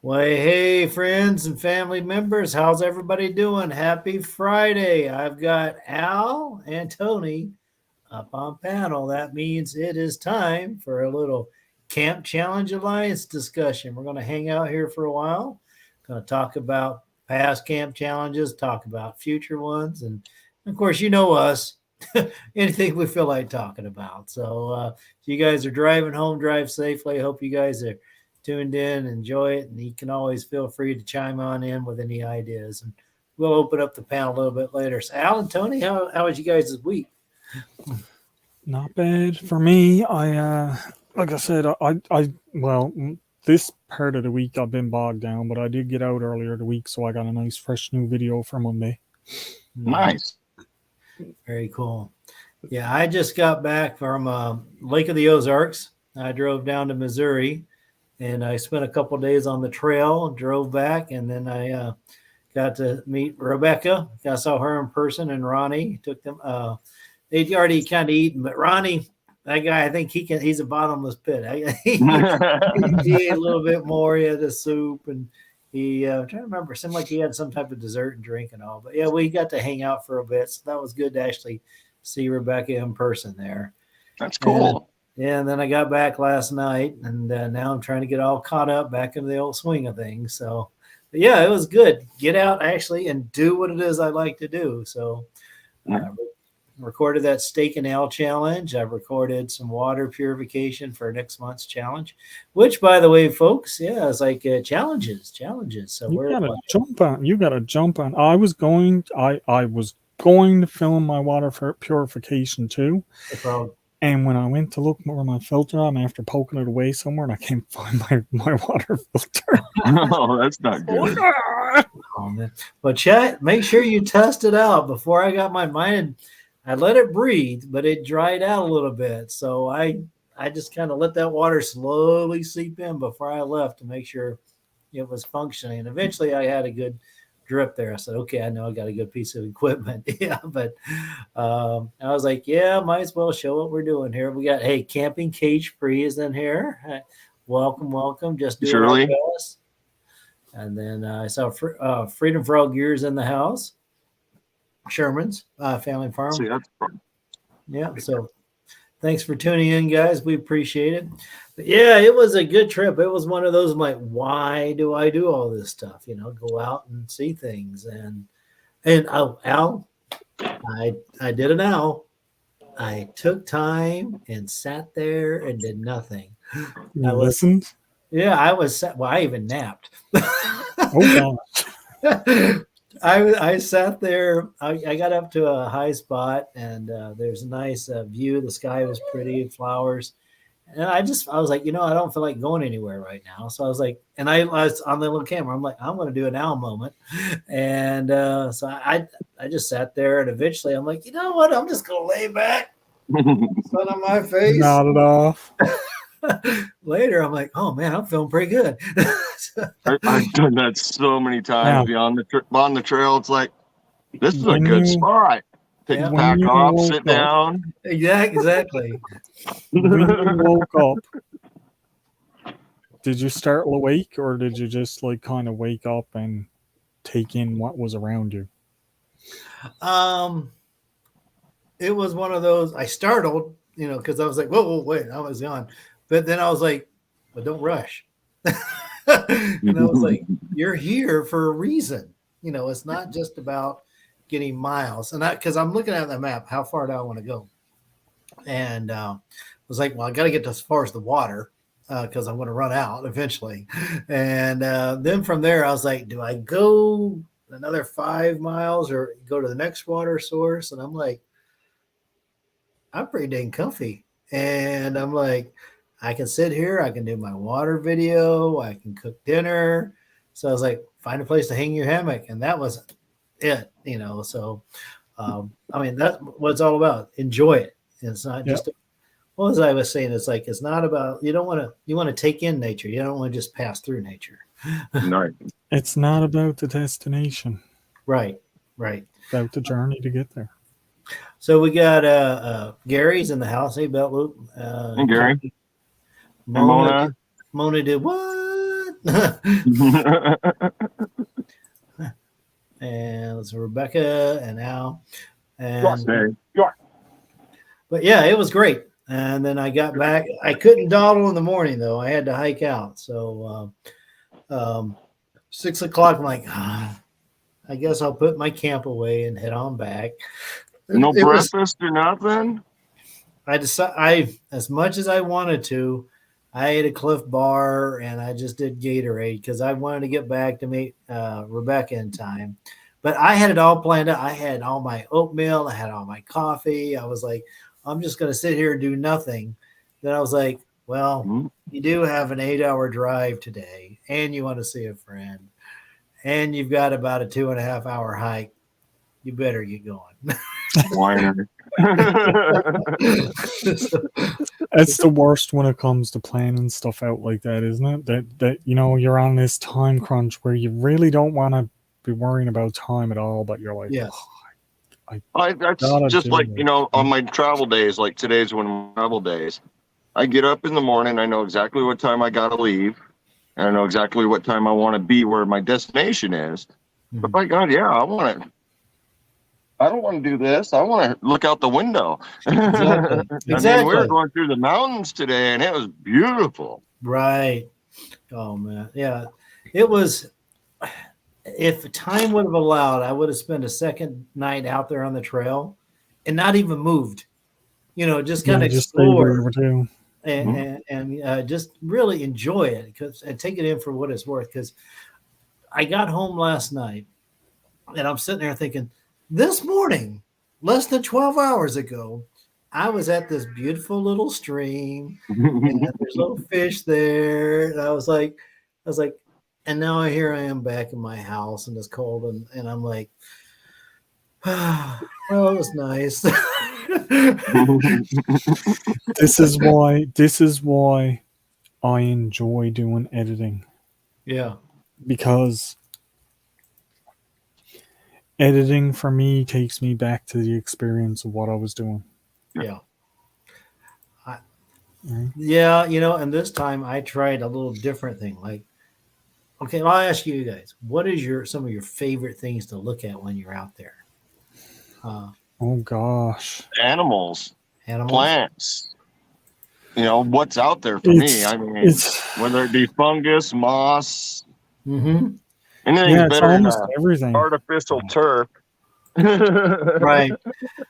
Well, hey, friends and family members, how's everybody doing? Happy Friday. I've got Al and Tony up on panel. That means it is time for a little Camp Challenge Alliance discussion. We're going to hang out here for a while, going to talk about past camp challenges, talk about future ones, and of course, you know us, anything we feel like talking about. So, if you guys are driving home, drive safely. I hope you guys are tuned in, enjoy it, and you can always feel free to chime on in with any ideas. And we'll open up the panel a little bit later. So, Alan, Tony, how was you guys this week? Not bad for me. Like I said, this part of the week I've been bogged down, but I did get out earlier the week, so I got a nice fresh new video for Monday. Nice. Very cool. Yeah, I just got back from Lake of the Ozarks. I drove down to Missouri, and I spent a couple days on the trail, drove back, and then I got to meet Rebecca. I saw her in person, and Ronnie took them. They'd already kind of eaten, but Ronnie, that guy, I think he's a bottomless pit. He ate a little bit more. He had the soup, and I'm trying to remember, it seemed like he had some type of dessert and drink and all. But yeah, we got to hang out for a bit, so that was good to actually see Rebecca in person there. That's cool. And then I got back last night, and now I'm trying to get all caught up back into the old swing of things. So, but yeah, it was good. Get out actually and do what it is I like to do. So, recorded that steak and ale challenge. I've recorded some water purification for next month's challenge, which, by the way, folks, yeah, it's like challenges. So you gotta jump on. I was going to film my water purification too. And when I went to look for my filter, I'm after poking it away somewhere, and I can't find my water filter. Oh, that's not good. But chat, make sure you test it out. Before I got my mind, I let it breathe, but it dried out a little bit. So I just kind of let that water slowly seep in before I left to make sure it was functioning. And eventually I had a good drip there. I said, okay, I know I got a good piece of equipment. Yeah, but I was like, yeah, might as well show what we're doing here. We got, hey, Camping Cage Free is in here. Welcome. Just do Shirley. it. And then I saw Freedom for All Gears in the house. Sherman's Family Farm. See, that's yeah, so thanks for tuning in, guys. We appreciate it. But yeah, it was a good trip. It was one of those, I'm like, why do I do all this stuff? Go out and see things. And Al, I did it now. I took time and sat there and did nothing. I listened. Yeah, I was. Well, I even napped. Oh gosh. I sat there. I got up to a high spot, and there's a nice view. The sky was pretty, flowers, and I was like, I don't feel like going anywhere right now. So I was like, and I was on the little camera. I'm like, I'm going to do an Al moment, and so I just sat there, and eventually I'm like, you know what? I'm just going to lay back, sun on my face, nodded off. Later, I'm like, oh man, I'm feeling pretty good. I've done that so many times. Yeah. On the trail, it's like, this is a good spot. Take the pack off, sit down. Yeah, exactly. When you woke up, did you start awake, or did you just like kind of wake up and take in what was around you? It was one of those. I startled, because I was like, whoa, wait, I was gone. But then I was like, well, don't rush. And I was like, you're here for a reason. It's not just about getting miles. And because I'm looking at the map, how far do I want to go? And I was like, well, I got to get as far as the water because I'm going to run out eventually. And then from there, I was like, do I go another 5 miles or go to the next water source? And I'm like, I'm pretty dang comfy. And I'm like, I can sit here. I can do my water video. I can cook dinner. So I was like, find a place to hang your hammock. And that was it, So, that's what it's all about. Enjoy it. It's not just, as I was saying, it's like, it's not about, you want to take in nature. You don't want to just pass through nature. Right. It's not about the destination. Right. About the journey to get there. So we got Gary's in the house. Hey, Beltloop. And Gary. Mona did what? And it's Rebecca and Al. Yes, And hey. but yeah, it was great. And then I got back. I couldn't dawdle in the morning though. I had to hike out. So 6 o'clock, I'm like, I guess I'll put my camp away and head on back. No It was, breakfast or nothing? I decided, as much as I wanted to, I ate a Cliff Bar and I just did Gatorade because I wanted to get back to meet Rebecca in time. But I had it all planned out. I had all my oatmeal. I had all my coffee. I was like, I'm just going to sit here and do nothing. Then I was like, well, you do have an 8-hour drive today and you want to see a friend and you've got about a 2.5 hour hike. You better get going. Whiner. It's the worst when it comes to planning stuff out like that, isn't it? That you're on this time crunch where you really don't want to be worrying about time at all, but you're like, yes. That's just like, on my travel days, like today's one of my travel days. I get up in the morning, I know exactly what time I gotta leave, and I know exactly what time I want to be where my destination is. But by God, yeah, I don't want to do this. I want to look out the window. Exactly. I mean, we were going through the mountains today, and it was beautiful. Right. Oh man, yeah. It was. If time would have allowed, I would have spent a second night out there on the trail, and not even moved. Just kind of explore and just really enjoy it and take it in for what it's worth. Because I got home last night, and I'm sitting there thinking, this morning, less than 12 hours ago, I was at this beautiful little stream, and there's little fish there, and I was like, and now here I am back in my house, and it's cold, and I'm like, well, it was nice. This is why I enjoy doing editing. Yeah, because editing for me takes me back to the experience of what I was doing. Yeah. Yeah, and this time I tried a little different thing. Like, okay, I'll ask you guys, what is some of your favorite things to look at when you're out there? Oh gosh. Animals. Plants. What's out there for me. I mean, whether it be fungus, moss, anything's better than everything. Artificial turf. Right.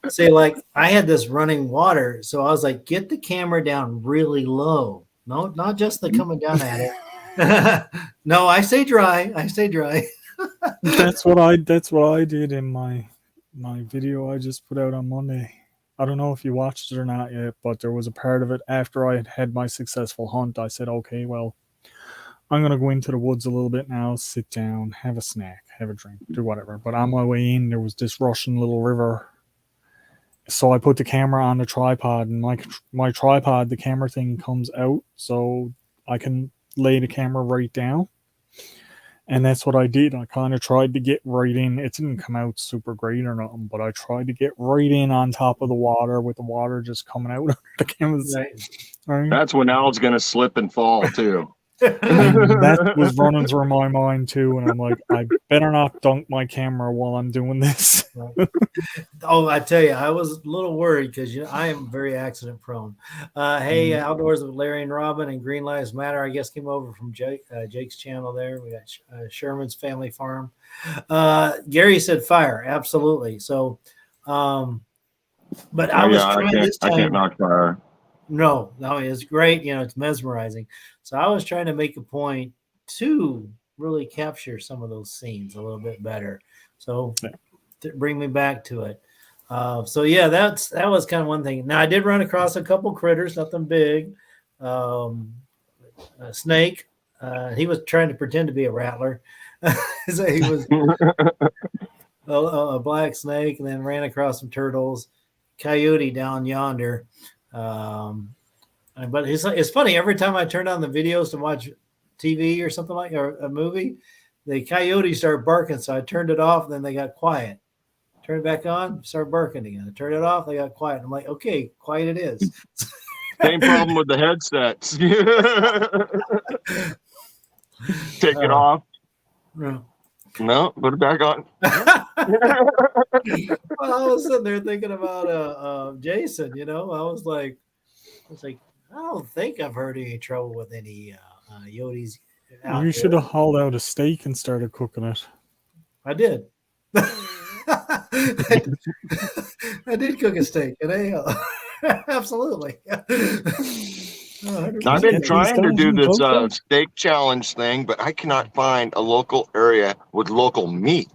See, like I had this running water, so I was like, get the camera down really low. No, not just the coming down at it. No, I stay dry. That's what I did in my video I just put out on Monday. I don't know if you watched it or not yet, but there was a part of it after I had my successful hunt. I said, okay, well, I'm going to go into the woods a little bit now, sit down, have a snack, have a drink, do whatever. But on my way in, there was this rushing little river. So I put the camera on the tripod, and my tripod, the camera thing comes out so I can lay the camera right down. And that's what I did. I kind of tried to get right in. It didn't come out super great or nothing, but I tried to get right in on top of the water with the water just coming out of the canvas. Right. That's when Al's going to slip and fall too. And that was running through my mind too, and I'm like, I better not dunk my camera while I'm doing this. Oh, I tell you, I was a little worried because I am very accident prone. Hey, Outdoors with Larry and Robin and Green Lives Matter, I guess, came over from Jake's channel there. We got Sherman's Family Farm. Gary said fire, absolutely. So, but I was trying this time. I can't knock fire. No, it's great. It's mesmerizing. So I was trying to make a point to really capture some of those scenes a little bit better. So bring me back to it. So yeah, that was kind of one thing. Now I did run across a couple critters, nothing big. A snake. He was trying to pretend to be a rattler. So he was a black snake, and then ran across some turtles. Coyote down yonder. But it's funny, every time I turn on the videos to watch TV or something or a movie, the coyotes start barking. So I turned it off, and then they got quiet. Turn it back on, start barking again. I turn it off, they got quiet. I'm like, okay, quiet it is. Same problem with the headsets. Take it off. No. No, put it back on. Well, I was sitting there thinking about Jason. I was like, I don't think I've heard any trouble with any Yotes. You should have hauled out a steak and started cooking it. I did. I did cook a steak, and absolutely. I've been trying to do this steak challenge thing, but I cannot find a local area with local meat.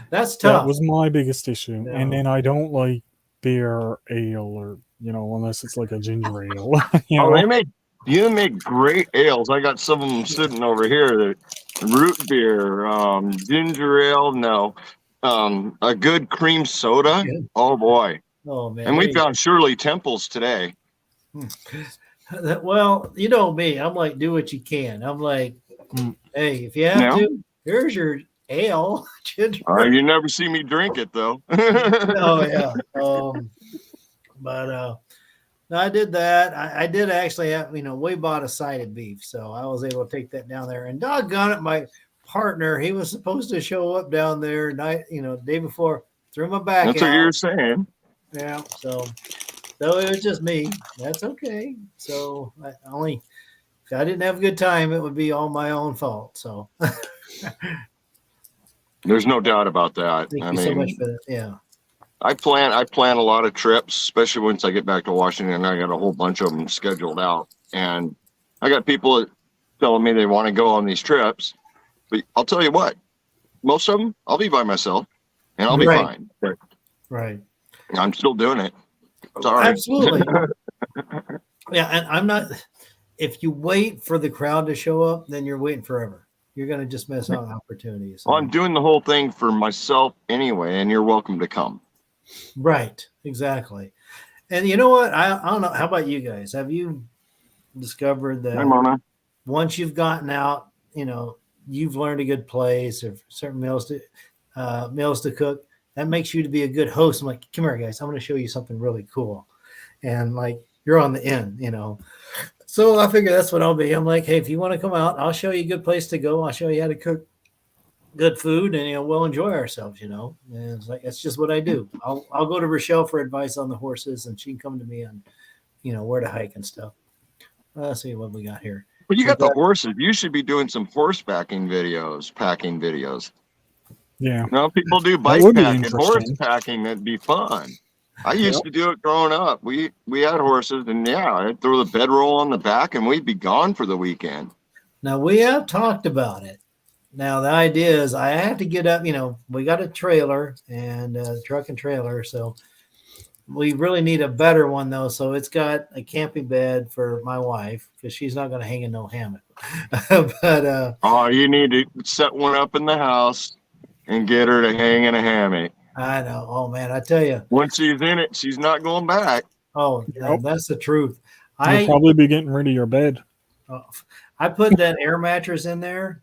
That's tough. That was my biggest issue. Yeah. And then I don't like beer ale or, unless it's like a ginger ale. You make great ales. I got some of them sitting over here. The root beer, ginger ale, no. A good cream soda. Good. Oh boy. Oh man. And we found Shirley Temples today. Well, you know me. I'm like, do what you can. I'm like, hey, if you have to, here's your ale. You never see me drink it though. Oh yeah. But no, I did that. I did actually have, we bought a side of beef, so I was able to take that down there. And doggone it, my partner, he was supposed to show up down there day before, threw my back. That's out. What you're saying. Yeah. So it was just me. That's okay. So if I didn't have a good time, it would be all my own fault. So there's no doubt about that. Thank you so much for that. Yeah. I plan a lot of trips, especially once I get back to Washington. I got a whole bunch of them scheduled out, and I got people telling me they want to go on these trips. But I'll tell you what, most of them I'll be by myself, and I'll be fine. Right. I'm still doing it. It's all right. Absolutely. Yeah, and I'm not. If you wait for the crowd to show up, then you're waiting forever. You're going to just miss out on opportunities. Well, I'm doing the whole thing for myself anyway, and you're welcome to come. Right. Exactly. And you know what? I don't know. How about you guys? Have you discovered that once you've gotten out, you've learned a good place or certain meals to cook, that makes you to be a good host. I'm like, come here, guys. I'm going to show you something really cool. And like, you're on the end, So I figure that's what I'll be. I'm like, hey, if you want to come out, I'll show you a good place to go. I'll show you how to cook good food, and we'll enjoy ourselves. And it's like that's just what I do. I'll go to Rochelle for advice on the horses, and she can come to me on, where to hike and stuff. Let's see what we got here. Well, you got the horses. You should be doing some packing videos. Yeah. People do bike packing, horse packing. That'd be fun. I used to do it growing up. We had horses, and I'd throw the bedroll on the back, and we'd be gone for the weekend. Now we have talked about it. Now the idea is I have to get up. We got a trailer and truck and trailer, so we really need a better one though. So it's got a camping bed for my wife because she's not going to hang in no hammock. But you need to set one up in the house and get her to hang in a hammock. I know. Oh man, I tell you. Once she's in it, she's not going back. Oh, that's the truth. You'll probably be getting rid of your bed. I put that air mattress in there,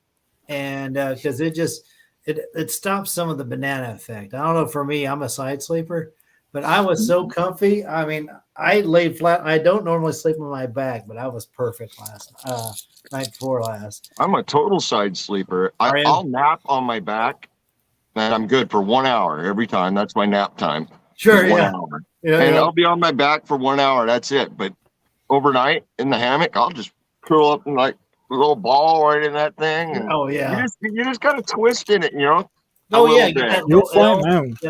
and because it stops some of the banana effect. I don't know. For me, I'm a side sleeper, but I was so comfy. I mean, I laid flat. I don't normally sleep on my back, but I was perfect night before last. I'm a total side sleeper. I'll nap on my back. And I'm good for 1 hour every time. That's my nap time. Sure, 1 hour. And I'll be on my back for 1 hour. That's it. But overnight in the hammock, I'll just curl up and like a little ball right in that thing. And you just got to twist in it, Oh yeah, get it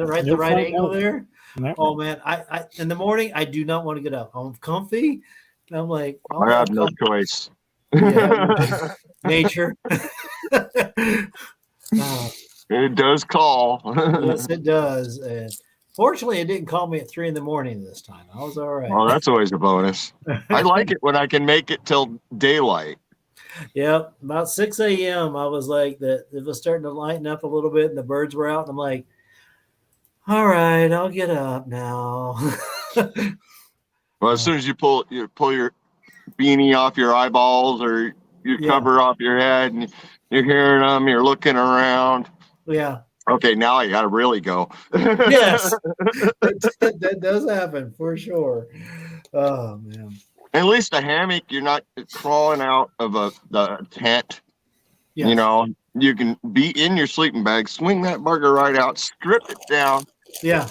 right the right angle there. Yep. Oh man, I in the morning I do not want to get up. I'm comfy. And I'm like, I have no choice. Yeah. Nature. It does call. Yes, it does. And fortunately, it didn't call me at 3 a.m. this time. I was all right. Oh, that's always a bonus. I like it when I can make it till daylight. Yeah, about 6 a.m. I was like that. It was starting to lighten up a little bit, and the birds were out. And I'm like, all right, I'll get up now. Well, as soon as you pull your beanie off your eyeballs or your cover off your head, and you're hearing them, you're looking around. Yeah. Okay, now I got to really go. Yes, that does happen for sure. Oh man. At least a hammock, you're not crawling out of the tent Yes. You know, you can be in your sleeping bag, swing that bugger right out, strip it down. Yeah.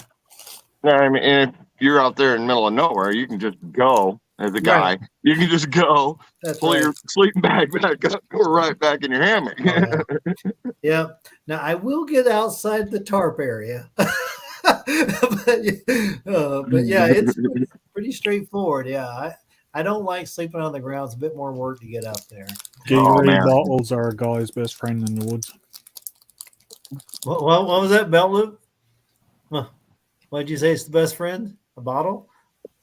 I mean, and if you're out there in the middle of nowhere, you can just go as a guy. Right. You can just go, That's pull right. your sleeping bag back up, go right back in your hammock. Oh, yeah. Now I will get outside the tarp area, but yeah, it's pretty straightforward. Yeah, I don't like sleeping on the ground. It's a bit more work to get up there. Gatorade bottles are a guy's best friend in the woods. What was that, Belt Loop? What did you say? It's the best friend? A bottle?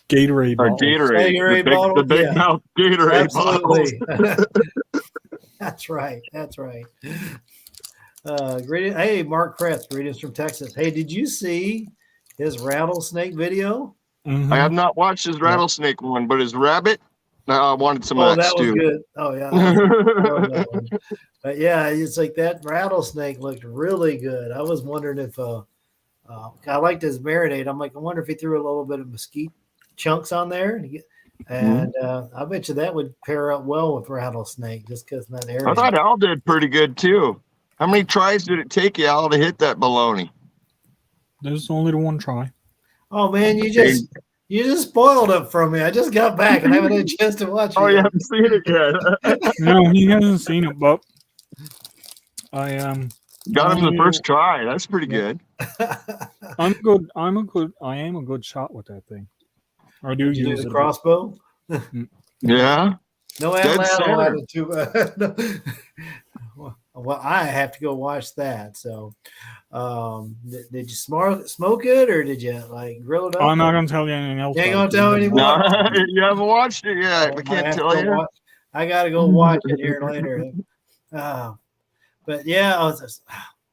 Gatorade Or bottles. Gatorade bottle? The big mouth Gatorade Absolutely. bottles. That's right. That's right. Greetings. Hey, Mark Kretz, greetings from Texas. Hey, did you see his rattlesnake video? Mm-hmm. I have not watched his rattlesnake one, but his rabbit, I wanted some of that stew. Was good. Oh, yeah. But yeah, it's like that rattlesnake looked really good. I was wondering if I liked his marinade. I'm like, I wonder if he threw a little bit of mesquite chunks on there. And I bet you that would pair up well with rattlesnake just because in that area. I thought Al did pretty good too. How many tries did it take you, Al, to hit that baloney? There's only the one try. Oh man, you just spoiled it for me. I just got back and I haven't had a chance to watch it. Oh, you haven't seen it yet. No, he hasn't seen it, but I got him the first try. That's pretty good. I'm good. I am a good shot with that thing. I do Did you use do the it. crossbow? Yeah. No, well, I have to go watch that. So, did you smoke it or did you like grill it up? I'm not gonna tell you anything else. You ain't gonna tell anymore. No, you haven't watched it yet. I can't tell you. I gotta go watch it here later. But yeah, I was just,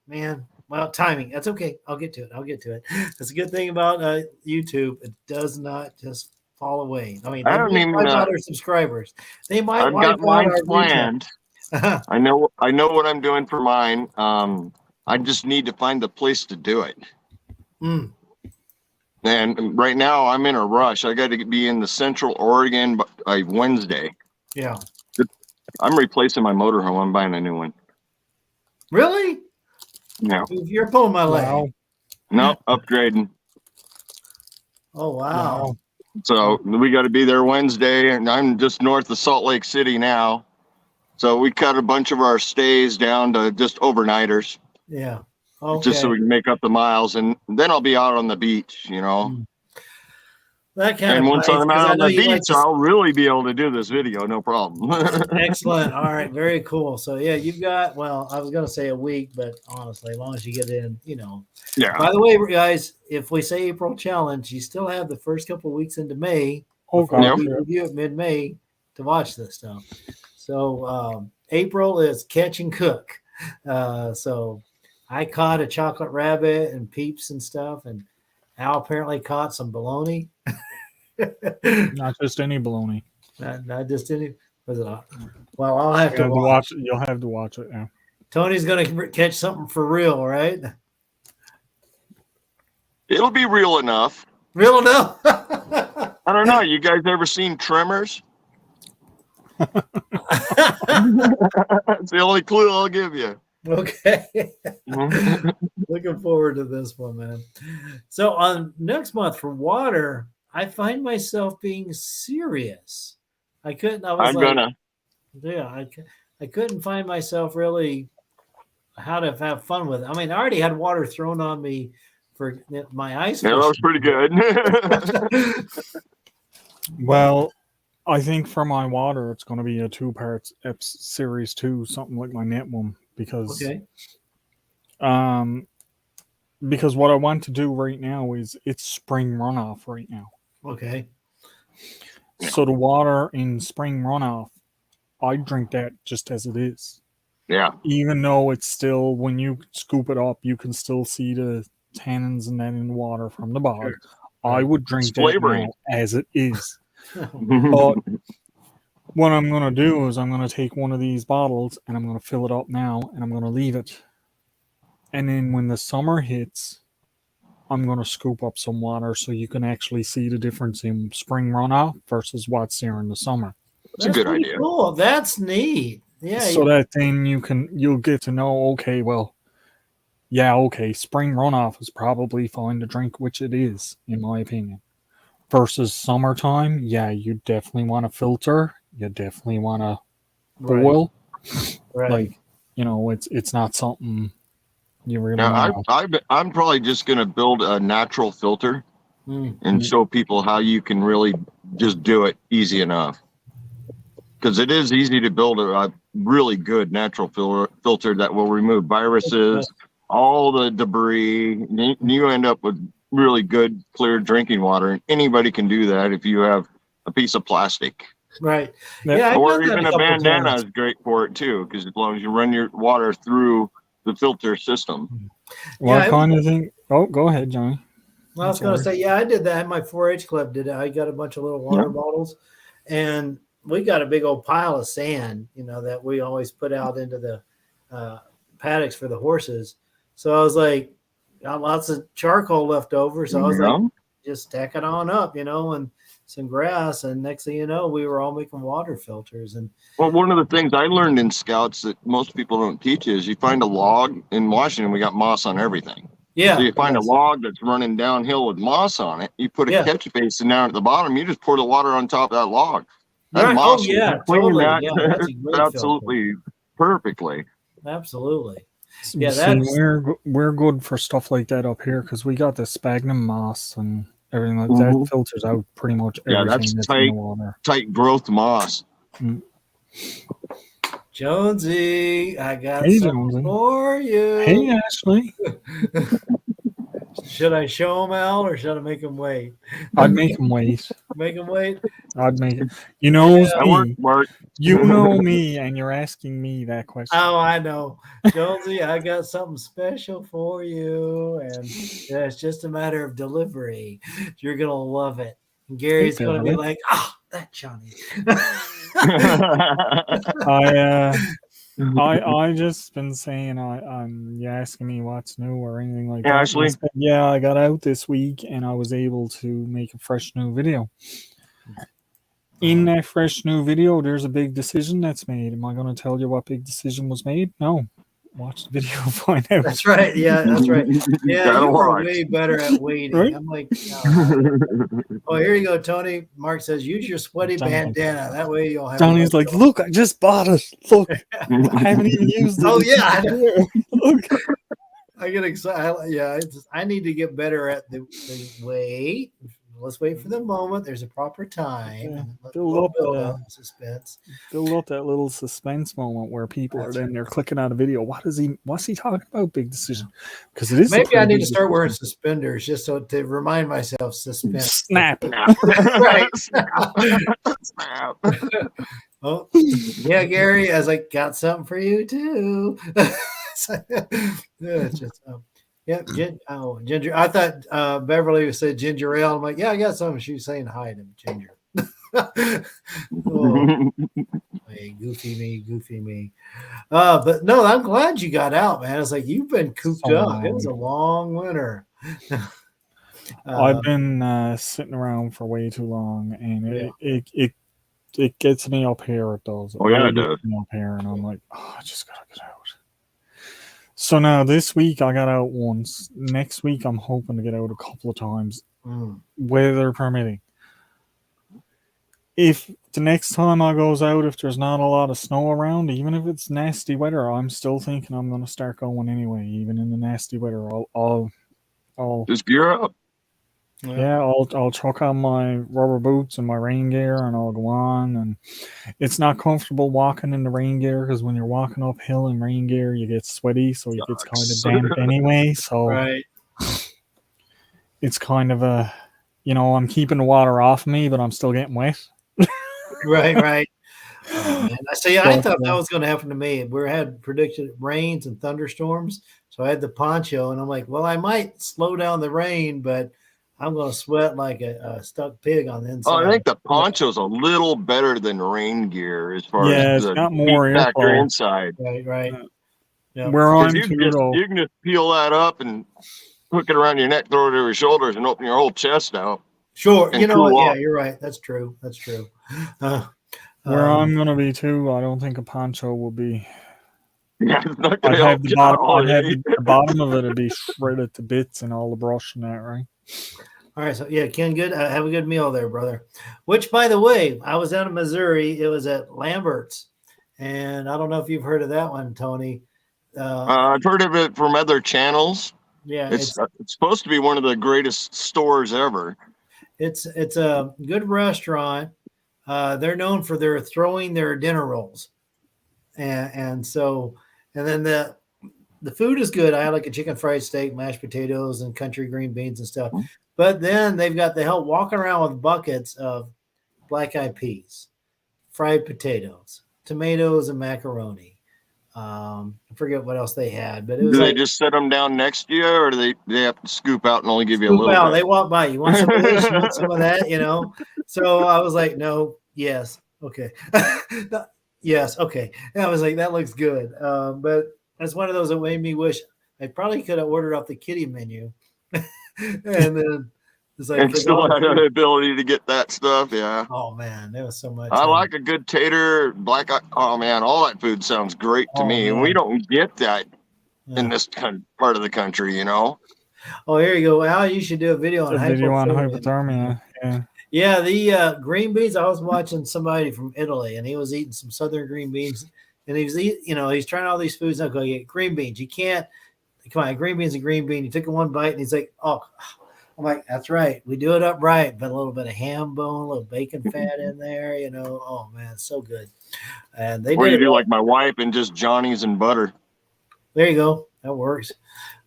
man. Well, timing. That's okay. I'll get to it. That's a good thing about YouTube. It does not just fall away. I mean, they might wipe out our subscribers. They might. I've got mine planned. I know what I'm doing for mine. I just need to find the place to do it. And right now I'm in a rush. I got to be in the Central Oregon by Wednesday. Yeah. I'm replacing my motorhome. I'm buying a new one. Really? No. You're pulling my leg. Wow. No, upgrading. Oh, wow. So we got to be there Wednesday, and I'm just north of Salt Lake City now. So we cut a bunch of our stays down to just overnighters. Yeah. Okay. Just so we can make up the miles, and then I'll be out on the beach, you know. That kind and of once place, I'm out on the beach, like I'll really be able to do this video, no problem. Excellent. All right, very cool. So yeah, you've got, well, I was gonna say a week, but honestly, as long as you get in, you know. Yeah. By the way, guys, if we say April challenge, you still have the first couple of weeks into May. Okay. We review it mid-May to watch this stuff. So April is catch and cook. So I caught a chocolate rabbit and peeps and stuff, and Al apparently caught some bologna. Not just any bologna. Not just any. Was it? Well, I'll have to watch it. You'll have to watch it. Yeah. Tony's gonna catch something for real, right? It'll be real enough. Real enough. I don't know. You guys ever seen Tremors? That's the only clue I'll give you. Okay. Looking forward to this one, man. So on next month for water, I find myself being serious. I couldn't find myself really how to have fun with it. I mean, I already had water thrown on me for my ice. Yeah, that was pretty good. Well, I think for my water, it's going to be a 2-part series 2, something like my net one, because because what I want to do right now is it's spring runoff right now. Okay. So the water in spring runoff, I drink that just as it is. Yeah. Even though it's still, when you scoop it up, you can still see the tannins and that in the water from the bog. Sure. I would drink that now as it is. But what I'm going to do is I'm going to take one of these bottles and I'm going to fill it up now and I'm going to leave it. And then when the summer hits, I'm going to scoop up some water so you can actually see the difference in spring runoff versus what's there in the summer. That's a good idea. Cool. That's neat. Yeah. So that then you'll get to know, okay, well, yeah, okay, spring runoff is probably fine to drink, which it is, in my opinion. Versus summertime, yeah, you definitely want to filter. You definitely want to boil. Right. Like, it's not something you really Now, want I'm probably just going to build a natural filter and show people how you can really just do it easy enough. Because it is easy to build a really good natural filter that will remove viruses, all the debris. You end up with really good, clear drinking water. And anybody can do that if you have a piece of plastic. Right. Yeah. Or even a bandana is great for it too, because as long as you run your water through the filter system. What kind of thing? Oh, go ahead, Johnny. Well, I was going to say, I did that. My 4-H club did it. I got a bunch of little water bottles, and we got a big old pile of sand, that we always put out into the paddocks for the horses. So I was like, got lots of charcoal left over. So I was like, just stack it on up, and some grass. And next thing you know, we were all making water filters. And well, one of the things I learned in Scouts that most people don't teach is you find a log. In Washington, we got moss on everything. Yeah. So you find a log that's running downhill with moss on it. You put a catch basin down at the bottom. You just pour the water on top of that log. That moss, totally. That absolutely perfectly. Absolutely. Yeah, we're good for stuff like that up here because we got the sphagnum moss and everything like that. Filters out pretty much everything that's in the water. Tight growth moss. Jonesy, I got something for you. Hey, Ashley. Should I show him out or should I make him wait? I'd make him wait. Make him wait? I'd make it. You know me. Mark. You know me, and you're asking me that question. Oh, I know. Jonesy, I got something special for you, and it's just a matter of delivery. You're going to love it. And Gary's going to be like, that Johnny. I just been saying you asking me what's new or anything like that. Ashley? I got out this week and I was able to make a fresh new video. In that fresh new video, there's a big decision that's made. Am I going to tell you what big decision was made? No. Watch the video, find out. That's right. Yeah, that's right. Yeah, you were way better at waiting. Right? I'm like, oh, here you go, Tony. Mark says, use your sweaty bandana. That way you'll have. Tony's like, look, I just bought it. Look, I haven't even used it. Oh yeah, look. I get excited. Yeah, I need to get better at the wait. Let's wait for the moment. There's a proper time. Build up suspense. Build up that little suspense moment where people are then they're clicking on a video. What's he talking about? Big decision. Because it is. Maybe I need to start wearing suspenders just so to remind myself suspense. Snap. Right. Snap. Oh yeah, Gary. I was like, got something for you too. It's just. Yeah, Ginger. I thought Beverly said ginger ale. I'm like, yeah, I got something. She was saying hi to Ginger. Oh, hey, goofy me. But no, I'm glad you got out, man. It's like you've been cooped up. It was a long winter. I've been sitting around for way too long, and it gets me up here. It does. Oh yeah, it does. Me up here, and I'm like, I just gotta get out. So now this week I got out once. Next week I'm hoping to get out a couple of times, weather permitting. If the next time I goes out, if there's not a lot of snow around, even if it's nasty weather, I'm still thinking I'm going to start going anyway. Even in the nasty weather, I'll just gear up. Yeah, I'll chuck on my rubber boots and my rain gear, and I'll go on. And it's not comfortable walking in the rain gear because when you're walking uphill in rain gear, you get sweaty, so it gets kind of damp anyway. So it's kind of a, I'm keeping the water off me, but I'm still getting wet. Right. I thought that was going to happen to me. We had predicted rains and thunderstorms, so I had the poncho, and I'm like, well, I might slow down the rain, but I'm going to sweat like a stuck pig on the inside. Oh, I think the poncho's a little better than rain gear as far as the got more factor inside. Right. Yeah. Where I'm you can just peel that up and hook it around your neck, throw it over your shoulders, and open your whole chest out. Sure. You know what? Yeah, you're right. That's true. Where I'm gonna be too, I don't think a poncho will be. Yeah, it's not I'd gonna have help the you bottom. out, I'd have eh? the bottom of it would be shredded to bits and all the brush and that, right? All right, so yeah, Ken, good. Have a good meal there, brother. Which, by the way, I was out of Missouri. It was at Lambert's, and I don't know if you've heard of that one, Tony. I've heard of it from other channels. Yeah, It's supposed to be one of the greatest stores ever. it's a good restaurant. They're known for their throwing their dinner rolls, and then the food is good. I had like a chicken fried steak, mashed potatoes, and country green beans and stuff. But then they've got the help walking around with buckets of black eyed peas, fried potatoes, tomatoes, and macaroni. I forget what else they had, but it was Do they like just set them down next to you, or do they have to scoop out and only give you a scoop little out. bit? They walk by. You want some of this? You want some of that? You know. So I was like, no, yes, okay, yes, okay. And I was like, that looks good. But it's one of those that made me wish I probably could have ordered off the kiddie menu, and then it's like And still had the ability to get that stuff. Yeah. Oh man, there was so much. I like a good tater, oh man, all that food sounds great to me. And we don't get that in this part of the country, you know. Oh, here you go. Al, you should do a video on hypothermia. Yeah. Yeah, the green beans. I was watching somebody from Italy, and he was eating some southern green beans, and he was he's trying all these foods. I go, yeah, green beans. You can't. Come on, green beans and green bean. He took one bite, and he's like, oh. I'm like, that's right. We do it upright, but a little bit of ham bone, a little bacon fat in there, you know. Oh man, so good. And they do like my wife and just Johnny's and butter. There you go. That works.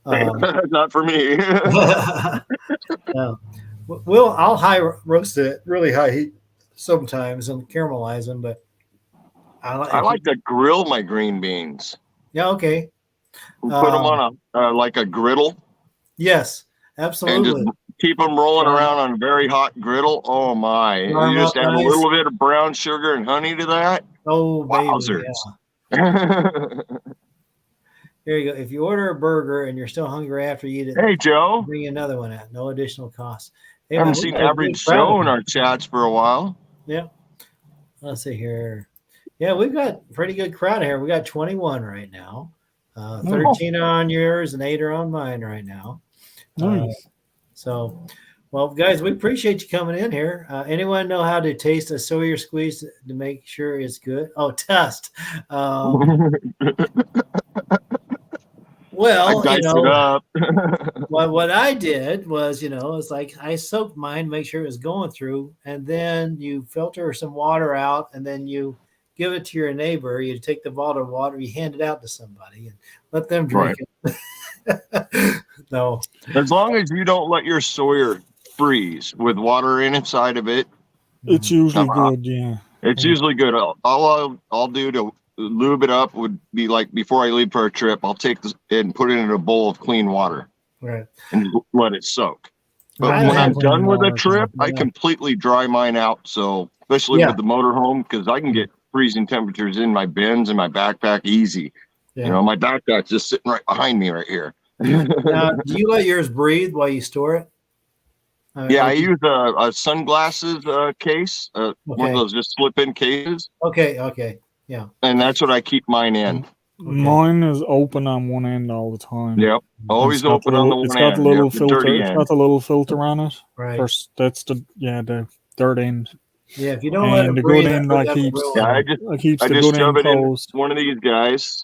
Not for me. No. I'll high roast it, really high heat sometimes, and caramelize them. But I like to grill my green beans. Yeah. Okay. Put them on like a griddle. Yes, absolutely. And just keep them rolling around on a very hot griddle. Oh my! You just add a little bit of brown sugar and honey to that. Oh, wowzers! Yeah. There you go. If you order a burger and you're still hungry after you eat it, hey Joe, bring another one out. No additional cost. Hey, I haven't seen Average Joe in our chats for a while. Yeah. Let's see here. Yeah, we've got a pretty good crowd here. We got 21 right now. 13 on yours and 8 are on mine right now. Nice. So, well, guys, we appreciate you coming in here. Anyone know how to taste a Sawyer squeeze to make sure it's good? Oh, test. Well, I diced it up. what I did was, it's like I soaked mine, make sure it was going through, and then you filter some water out, and then you give it to your neighbor. You take the bottle of water, you hand it out to somebody, and let them drink it. No, as long as you don't let your Sawyer freeze with water inside of it, it's usually good. Yeah, it's usually good. All I'll do to lube it up would be like before I leave for a trip, I'll take this and put it in a bowl of clean water, right, and let it soak. But when I'm done with a trip, I completely dry mine out. So especially with the motorhome, because I can get freezing temperatures in my bins and my backpack easy. Yeah. My backpack's just sitting right behind me right here. Now, do you let yours breathe while you store it? Yeah, I use a sunglasses case, one of those just slip-in cases. Okay, yeah. And that's what I keep mine in. Okay. Mine is open on one end all the time. Yep, always open on the one end. It's got the little filter. It's got the little filter on it. Right. First, that's the dirt end. Yeah, if you don't let it the breathe, good end, I just shove it in one of these guys,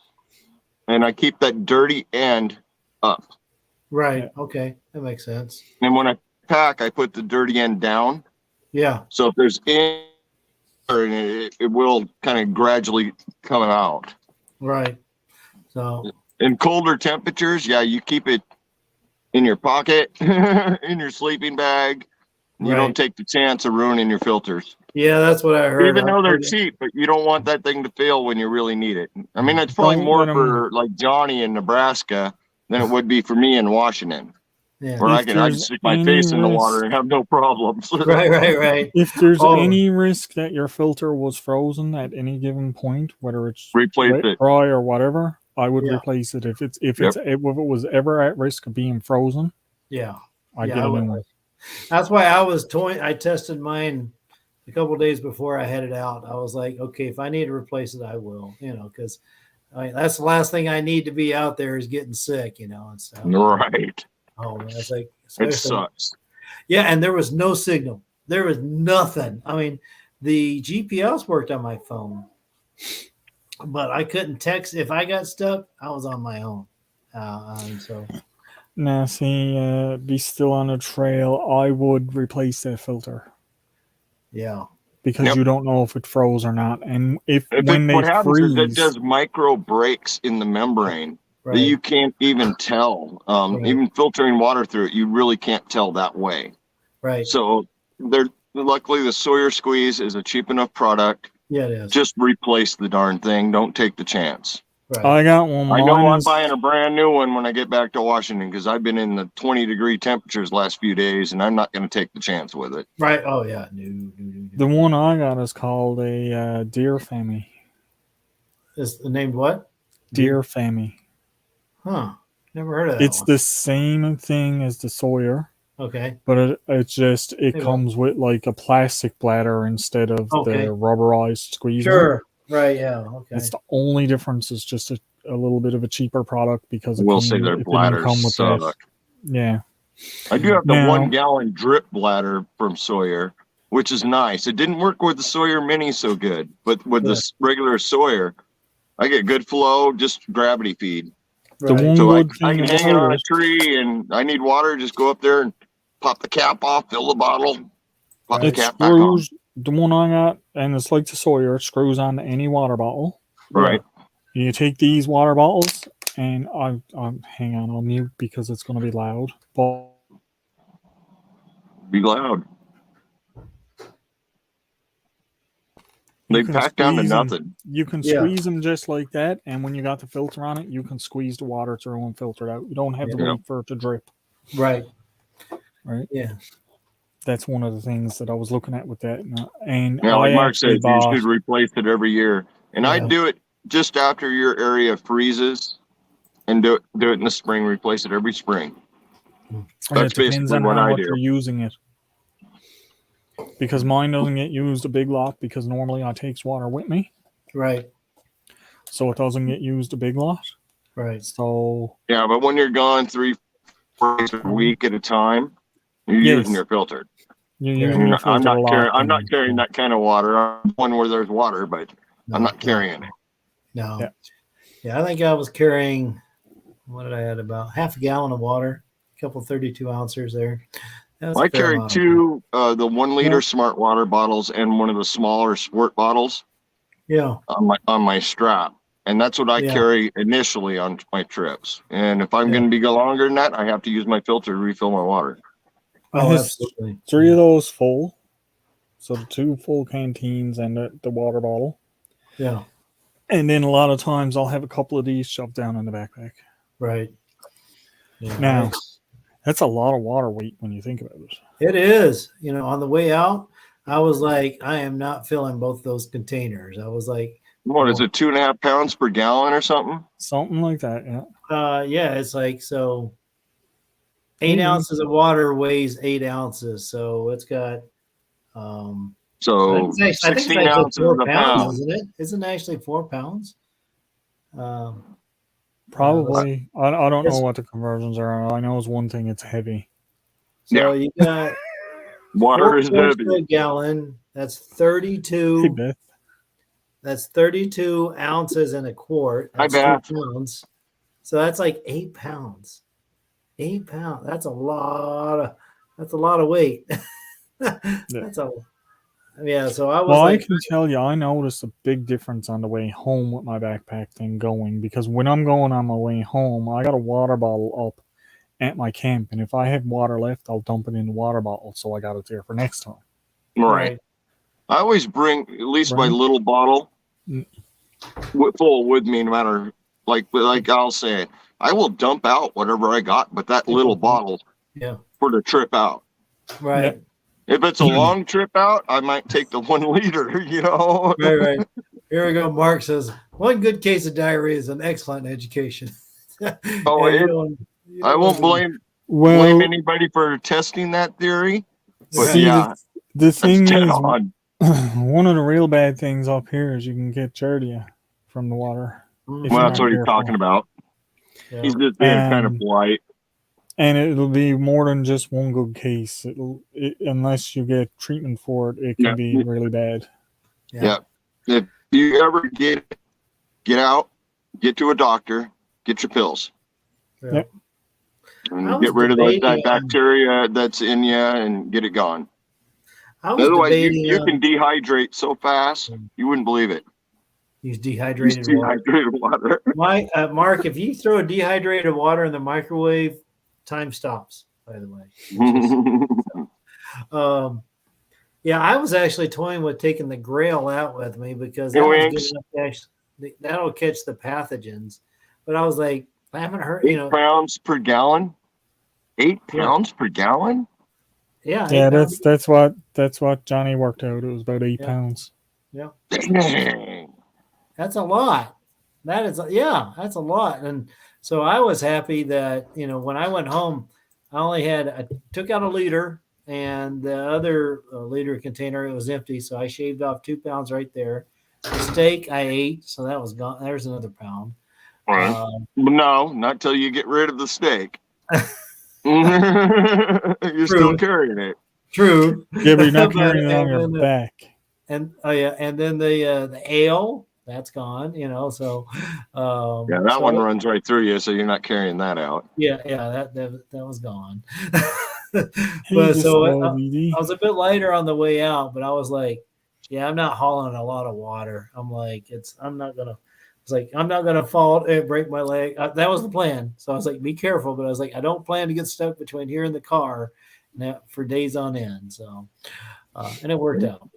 and I keep that dirty end up. Right. Okay, that makes sense. And when I pack, I put the dirty end down. Yeah. So if there's air, it will kind of gradually come out. Right. So in colder temperatures, you keep it in your pocket, in your sleeping bag. You don't take the chance of ruining your filters. Yeah, that's what I heard. Even though they're cheap, but you don't want that thing to fail when you really need it. I mean, it's probably more for like Johnny in Nebraska than it would be for me in Washington. Yeah. Where I can stick my face in the water and have no problems. Right. If there's any risk that your filter was frozen at any given point, whether it's dry or whatever, I would replace it. If it was ever at risk of being frozen, I'd get a new one. That's why I was I tested mine a couple of days before I headed out, I was like, okay, if I need to replace it, I will, because that's the last thing I need to be out there is getting sick, and stuff. Right. Oh, man, it's like, It sucks. Yeah, and there was no signal. There was nothing. I mean, the GPS worked on my phone, but I couldn't text. If I got stuck, I was on my own. So now, see, be still on the trail. I would replace that filter. Yeah, because you don't know if it froze or not, and what happens is it does micro breaks in the membrane that you can't even tell. Even filtering water through it, you really can't tell that way. Right. So luckily the Sawyer Squeeze is a cheap enough product. Yeah, it is. Just replace the darn thing. Don't take the chance. Right. I got one. I know I'm buying a brand new one when I get back to Washington because I've been in the 20-degree temperatures last few days, and I'm not going to take the chance with it. Right. Oh yeah. No. The one I got is called a Deer Fami. Is the name what? Deer Fami. Huh. Never heard of that. It's the same thing as the Sawyer. Okay. But it comes with like a plastic bladder instead of the rubberized squeezer. Sure. Right. Yeah. Okay. It's the only difference. Is just a little bit of a cheaper product because we'll say their bladders suck. Yeah. I do have the 1 gallon drip bladder from Sawyer, which is nice. It didn't work with the Sawyer Mini so good, but with this regular Sawyer, I get good flow, just gravity feed. Right. I can hang it on a tree, and I need water. Just go up there and pop the cap off, fill the bottle, pop the cap back on. The one I got, and it's like the Sawyer, it screws on to any water bottle. Right. You take these water bottles, and I'm hang on, I'll mute because it's going to be loud. But be loud. They pack down to nothing. You can squeeze them just like that, and when you got the filter on it, you can squeeze the water through and filter it out. You don't have to wait for it to drip. Right. Right. Yeah. That's one of the things that I was looking at with that. And like Mark said, you should replace it every year. And I do it just after your area freezes, and do it in the spring. Replace it every spring. That's basically what I do. You're using it. Because mine doesn't get used a big lot because normally I take water with me. Right. So it doesn't get used a big lot. Right. So yeah, but when you're gone 3-4 days a week at a time, you're using your filter. I'm not carrying that kind of water. I'm one where there's water, but I'm not carrying it. No. Yeah, I think I was carrying, what did I add, about half a gallon of water, a couple 32 ounces there. I carry 2 the 1 liter smart water bottles and one of the smaller sport bottles. Yeah. On my strap. And that's what I carry initially on my trips. And if I'm going to be longer than that, I have to use my filter to refill my water. Oh, absolutely. 3 of those full. So the 2 full canteens and the water bottle. Yeah. And then a lot of times I'll have a couple of these shoved down in the backpack. Right. Yeah, now, that's a lot of water weight when you think about it. It is. On the way out, I was like, I am not filling both those containers. I was like, what is it, 2.5 pounds per gallon or something? Something like that, yeah. Yeah, it's like, so 8 ounces of water weighs 8 ounces. So it's got so I think it's actually 4 pounds, isn't it? Isn't it actually 4 pounds? Probably. I don't know what the conversions are. I know it's one thing, it's heavy. So you got water is heavy. A gallon. That's 32. Hey, Beth. That's 32 ounces in a quart. That's 2 pounds. So that's like 8 pounds. 8 pounds. That's a lot of weight. That's a so I was I can tell you, I noticed a big difference on the way home with my backpack than going, because when I'm going on my way home, I got a water bottle up at my camp, and if I have water left, I'll dump it in the water bottle, so I got it there for next time. Right. I always bring at least my little bottle full with me, no matter, like I'll say, I will dump out whatever I got, but that little bottle for the trip out. Right. Yeah. If it's a long trip out, I might take the 1 liter, Right. Here we go. Mark says, 1 good case of diarrhea is an excellent education. I won't blame anybody for testing that theory. But the thing is, One of the real bad things up here is you can get giardia from the water. Mhm. Well, you're that's not what he's careful. talking about. Yeah. He's just being kind of polite. And it'll be more than just one good case. Unless you get treatment for it, it can be really bad. Yeah. If you ever get out, get to a doctor, get your pills. Yeah. Yep. And get rid of that bacteria that's in you and get it gone. Otherwise, you can dehydrate so fast, you wouldn't believe it. Use dehydrated water. Mark, if you throw dehydrated water in the microwave, time stops, by the way. Yeah, I was actually toying with taking the Grail out with me because that was good enough to actually, that'll catch the pathogens. But I was like, I haven't heard, 8 pounds per gallon. 8 pounds per gallon? Yeah. Yeah, that's what Johnny worked out. It was about 8 pounds. Yeah. Dang. That's a lot. That's a lot. And so I was happy that, when I went home, I took out a liter, and the other liter container, it was empty. So I shaved off 2 pounds right there. The steak I ate, so that was gone. There's another pound. No, not till you get rid of the steak. You're still carrying it. True. Yeah, but you're not carrying it on your back. And and then the ale, that's gone. So that one runs right through you, so you're not carrying that out. Yeah, that was gone. But so I was a bit lighter on the way out, but I was like, I'm not hauling a lot of water. I'm like, I'm not gonna fall and break my leg. That was the plan. So I was like, be careful. But I was like, I don't plan to get stuck between here and the car for days on end. So, and it worked out.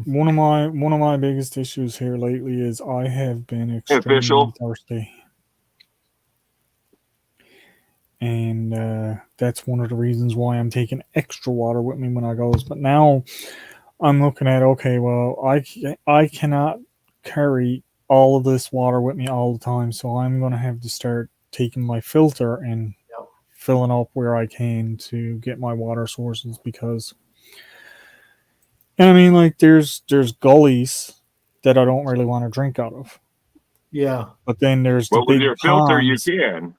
One of my biggest issues here lately is I have been extremely thirsty. And that's one of the reasons why I'm taking extra water with me when I goes. But now I'm looking at, okay, well, I cannot carry all of this water with me all the time. So I'm going to have to start taking my filter and filling up where I can to get my water sources, because I mean, like there's gullies that I don't really want to drink out of. Yeah. But then there's the big with your filter, you can.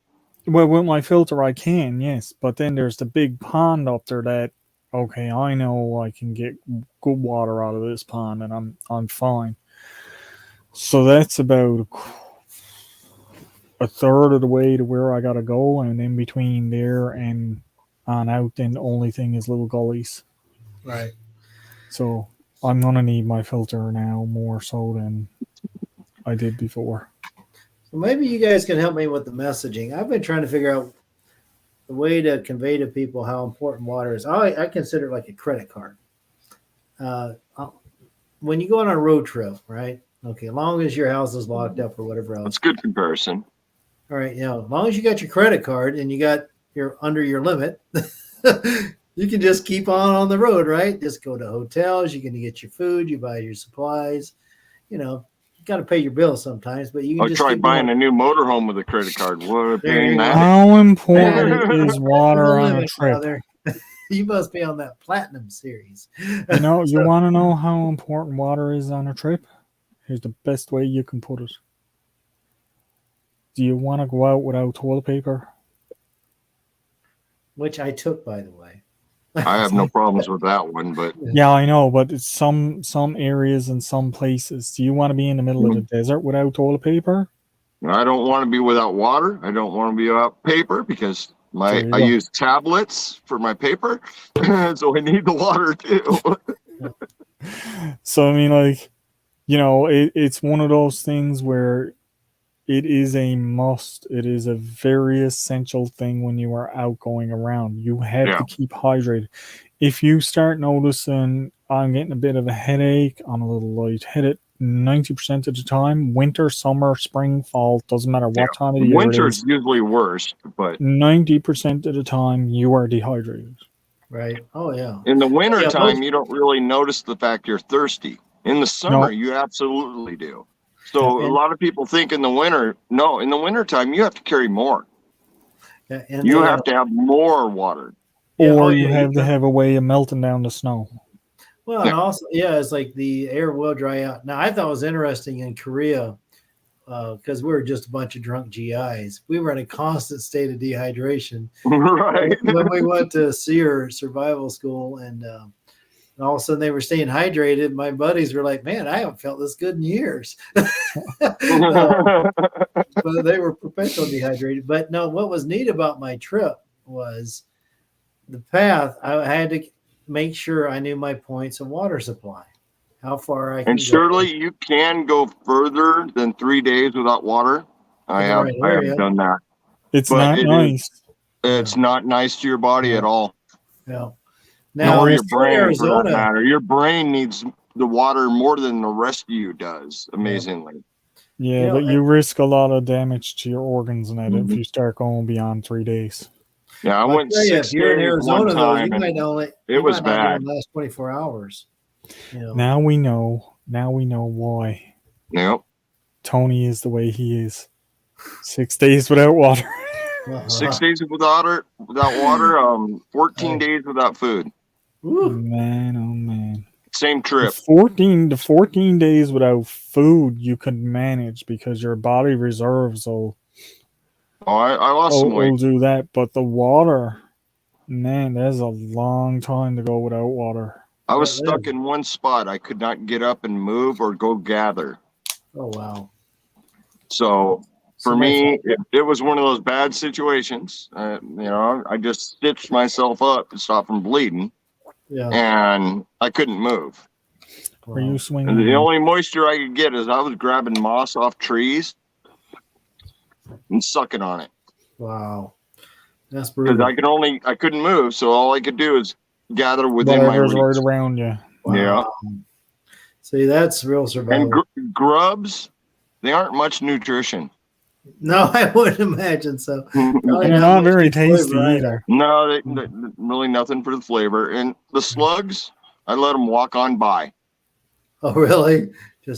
Well, with my filter, I can, yes. But then there's the big pond up there that, okay, I know I can get good water out of this pond, and I'm fine. So that's about a third of the way to where I gotta go, and in between there and on out, then the only thing is little gullies. Right. So I'm gonna need my filter now more so than I did before. So maybe you guys can help me with the messaging. I've been trying to figure out the way to convey to people how important water is. I consider it like a credit card. When you go on a road trip, right? Okay, as long as your house is locked up or whatever else. That's a good comparison. All right, as long as you got your credit card and you're under your limit, you can just keep on the road, right? Just go to hotels. You can get your food. You buy your supplies. You got to pay your bills sometimes, but you can just try buying a new motorhome with a credit card. What How important is water on a trip? You must be on that platinum series. You want to know how important water is on a trip? Here's the best way you can put it. Do you want to go out without toilet paper? Which I took, by the way. I have no problems with that one, but yeah, I know, but it's some areas and some places. Do you want to be in the middle of the desert without toilet paper? I don't want to be without water. I don't want to be without paper because I use tablets for my paper, so I need the water too. So I mean, like, it's one of those things where it is a must. It is a very essential thing when you are out going around. You have to keep hydrated. If you start noticing I'm getting a bit of a headache, I'm a little lightheaded, 90% of the time, winter, summer, spring, fall, doesn't matter what time of the year winter it is. Winter's usually worst, but 90% of the time you are dehydrated. Right. Oh, yeah. In the winter time, you don't really notice the fact you're thirsty. In the summer, you absolutely do. So a lot of people think in the winter, no, in the winter time, you have to carry more. Yeah, and you have to have more water. Or you have to have a way of melting down the snow. Well, and also, it's like the air will dry out. Now, I thought it was interesting in Korea because we were just a bunch of drunk GIs. We were in a constant state of dehydration. Right. When we went to SEER survival school, and all of a sudden they were staying hydrated, my buddies were like, "Man, I haven't felt this good in years." But they were perpetually dehydrated. But no, what was neat about my trip was the path. I had to make sure I knew my points of water supply, how far I can And surely you can go further than 3 days without water. I have done that. It's not nice. It's not nice to your body at all. Yeah. Now, your brain, for that matter. Your brain needs the water more than the rest of you does, amazingly. Yeah, but you risk a lot of damage to your organs and that if you start going beyond 3 days. Yeah, I went 6 days. If you're in Arizona, though, you might only it was bad. Last 24 hours. Now we know. Now we know why. Yep. Tony is the way he is. 6 days without water. 6 days without water. 14 days without food. Man, oh man. Same trip. 14 days without food you could manage because your body reserves will. Oh, I lost some weight. Will do that, but the water, man, that's a long time to go without water. I was stuck in one spot. I could not get up and move or go gather. Oh wow! So for me, it was one of those bad situations. I just stitched myself up to stop from bleeding, and I couldn't move. Were you swinging? And the only moisture I could get is I was grabbing moss off trees and sucking on it. Wow, that's brutal. Because I couldn't move, so all I could do is gather within my reach. Right around you. Wow. Yeah. See, that's real survival. And grubs, they aren't much nutrition. No, I wouldn't imagine so. They're not very tasty either. No, they really nothing for the flavor. And the slugs, I let them walk on by. Oh, really?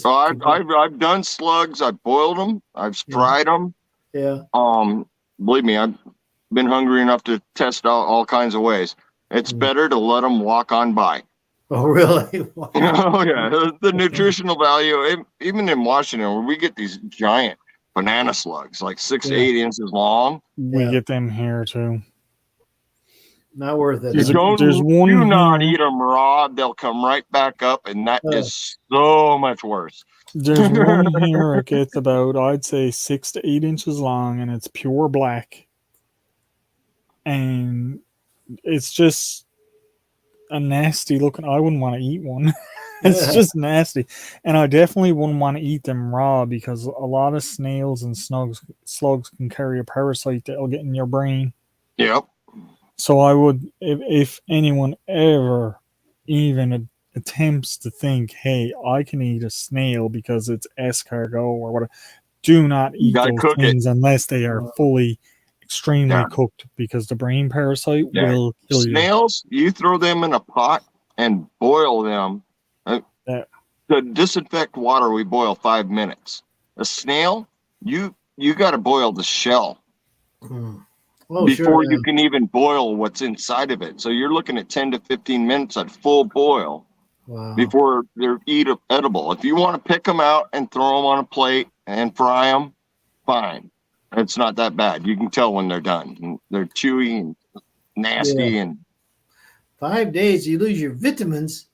I've done slugs. I've boiled them. I've fried them. Yeah. Believe me, I've been hungry enough to test out all kinds of ways. It's better to let them walk on by. Oh, really? Wow. Oh, yeah. The nutritional value, even in Washington, where we get these giant banana slugs, like 6 to 8 inches long. We get them here, too. Not worth it. Do not eat them raw. They'll come right back up, and that is so much worse. There's one here that gets about, I'd say, 6 to 8 inches long, and it's pure black. And it's just a nasty looking. I wouldn't want to eat one. It's just nasty. And I definitely wouldn't want to eat them raw because a lot of snails and slugs can carry a parasite that'll get in your brain. Yep. So I would, if anyone ever even attempts to think, hey, I can eat a snail because it's escargot or whatever, do not eat those things unless they are fully extremely cooked because the brain parasite will kill you. Snails, you throw them in a pot and boil them. To disinfect water, we boil 5 minutes. A snail, you got to boil the shell before you can even boil what's inside of it. So you're looking at 10 to 15 minutes at full boil before they're edible. If you want to pick them out and throw them on a plate and fry them, fine. It's not that bad. You can tell when they're done. They're chewy and nasty. And 5 days, you lose your vitamins.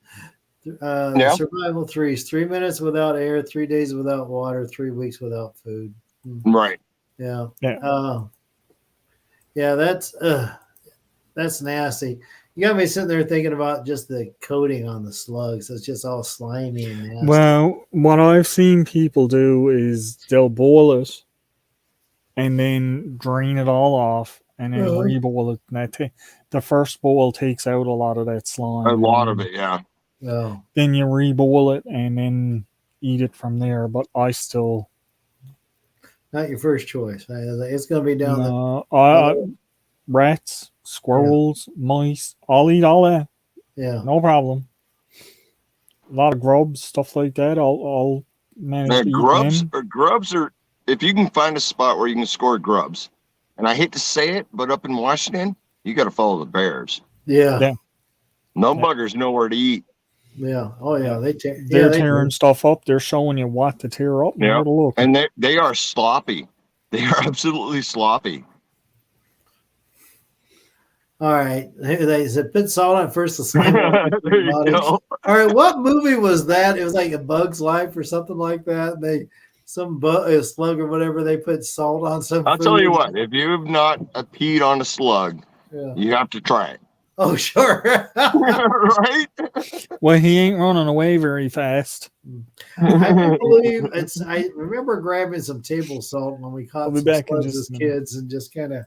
Survival 3 is 3 minutes without air, 3 days without water, 3 weeks without food. Right. Yeah. That's nasty. You got me sitting there thinking about just the coating on the slugs. It's just all slimy and nasty. Well, what I've seen people do is they'll boil it and then drain it all off and then reboil it. And the first boil takes out a lot of that slime. A lot of it, yeah. Oh. Then you reboil it and then eat it from there. But I still... Not your first choice. It's going to be down the... Rats, squirrels, mice. I'll eat all that. Yeah. No problem. A lot of grubs, stuff like that. I'll manage to eat them. Grubs are... If you can find a spot where you can score grubs, and I hate to say it, but up in Washington, you got to follow the bears. Yeah. No buggers know where to eat. Yeah. Oh yeah. They're tearing stuff up. They're showing you what to tear up. Yeah. Look. And they are sloppy. They are absolutely sloppy. All right. They said put salt on first. The There you go. All right. What movie was that? It was like A Bug's Life or something like that. A slug or whatever. They put salt on some. I'll tell you what. If you've not peed on a slug, you have to try it. Oh, sure. Right? Well, he ain't running away very fast. I remember grabbing some table salt when we caught some slugs as kids and just kind of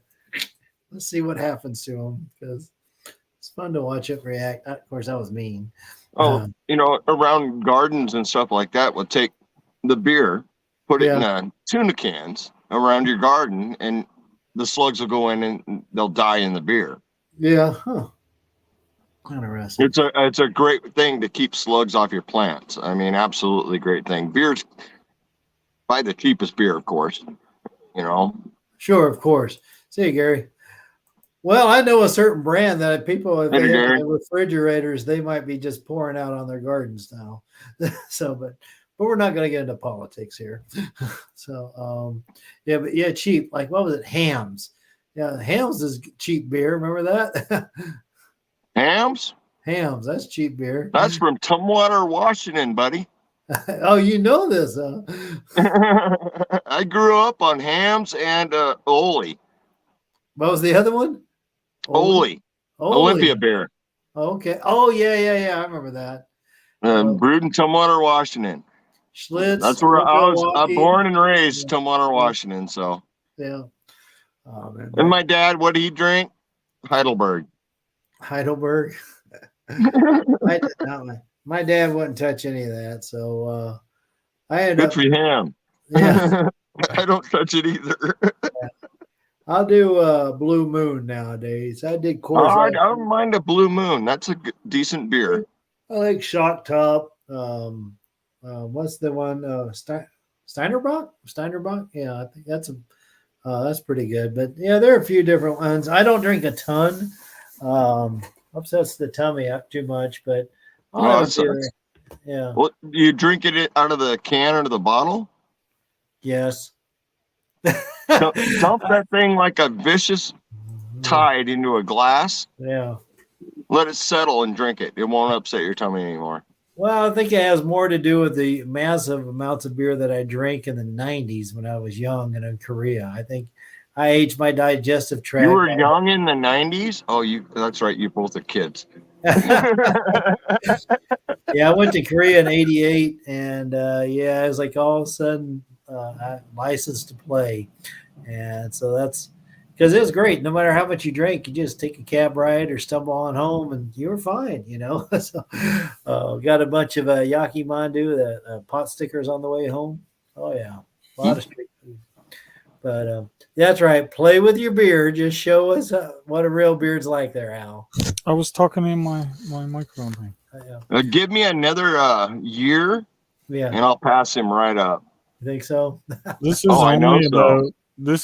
let's see what happens to them because it's fun to watch it react. Of course, that was mean. Oh, around gardens and stuff like that, we'll take the beer, put it in tuna cans around your garden, and the slugs will go in and they'll die in the beer. Yeah. Huh. Interesting. It's a great thing to keep slugs off your plants. I mean, absolutely great thing. Beer's buy the cheapest beer, of course. Sure, of course. See, Gary. Well, I know a certain brand that people, if they have refrigerators, they might be just pouring out on their gardens now. So, but we're not going to get into politics here. So, cheap. Like, what was it? Hams. Yeah, Hams is cheap beer. Remember that? Hams? Hams. That's cheap beer. That's from Tumwater, Washington, buddy. Oh, you know this, huh? I grew up on Hams and Ole. What was the other one? Ole. Olympia beer. Okay. Oh, yeah. I remember that. Brewed in Tumwater, Washington. Schlitz. That's where I was born and raised, Tumwater, Washington. So. Yeah. Oh, man. And my dad, what did he drink? Heidelberg. My dad wouldn't touch any of that, so I ended up. Good for him. Yeah. I don't touch it either. I'll do Blue Moon nowadays. I did Coors. I don't mind a Blue Moon. That's a decent beer. I like Shock Top. What's the one? Steinerbach? Yeah, I think that's pretty good. But yeah, there are a few different ones. I don't drink a ton. Upsets the tummy up too much, but yeah. Well, you drink it out of the can or the bottle? Yes. Dump that thing like a vicious tide into a glass. Yeah. Let it settle and drink it. It won't upset your tummy anymore. Well, I think it has more to do with the massive amounts of beer that I drank in the 90s when I was young and in Korea. I think I aged my digestive tract. You were young in the 90s? Oh, that's right. You both are kids. Yeah, I went to Korea in 88, and it was like all of a sudden licensed to play. And so that's because it was great. No matter how much you drank, you just take a cab ride or stumble on home and you were fine, So got a bunch of Yaki Mandu, the pot stickers on the way home. Oh, yeah. A lot of street food. But that's right. Play with your beer. Just show us what a real beard's like there, Al. I was talking in my microphone thing. Give me another year, and I'll pass him right up. You think so? This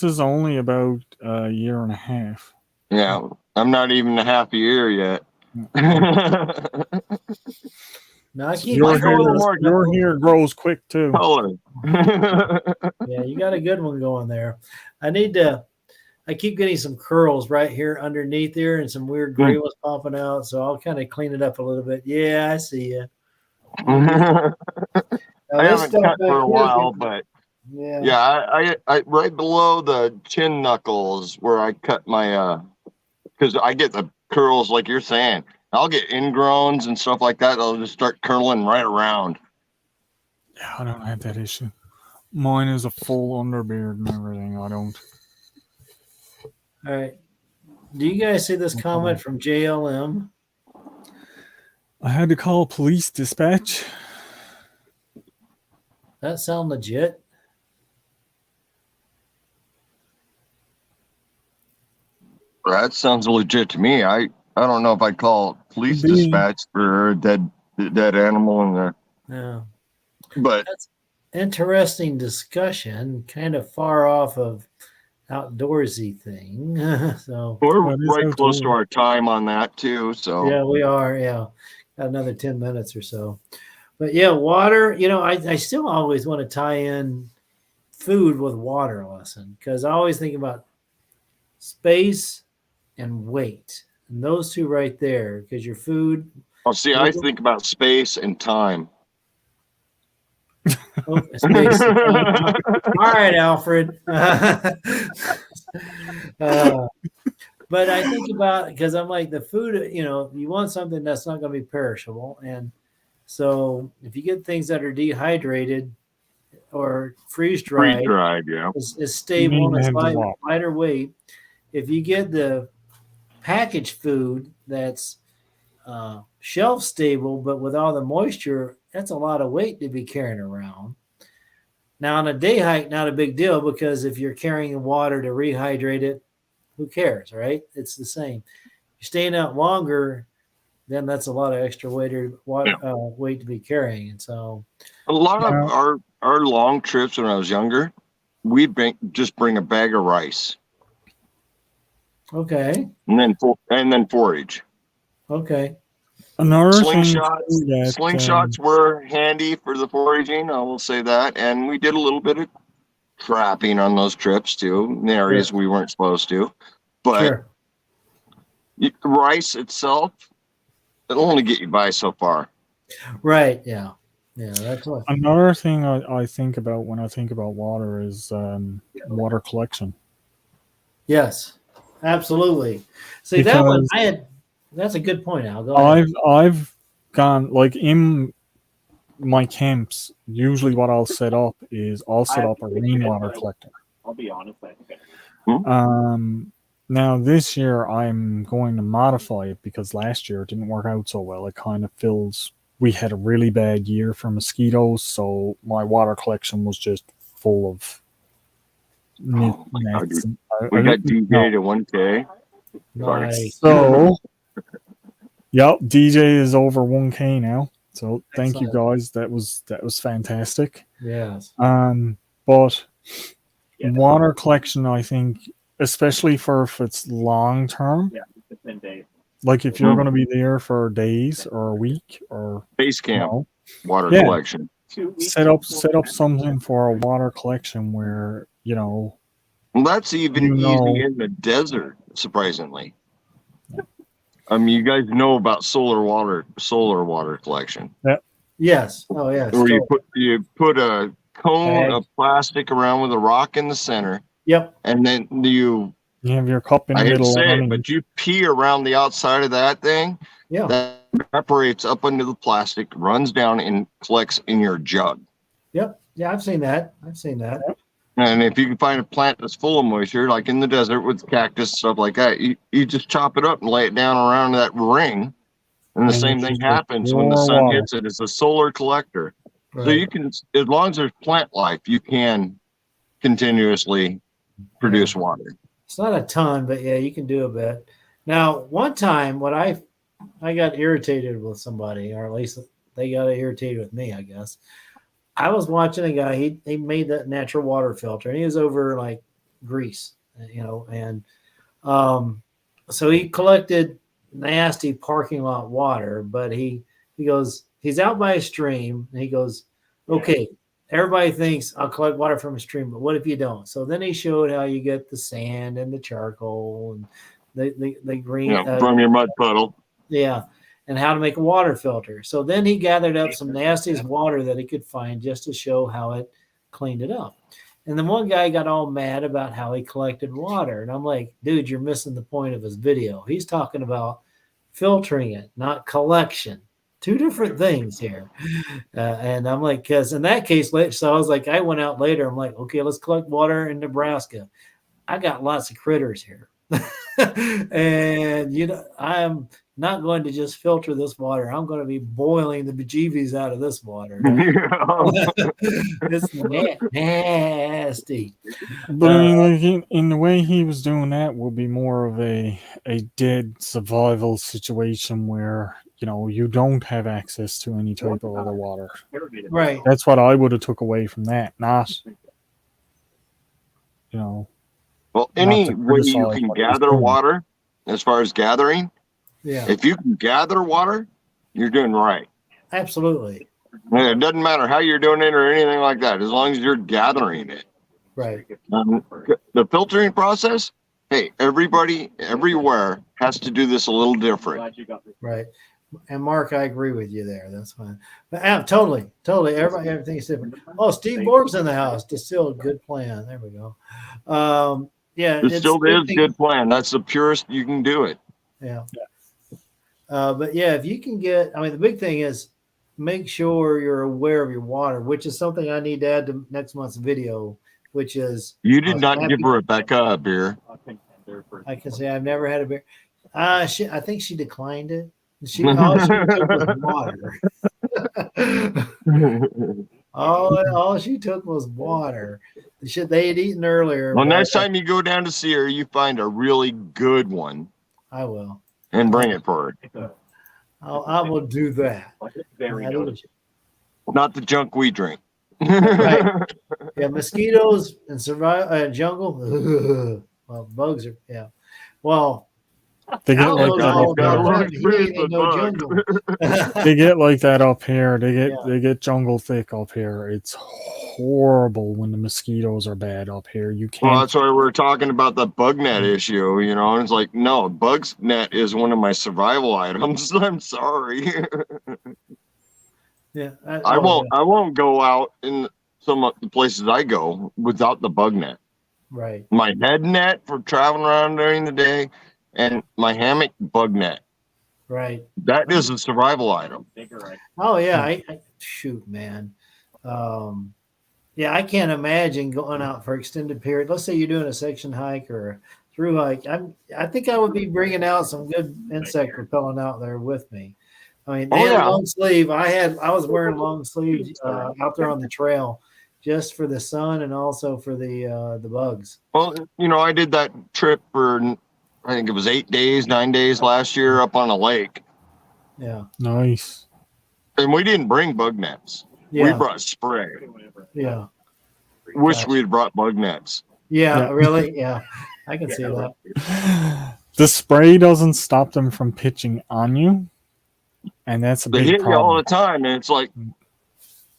is only about a year and a half. Yeah, I'm not even a half a year yet. No, I keep your hair grows quick too. Color. Yeah, you got a good one going there. I keep getting some curls right here underneath here and some weird gray ones popping out. So I'll kind of clean it up a little bit. Yeah, I see you. I haven't cut for a while, but I right below the chin knuckles where I cut my because I get the curls like you're saying. I'll get ingrowns and stuff like that. I'll just start curling right around. Yeah, I don't have that issue. Mine is a full underbeard and everything. I don't. All right. Do you guys see this comment from JLM? I had to call police dispatch. That sound legit? That sounds legit to me. I don't know if I'd call police dispatch for a dead animal in there. Yeah. But that's interesting discussion, kind of far off of outdoorsy thing. So we're right close to our time on that too. So yeah, we are. Yeah. another 10 minutes or so. But yeah, water, I still always want to tie in food with water lesson, because I always think about space and weight. And those two right there, because your food. Oh, see, I think about space and time. Oh, space. All right, Alfred. But I think about, because I'm like, the food, you want something that's not going to be perishable. And so if you get things that are dehydrated or freeze-dried, yeah, is stable and it's lighter weight. If you get the packaged food that's shelf stable, but with all the moisture, that's a lot of weight to be carrying around. Now on a day hike, not a big deal, because if you're carrying water to rehydrate it, who cares, right? It's the same. You're staying out longer, then that's a lot of extra weight to be carrying. And so a lot of our long trips when I was younger, we'd just bring a bag of rice. Okay. And then forage. Okay. Another Slingshots were handy for the foraging, I will say that. And we did a little bit of trapping on those trips too, in areas we weren't supposed to. But rice itself, it'll only get you by so far. Right. Yeah. Yeah. That's what. Another thing I think about when I think about water is water collection. Yes, absolutely. See, that one that's a good point, Al. Go ahead. I've gone, like, in my camps, usually what I'll set up is I'll set up a rainwater collector. I'll be honest, I think. Now this year I'm going to modify it, because last year it didn't work out so well. It kind of fills. We had a really bad year for mosquitoes, so my water collection was just full of nets. We got DJ to 1K. Nice. So, yep, DJ is over 1K now. So thank you guys. That was fantastic. Yes. But water collection, I think, especially if it's long term. Yeah, 10 days. Like if you're going to be there for days or a week or base camp, water collection. Set up something for a water collection where, Well, that's even easy in the desert, surprisingly. You guys know about solar water collection. Yeah. Yes. Oh, yes. Where you put a cone of plastic around with a rock in the center. Yep. And then you have your cup in the middle. But you pee around the outside of that thing. Yeah. That evaporates up into the plastic, runs down, and collects in your jug. Yep. Yeah, I've seen that. And if you can find a plant that's full of moisture, like in the desert with cactus, stuff like that, you just chop it up and lay it down around that ring. And the same thing happens when the sun hits it. It's a solar collector. Right. So you can, as long as there's plant life, you can continuously produce water. It's not a ton, but yeah, you can do a bit. Now, one time when I got irritated with somebody, or at least they got irritated with me, I guess. I was watching a guy, he made that natural water filter, and he was over like Greece, and so he collected nasty parking lot water, but he goes, he's out by a stream, and he goes, okay, everybody thinks I'll collect water from a stream, but what if you don't? So then he showed how you get the sand and the charcoal and the green from your mud puddle. Yeah. And how to make a water filter. So then he gathered up some nastiest water that he could find just to show how it cleaned it up. And then one guy got all mad about how he collected water. And I'm like, dude, you're missing the point of his video. He's talking about filtering it, not collection. Two different things here. And I'm like, because in that case, so I was like, I went out later. I'm like, okay, let's collect water in Nebraska. I got lots of critters here. And, I'm not going to just filter this water. I'm going to be boiling the bejeebies out of this water. It's nasty. But I mean, like in the way he was doing that would be more of a dead survival situation where, you don't have access to any type of other water. Right. That's what I would have took away from that. Not, Well, any way you can gather water, as far as gathering, if you can gather water, you're doing right. Absolutely. It doesn't matter how you're doing it or anything like that, as long as you're gathering it. Right. The filtering process, hey, everybody, everywhere has to do this a little different. Glad you got this. Right. And Mark, I agree with you there. That's fine. But totally. Everything's different. Oh, Steve Borg's in the house. Distilled, good plan. There we go. Yeah. Distilled is a good plan. That's the purest you can do it. Yeah. But yeah, if you can get, I mean, the big thing is make sure you're aware of your water, which is something I need to add to next month's video, which is you did not give Rebecca a beer. I can say I've never had a beer. I think she declined it. All she took was water. all she took was water. The shit they had eaten earlier. Well, next time you go down to see her, you find a really good one. I will. And bring it for her. I will do that. Not the junk we drink. Right. Yeah, mosquitoes and jungle. Well, bugs are, yeah. Well, they get like that. They get like that up here. They get jungle thick up here. It's horrible when the mosquitoes are bad up here. You can't. Well, that's why we're talking about the bug net issue, you know. And it's like, no, bugs net is one of my survival items. I'm sorry. Yeah, I won't go out in some of the places I go without the bug net. Right. My head net for traveling around during the day, and my hammock bug net. Right. That is a survival item. Oh yeah, I shoot, man. Yeah, I can't imagine going out for extended period. Let's say you're doing a section hike or a through hike. I think I would be bringing out some good insect repellent out there with me. I mean, they had a long sleeve. I was wearing long sleeves out there on the trail, just for the sun and also for the bugs. Well, you know, I did that trip for, I think it was 9 days last year up on a lake. Yeah. Nice. And we didn't bring bug nets. Yeah. We brought spray. Yeah. Wish we had brought bug nets. Yeah, really? Yeah. I can see that. The spray doesn't stop them from pitching on you. And that's a they big hit problem. you all the time. And it's like,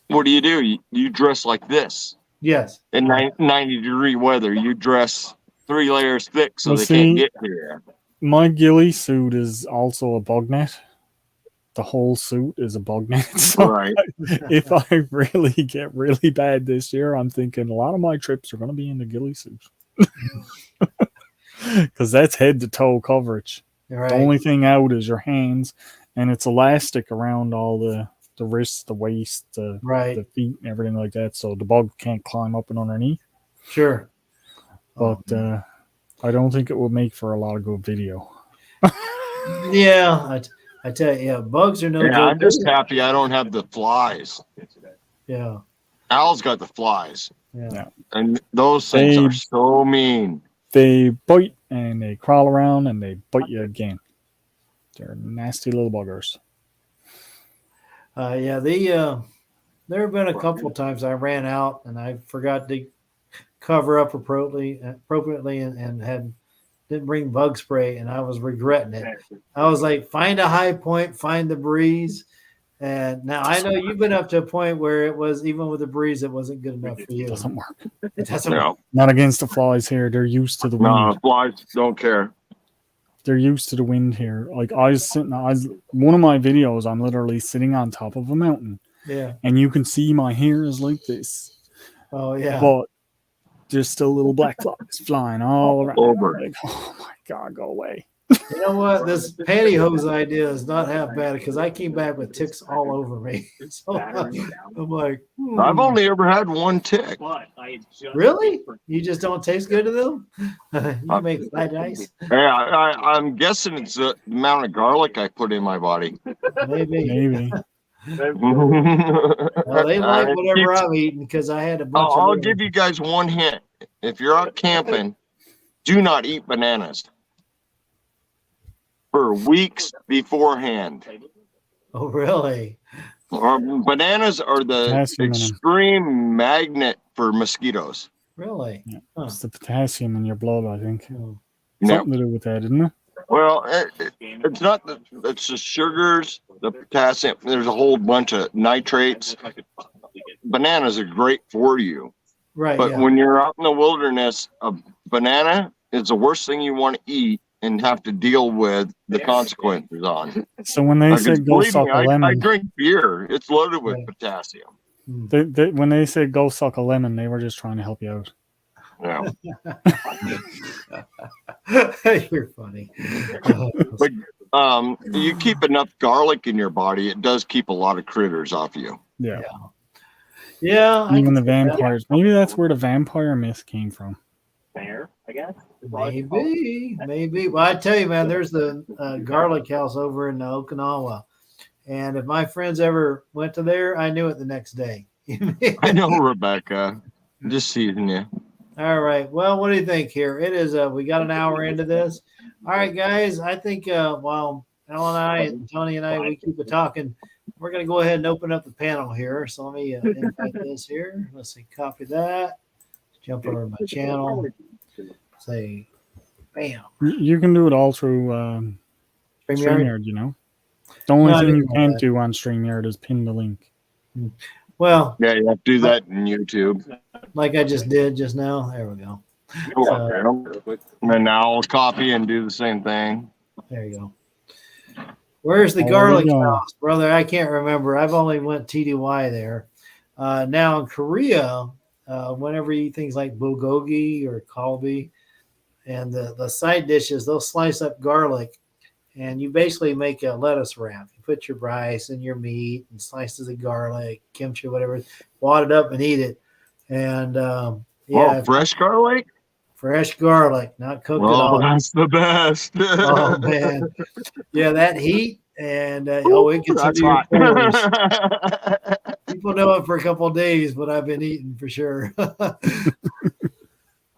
what do? You dress like this. Yes. In 90-degree weather, you dress 3 layers thick so they can't get here. My ghillie suit is also a bug net. The whole suit is a bug net. So right. If I really get really bad this year, I'm thinking a lot of my trips are going to be in the ghillie suit. Because that's head to toe coverage. Right. The only thing out is your hands, and it's elastic around all the wrists, the waist, the feet, and everything like that. So the bug can't climb up and underneath. Sure. But I don't think it will make for a lot of good video. Yeah. I tell you, yeah, bugs are no good. I'm just happy I don't have the flies. Yeah. Al's got the flies. Yeah. And those things are so mean. They bite and they crawl around and they bite you again. They're nasty little buggers. Yeah, there have been a couple of times I ran out and I forgot to cover up appropriately and didn't bring bug spray, and I was regretting it. I was like, find a high point, find the breeze. And now I know you've been up to a point where it was, even with the breeze, it wasn't good enough for you. It doesn't work. It doesn't work. Not against the flies here. They're used to the wind. No, flies don't care. They're used to the wind here. Like one of my videos, I'm literally sitting on top of a mountain. Yeah. And you can see my hair is like this. Oh yeah. But there's still little black flies flying all around. Over. Like, oh my God, go away. You know what? This pantyhose idea is not half bad because I came back with ticks all over me. So I'm like, I've only ever had one tick. Really? You just don't taste good to them? You make fried rice? Yeah, I'm guessing it's the amount of garlic I put in my body. Maybe. Well, they like whatever I'm eating because I had a bunch of. I'll give you guys one hint. If you're out camping, do not eat bananas for weeks beforehand. Oh, really? Bananas are the extreme magnet for mosquitoes. Really? Yeah. It's the potassium in your blood, I think. Oh. Something to do with that, isn't it? Well, it's not it's the sugars, the potassium. There's a whole bunch of nitrates. Bananas are great for you, Right. but Yeah. when you're out in the wilderness, a banana is the worst thing you want to eat and have to deal with the consequences on. So when they Because said go believe suck me, a I lemon, drink beer. It's loaded with Right. potassium. when they said go suck a lemon, they were just trying to help you out. Yeah. You're funny. But you keep enough garlic in your body, it does keep a lot of critters off you. Yeah. Yeah. I Even can the see that. vampires. Maybe that's where the vampire myth came from. Fair, I guess. Maybe. Well, I tell you, man, there's the garlic house over in Okinawa, and if my friends ever went to there, I knew it the next day. I know, Rebecca. Just teasing you. All right. Well, what do you think here? It is. We got an hour into this. All right, guys. I think while Al and I, and Tony and I, we keep it talking. We're going to go ahead and open up the panel here. So let me invite this here. Let's see. Copy that. Jump over to my channel. Say, bam. You can do it all through StreamYard. StreamYard, you know. The only No, I thing didn't you know can't that. do on StreamYard is pin the link. Well, Yeah, you have to do that in YouTube. like I just did just now. There we go. And now I'll copy and do the same thing. There you go. Where's the There we garlic go. house, brother? I can't remember. I've only went TDY there. Now in Korea, whenever you eat things like bulgogi or kalbi, and the side dishes, they'll slice up garlic, and you basically make a lettuce wrap. You put your rice and your meat and slices of garlic, kimchi, whatever, wad it up and eat it. And yeah, Fresh garlic? fresh garlic, not cooked at Oh, all. that's the best. Oh man, yeah, that heat and it gets That's into your pores. hot. People know it for a couple of days, but I've been eating for sure.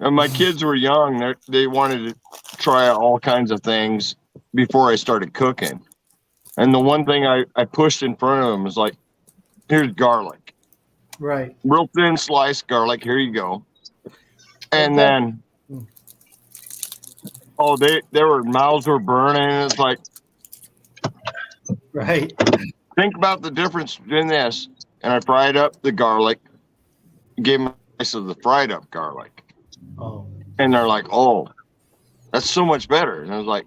And my kids were young. They wanted to try all kinds of things before I started cooking. And the one thing I pushed in front of them was like, here's garlic. Right. Real thin sliced garlic. Here you go. And then, their mouths were burning. It's like, Right. think about the difference in this. And I fried up the garlic, gave them a slice of the fried up garlic. Oh. And they're like, oh, that's so much better. And I was like,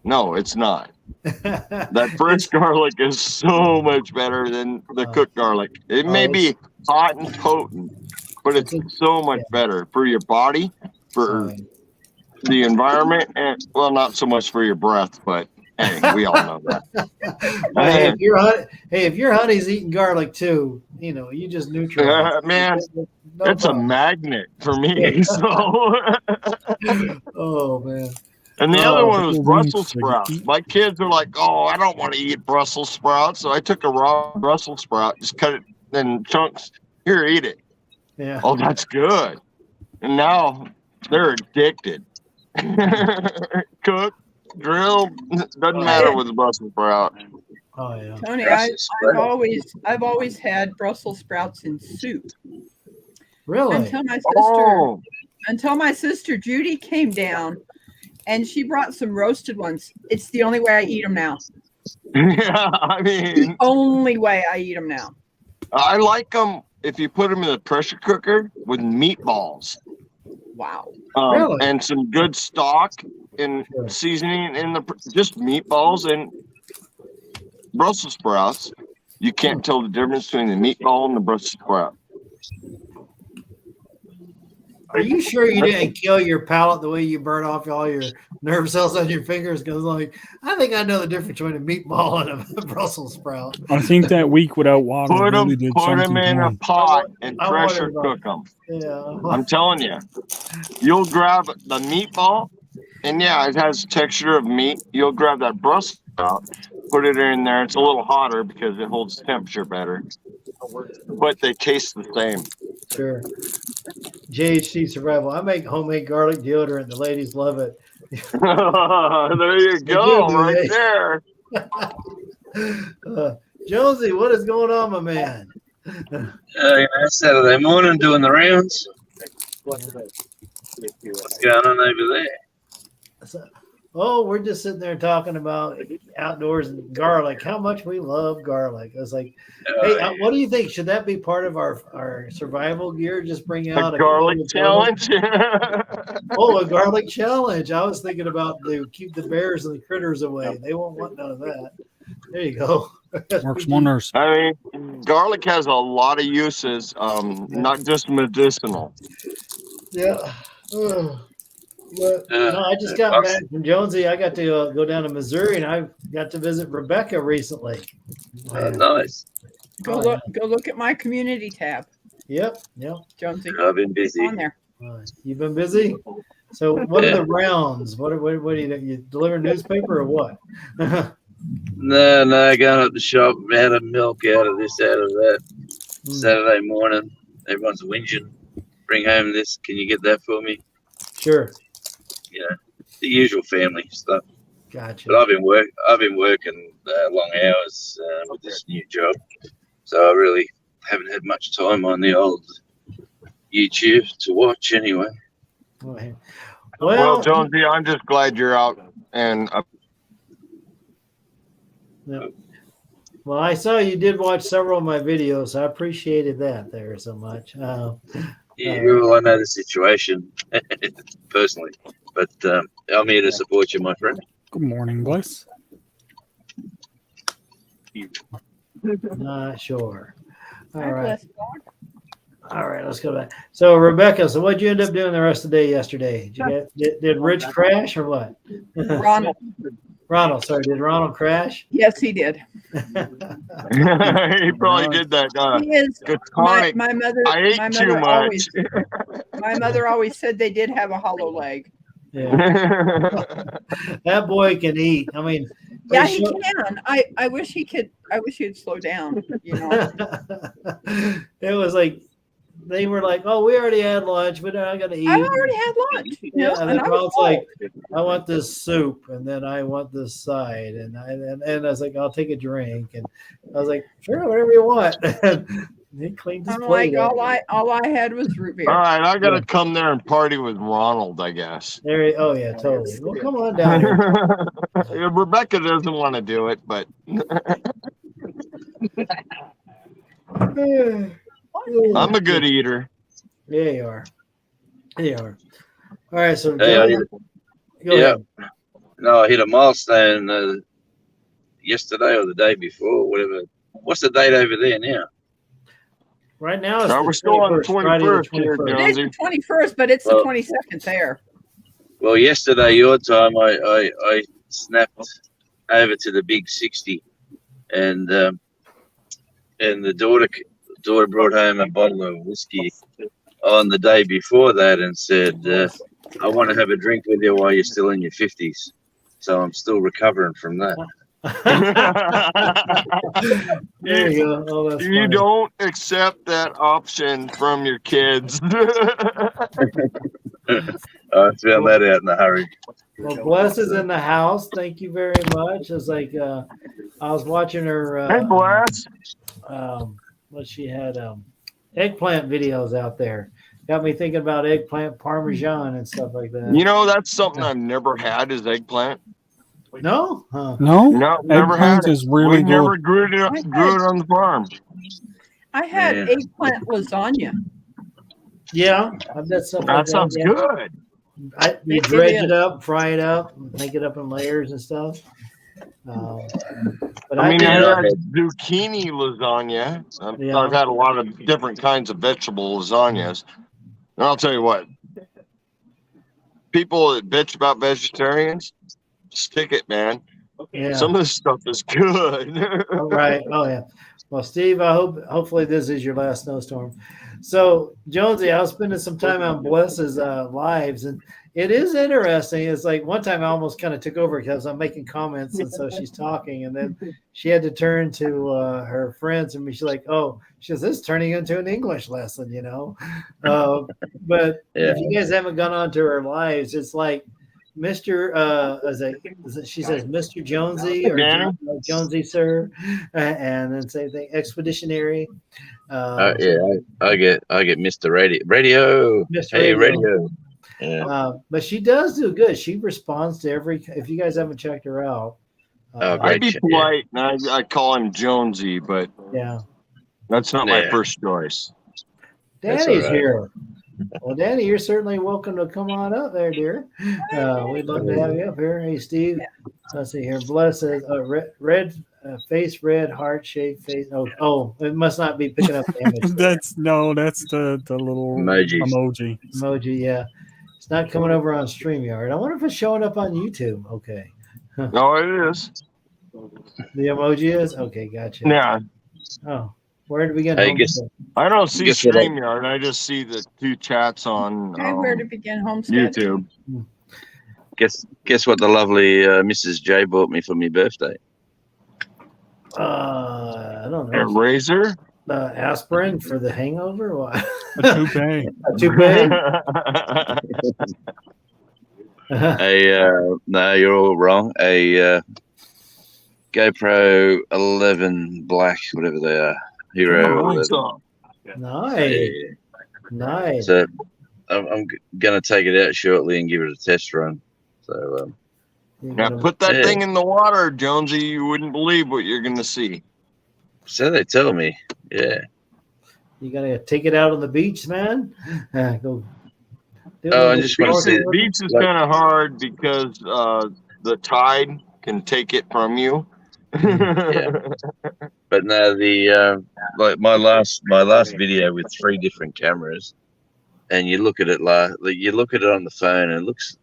no, it's not. That fresh garlic is so much better than the cooked garlic. It may be hot and potent, but it's so much better for your body, for the environment, and well, not so much for your breath, but hey, we all know that. If your honey's eating garlic too, you just neutralize. Man, No it's a problem. magnet for me. So, Oh man. and the other one was Oh, Brussels like- sprouts. My kids are like, "Oh, I don't want to eat Brussels sprouts." So I took a raw Brussels sprout, just cut it in chunks. Here, eat it. Yeah. Oh, that's good. And now they're addicted. Cook, grill, doesn't matter with the Brussels sprout. Oh yeah. Tony, Brussels I've always had Brussels sprouts in soup Really? until my sister Judy came down, and she brought some roasted ones. It's the only way I eat them now. Yeah, I mean, Only way I eat them now. I like them if you put them in the pressure cooker with meatballs. Wow. Really? And some good stock and Sure. seasoning in just meatballs and Brussels sprouts. You can't tell the difference between the meatball and the Brussels sprout. Are you sure you didn't kill your palate the way you burn off all your nerve cells on your fingers? Because, I think I know the difference between a meatball and a Brussels sprout. I think that week without water Put them, really did put them something in to a him. pot and I pressure wondered cook them. Yeah. I'm telling you, you'll grab the meatball, and yeah, it has texture of meat. You'll grab that Brussels sprout, put it in there. It's a little hotter because it holds temperature better, but they taste the same. Sure. JHC Survival. I make homemade garlic deodorant. The ladies love it. There you go, do, right eh? there. Jonesy, what is going on, my man? Saturday morning doing the rounds. What's going on over there? oh, we're just sitting there talking about outdoors and garlic, how much we love garlic. I was like, hey, what do you think? Should that be part of our survival gear? Just bring out a garlic challenge. A garlic challenge. I was thinking about to keep the bears and the critters away. They won't want none of that. There you go. Works wonders. I mean, garlic has a lot of uses, not just medicinal. Yeah. But no, I just got back from Jonesy. I got to go down to Missouri, and I got to visit Rebecca recently. Nice. Go look at my community tab. Yep. Jonesy. I've been busy. On there. You've been busy. So what are the rounds? What do you deliver newspaper or what? No, going up the shop, out of milk, out of this, out of that. Saturday morning, everyone's whinging. Bring home this. Can you get that for me? Sure. The usual family stuff. Gotcha. But I've been working long hours with this new job, so I really haven't had much time on the old YouTube to watch anyway. Well, Jonesy, I'm just glad you're out and. Well, I saw you did watch several of my videos. I appreciated that there so much. Well, I know the situation personally, but I'm here to support you, my friend. Good morning, Bless. Not sure. All right. All right, let's go back. So, Rebecca, what'd you end up doing the rest of the day yesterday? Did Rich crash or what? Ronald, sorry, did Ronald crash? Yes, he did. He probably did that. He is. My mother. I ate too much. My mother always said they did have a hollow leg. Yeah. That boy can eat. I mean, yeah, he can. I wish he could. I wish he'd slow down. You know. It was like they were like, "Oh, we already had lunch, but I got to eat." I already had lunch. Yeah, and then Ronald's like, "I want this soup, and then I want this side," and I was like, "I'll take a drink," and I was like, "Sure, whatever you want." He cleaned his plate. All I had was root beer. All right, I got to come there and party with Ronald, I guess. Oh yeah, totally. Well, come on down here. Rebecca doesn't want to do it, but. I'm a good eater. Yeah, you are. You are. All right, so Hey, go ahead. No, I hit a milestone yesterday or the day before, whatever. What's the date over there now? Right now, it's we're still on the 21st here, Today's the 21st, but it's the 22nd there. Well, yesterday your time, I snapped over to the big 60, and the daughter brought home a bottle of whiskey on the day before that and said, I want to have a drink with you while you're still in your 50s. So I'm still recovering from that. There you go. Oh, that's you funny. don't accept that option from your kids. I found that out in a hurry. Well, Bless is in the house. Thank you very much. It's like I was watching her. Hey, Bless. What she had eggplant videos out there. Got me thinking about eggplant parmesan and stuff like that. You know, that's something I've never had is eggplant. No? Huh. No, never had eggplant it. is really We good. never grew it on the farm. I had eggplant lasagna. Yeah, I've got something. That sounds good. You dredge it up, fry it up, make it up in layers and stuff. But I had zucchini lasagna. I've had a lot of different kinds of vegetable lasagnas. And I'll tell you what, people that bitch about vegetarians, stick it, man. Yeah. Some of this stuff is good. All right. Oh yeah. Well, Steve, hopefully this is your last snowstorm. So, Jonesy, I was spending some time on Bless's lives, and it is interesting. It's like one time I almost kind of took over because I'm making comments, and so she's talking, and then she had to turn to her friends, and she's like, "Oh, she says this is turning into an English lesson," you know. But if you guys haven't gone on to her lives, it's like Mr. She says Mr. Jonesy or Jonesy, sir, and then same thing, expeditionary. I get Mr. Radio. Mr. Hey, Radio. Yeah. But she does do good. She responds to every. If you guys haven't checked her out, Oh, great. I'd be polite, and I call him Jonesy, but yeah, that's not my Yeah. first choice. That's Danny's all right. here. Well, Danny, you're certainly welcome to come on up there, dear. We'd love to have you up here. Hey, Steve. Let's see here. Bless says red face, red heart shaped face. Oh, it must not be picking up the image. That's the little Emojis. Emoji, yeah. It's not coming over on StreamYard. I wonder if it's showing up on YouTube. Okay. No, it is. The emoji is? Okay, gotcha. Yeah. Oh, where did we get? I home guess- from? I don't see Guess what I- StreamYard. I just see the two chats on Okay, where to begin homestead? YouTube. Guess what the lovely Mrs. J bought me for my birthday? I don't A know. razor? Aspirin for the hangover? What? a toupee. A toupee? No, you're all wrong. A GoPro 11 Black, whatever they are, Hero. 11. Nice. Nice. So I'm going to take it out shortly and give it a test run. So Now put that thing in the water, Jonesy. You wouldn't believe what you're going to see. so they tell me, yeah. You gotta take it out on the beach, man. Go. Oh, I just want to see. Beach is kind of hard because the tide can take it from you. Yeah. But no, the like my last video with 3 different cameras, and you look at it you look at it on the phone and it looks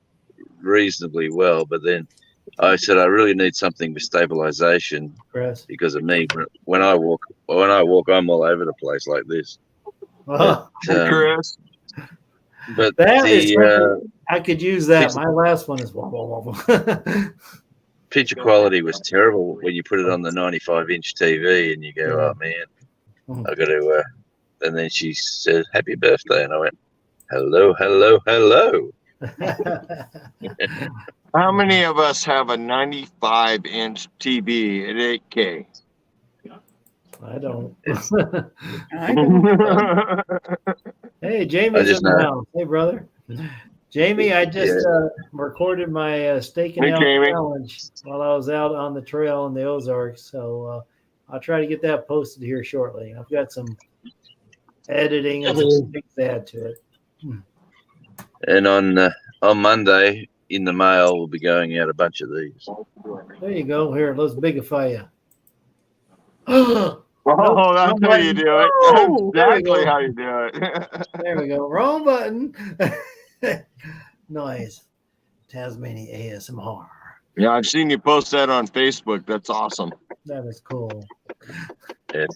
reasonably well, but then I said I really need something with stabilization Chris. because of me. When I walk, I'm all over the place like this. Oh, Chris. But that is the something- I could use that. My last one is wobble wobble. picture quality was terrible when you put it on the 95-inch TV, and you go, "Oh man, I got to." And then she said, "Happy birthday," and I went, "Hello, hello, hello." How many of us have a 95-inch TV at 8K? I don't. I don't. Hey, Jamie's just in the know. house. Hey, brother. Jamie, I just recorded my staking Hey, out Jamie. challenge while I was out on the trail in the Ozarks. So I'll try to get that posted here shortly. I've got some editing and some things to add to it. And on Monday in the mail, we'll be going out a bunch of these. There you go. Here, let's bigify you. Oh, that's how you do it. Oh, That's there we exactly go. how you do it. There we go. Wrong button. Nice. Tasmania ASMR. Yeah, I've seen you post that on Facebook. That's awesome. That is cool. Yeah,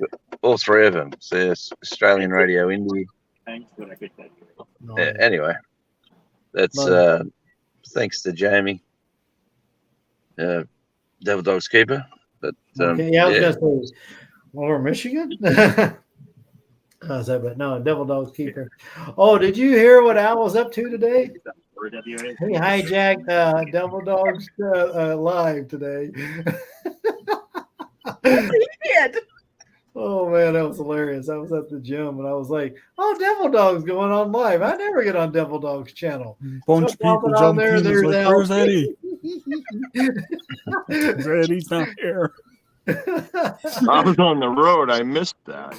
all 3 of them. So it's Australian Radio Indie. Thanks, but I get that. Yeah, anyway, that's Love thanks to Jamie, Devil Dogs Keeper. But Okay, yeah, I was gonna say Lower Michigan. But no, Devil Dogs Keeper. Oh, did you hear what Al was up to today? He hijacked Devil Dogs live today. He did. Oh man, that was hilarious. I was at the gym and I was like, "Oh, Devil Dogs going on live." I never get on Devil Dogs channel. Bunch of people on jumping there, in. It's there's like, Al. where's Eddie? Eddie's not here. I was on the road. I missed that.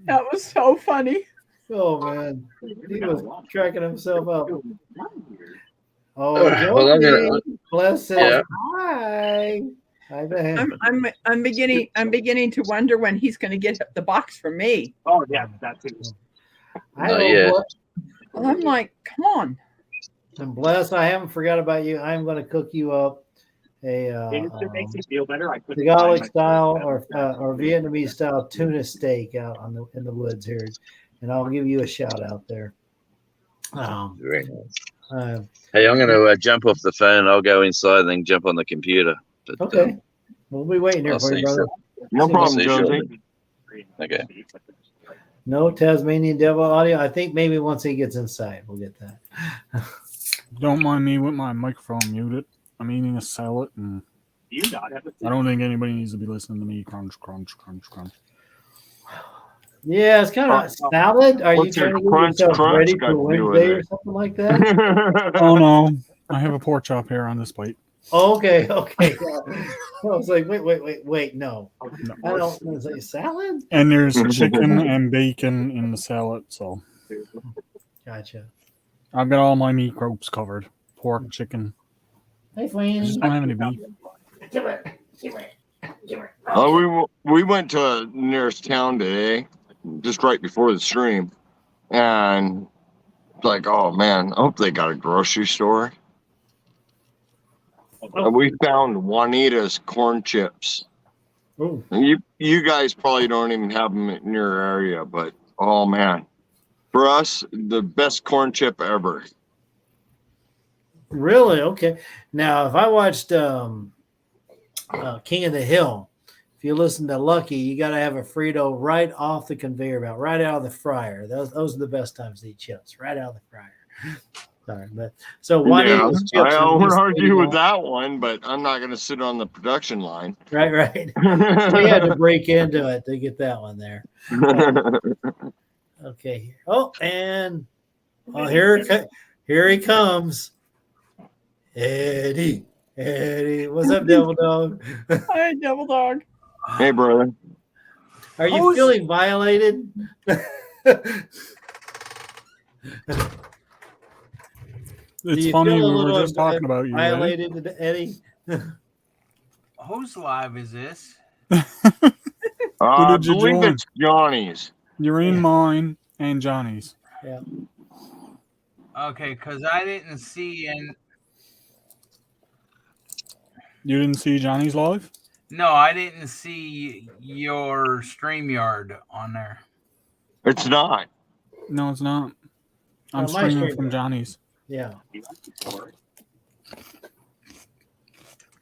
That was so funny. Oh man, he was cracking himself up. Oh, well, I'm Jody, gonna- bless him. Yeah. Hi. Hi there. I'm beginning to wonder when he's going to get the box for me. Oh yeah, that's it. I Not know, yet. Well, I'm like, come on. And bless, I haven't forgot about you. I'm going to cook you up a If it makes you feel better, I could Tagalog style or Vietnamese style tuna steak out in the woods here, and I'll give you a shout out there. Very nice. Hey, I'm going to jump off the phone. I'll go inside and then jump on the computer. But, Okay, we'll be waiting here I'll for you, see brother. No problem, see you Jonesy. Okay. No Tasmanian Devil audio. I think maybe once he gets inside, we'll get that. Don't mind me with my microphone muted. I'm eating a salad, and You not have I don't think anybody needs to be listening to me crunch, crunch, crunch, crunch. Yeah, it's kind of salad. Are you What's your trying to get crunch yourself crunch ready got for to do with Wednesday or it? something like that? Oh no, I have a pork chop here on this plate. Oh, okay. I was like, wait, no. No. I don't want to say salad. And there's chicken and bacon in the salad, so Gotcha. I've got all my meat groups covered. Pork, chicken. Hey, I Flanny. just don't have any beef. We went to nearest town today, just right before the stream, and like, oh man, I hope they got a grocery store. And we found Juanita's corn chips. Oh, You guys probably don't even have them in your area, but oh man, for us, the best corn chip ever. really? Okay. Now, if I watched King of the Hill, if you listen to Lucky, you got to have a Frito right off the conveyor belt, right out of the fryer. Those are the best times to eat chips, right out of the fryer. Sorry, but so Juanita's chips. I are won't just argue with Frito. that one, but I'm not going to sit on the production line. Right. We had to break into it to get that one there. Okay. Oh, and here he comes. Eddie. What's up, Devil Dog? Hi, Devil Dog. Hey, brother. Are you feeling violated? It's you funny, feel a we were little just talking about you. Eddie. violated, Eddie? Whose live is this? I did you believe join? it's Johnny's. You're in mine and Johnny's. Yeah. Okay, because I didn't see You didn't see Johnny's live? No, I didn't see your StreamYard on there. It's not. No, it's not. I'm my streaming stream. from Johnny's. Yeah.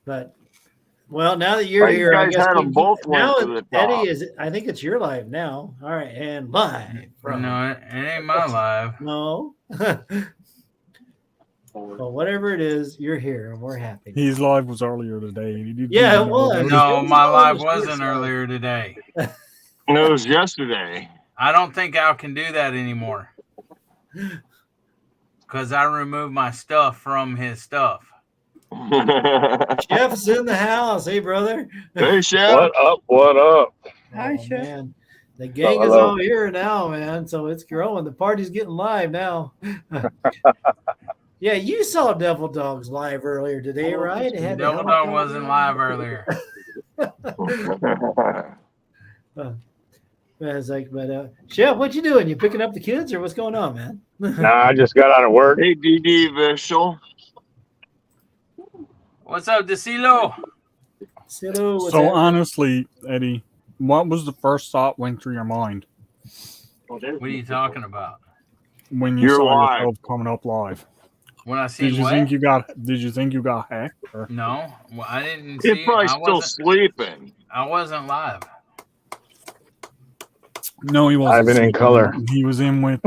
But well, now that you're Oh, you here, I guys guess had them both went now to the top. Eddie is. I think it's your live now. All right, and live from No, it ain't my live. no. Well, whatever it is, you're here, and we're happy. His live was earlier today. He didn't Yeah, it know was. about No, my all live the wasn't shorts, earlier today. It was yesterday. I don't think Al can do that anymore. Because I removed my stuff from his stuff. Chef's in the house. Hey, brother. Hey, Chef. What up? What up? Hi, Oh, Chef. man. The gang is Hello. all here now, man. So it's growing. The party's getting live now. Yeah, you saw Devil Dogs live earlier today, right? It had the Devil Dog wasn't live earlier. I was like, but Chef, what you doing? You picking up the kids, or what's going on, man? Nah, I just got out of work. Hey, DD Vishal. What's up, DeCilo? Hello, what's So happening? honestly, Eddie, what was the first thought went through your mind What are you talking about? when you You're saw live. yourself coming up live? When I see Did you what? think you got hacked? Or? No, well, I didn't He's see. probably still sleeping. I wasn't live. No, he wasn't. I've been in color. He was in with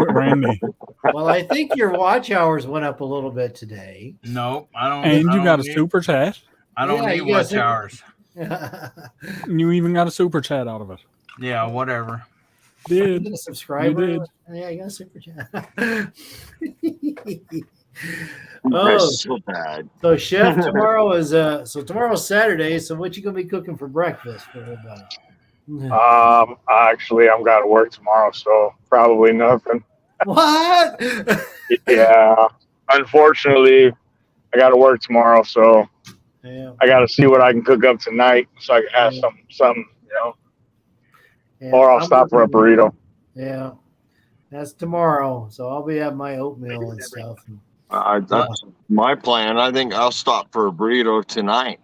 Randy. Well, I think your watch hours went up a little bit today. Nope, I don't. And I you don't got a need- super chat. I don't Yeah, need you got watch super- hours. You even got a super chat out of it. Yeah, whatever. You Did got a subscriber? You Yeah, you got a super chat. That's so bad. So Chef, tomorrow is tomorrow's Saturday. So what you gonna be cooking for breakfast for everybody? Actually, I'm got to work tomorrow, so probably nothing. What? Yeah, unfortunately, I got to work tomorrow, so Yeah. I got to see what I can cook up tonight, so I can have something, Yeah, or I'll I'm stop for a working- burrito. Yeah, that's tomorrow. So I'll be having my oatmeal and stuff. That's my plan. I think I'll stop for a burrito tonight.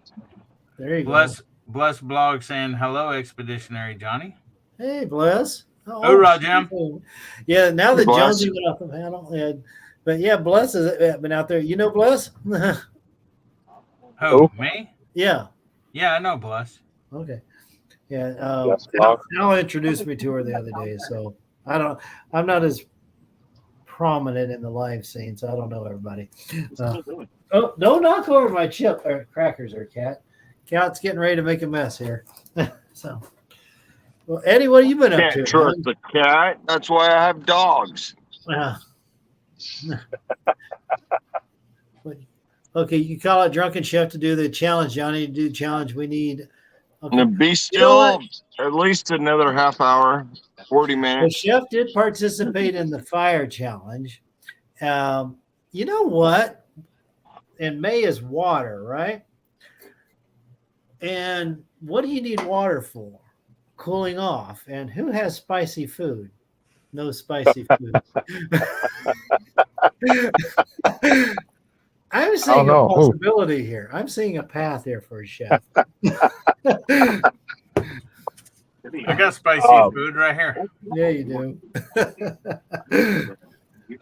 There you go. Bless blog saying hello, Expeditionary Johnny. Hey, bless. Oh, Hoorah, Jim. Yeah, now that Bless. Jonesy went off the panel, but yeah, Bless has been out there. You know, Bless? Who? Me? Yeah. Yeah, I know Bless. Okay. Yeah. Yes, Bob. Al introduced me to her the other day, so I'm not as prominent in the live scene, so I don't know everybody. Oh, don't knock over my chip or crackers, or Cat. Cat's getting ready to make a mess here. So, Well, Eddie, what have you been up to? Can't trust the cat. That's why I have dogs. Okay, you call it Drunken Chef to do the challenge, Johnny. To do the challenge, we need. Okay. And be still at least another half hour, 40 The minutes. chef did participate in the fire challenge. You know what? In May is water, right? And what do you need water for? Cooling off. And who has spicy food? No spicy food. I'm seeing a possibility here. I'm seeing a path here for a chef. I got spicy food right here. Yeah, you do.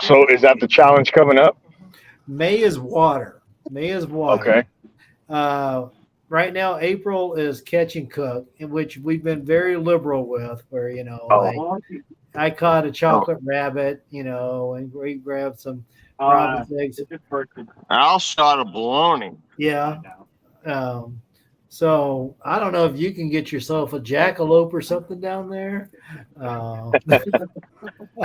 So is that the challenge coming up? May is water. May is water. Okay. Right now, April is catch and cook, in which we've been very liberal with, where, you know, like I caught a chocolate rabbit, you know, and we grabbed some robin's eggs. I'll shot a bologna. Yeah. So I don't know if you can get yourself a jackalope or something down there.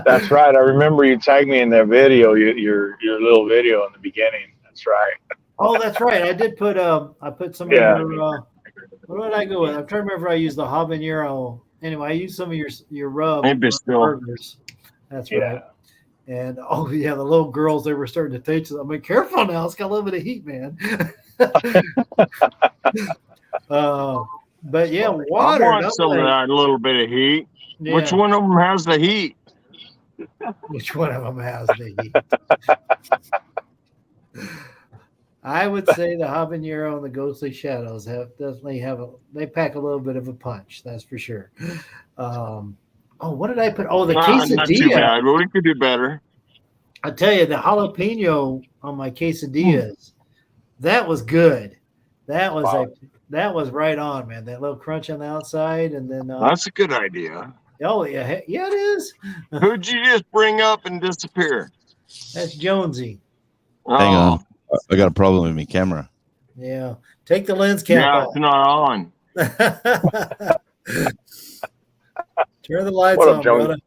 That's right. I remember you tagged me in that video, your little video in the beginning. That's right. Oh, that's right. I did put I put some of your what did I go with? I'm trying to remember if I used the habanero. Anyway, I used some of your rub burgers. That's right. And oh yeah, the little girls, they were starting to taste it. I'm like, careful now, it's got a little bit of heat, man. But yeah, water. I want some of that little bit of heat. Yeah. Which one of them has the heat? Which one of them has the heat? I would say the habanero and the ghostly shadows they pack a little bit of a punch. That's for sure. What did I put? Oh, the quesadilla. Not too bad, but we could do better. I tell you, the jalapeno on my quesadillas, that was good. That was right on, man. That little crunch on the outside, and then that's a good idea. Oh yeah, it is. Who'd you just bring up and disappear? That's Jonesy. Hang on, I got a problem with my camera. Yeah, take the lens cap off. It's not on. Turn the lights on, brother.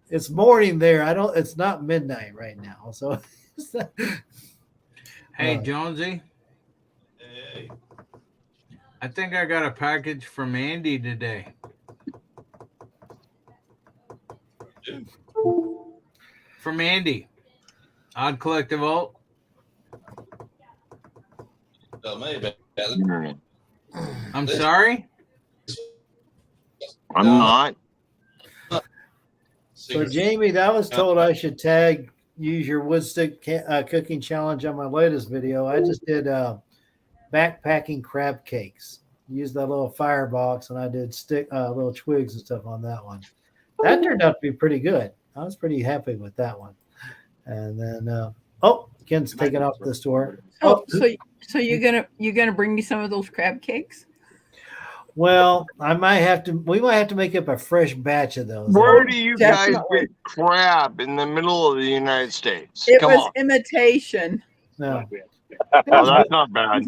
It's morning there. It's not midnight right now. So hey, Jonesy. Hey. I think I got a package from Andy today. From Andy. Odd Collective Alt. I'm sorry? I'm not. So, Jamie, I was told I should use your wood stick cooking challenge on my latest video. I just did backpacking crab cakes. Used that little firebox, and I did little twigs and stuff on that one. That turned out to be pretty good. I was pretty happy with that one. And then, Ken's taking off the store. So you're gonna bring me some of those crab cakes? Well, we might have to make up a fresh batch of those. Where do you guys get crab in the middle of the United States? It was imitation. No. Oh, that's not bad.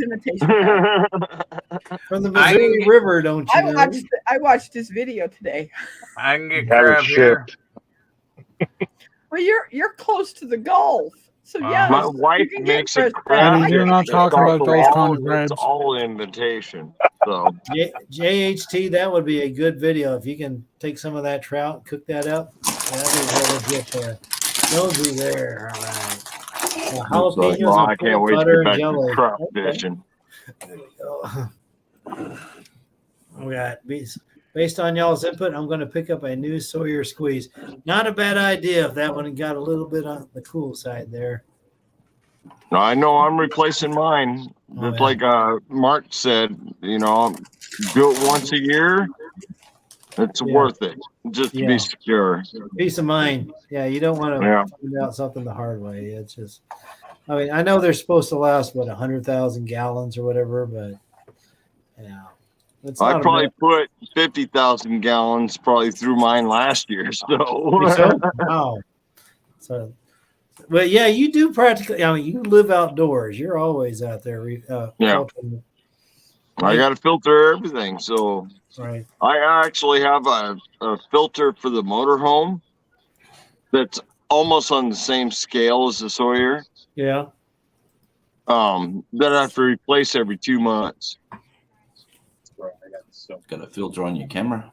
From the Missouri River, don't you? I watched this video today. I can get crab here. Well, you're close to the Gulf, so yeah. My wife makes a crab. You're not talking about those kind of crabs. It's all invitation. So JHT, that would be a good video if you can take some of that trout, cook that up. That'd be really good. Those are there. All right. Jalapenos I can't wait to get back to trout fishing. Based on y'all's input, I'm going to pick up a new Sawyer squeeze. Not a bad idea if that one got a little bit on the cool side there. No, I know I'm replacing mine. It's like Mark said, do it once a year. It's worth it just to be secure. Peace of mind. Yeah, you don't want to find out something the hard way. It's just, I know they're supposed to last 100,000 gallons or whatever, but I probably put 50,000 gallons probably through mine last year. So, wow. So, well, yeah, you do practically. You live outdoors. You're always out there. I got to filter everything. So Right. I actually have a filter for the motorhome that's almost on the same scale as the Sawyer. Yeah. That I have to replace every 2 months. Got a filter on your camera?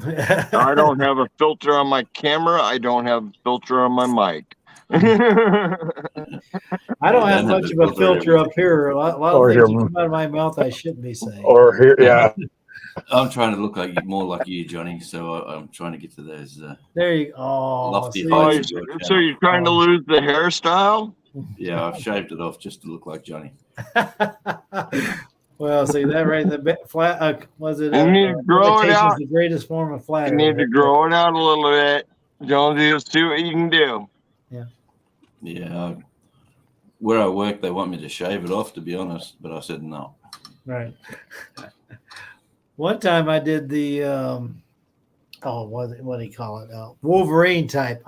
I don't have a filter on my camera. I don't have a filter on my mic. I don't have much of a filter up here. A lot of things that come out of my mouth I shouldn't be saying. Or here, yeah. I'm trying to look more like you, Johnny. So I'm trying to get to those there you go. lofty See, heights. So you're trying to lose the hairstyle? Yeah, I've shaved it off just to look like Johnny. Well, see that right in the flat. Was it? You need to grow it out. The greatest form of flat. You need to grow it out a little bit. Jonesy, let's see what you can do. Yeah. Yeah. Where I work, they want me to shave it off, to be honest, but I said no. Right. One time I did the what do you call it? Wolverine type.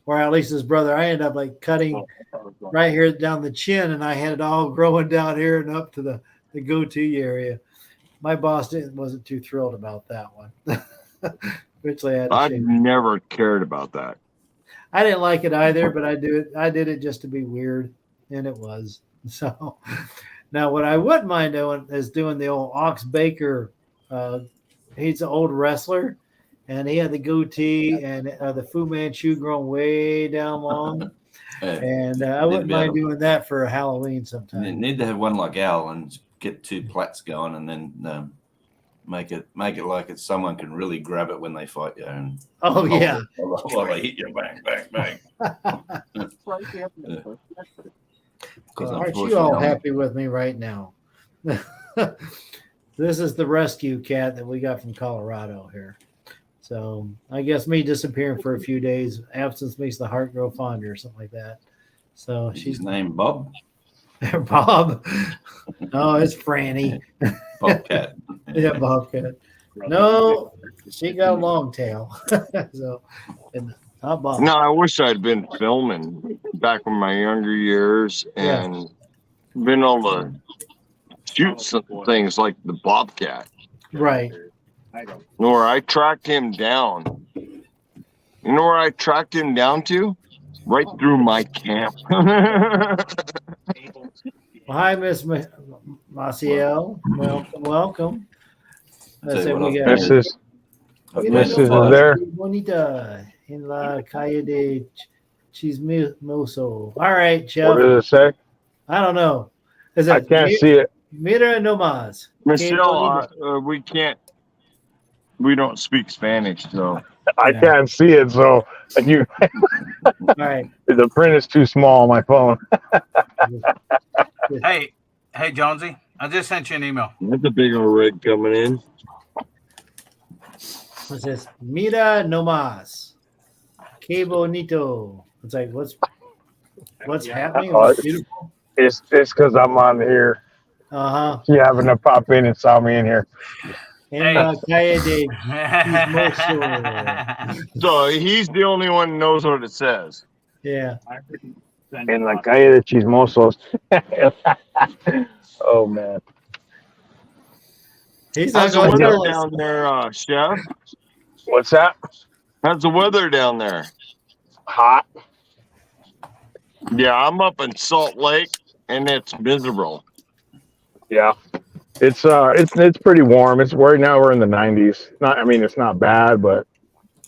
Or at least his brother. I ended up like cutting right here down the chin, and I had it all growing down here and up to the goatee area. My boss wasn't too thrilled about that one. Eventually, I never cared about that. I didn't like it either, but I did it just to be weird, and it was. So now, what I wouldn't mind doing is doing the old Ox Baker. He's an old wrestler, and he had the goatee and the Fu Manchu growing way down long. And I wouldn't mind doing that for Halloween sometime. You need to have one like Al and get 2 plaits going, and then make it like it's someone can really grab it when they fight you. And while they hit you, bang, bang, bang. Aren't you all happy with me right now? This is the rescue cat that we got from Colorado here. So I guess me disappearing for a few days, absence makes the heart grow fonder or something like that. So she's named Bob. Bob. Oh, it's Franny. Bobcat. Yeah, Bobcat. No, she got a long tail. So not Bob. No, I wish I'd been filming back in my younger years and been able to shoot some things like the Bobcat. Right. Where I tracked him down. You know where I tracked him down to? Right through my camp. Well, hi, Miss Maciel. Welcome. Let's say we got Mrs. is there. Bonita in la calle de Chismoso. All right, Chef. What does it say? I don't know. I can't see it. Mira nomás. Michelle, we don't speak Spanish, so I can't see it. So you, all right. The print is too small on my phone. Hey, Jonesy, I just sent you an email. That's a big old rig coming in. It says Mira nomás. Que bonito. It's like what's happening? It's beautiful. It's because I'm on here. You happened to pop in and saw me in here. In la calle de Chismoso. So he's the only one who knows what it says. Yeah. In la calle de Chismosos. Oh man. How's the weather down there, Chef? What's that? How's the weather down there? Hot. Yeah, I'm up in Salt Lake, and it's miserable. Yeah, it's pretty warm. It's right now we're in the 90s. It's not bad, but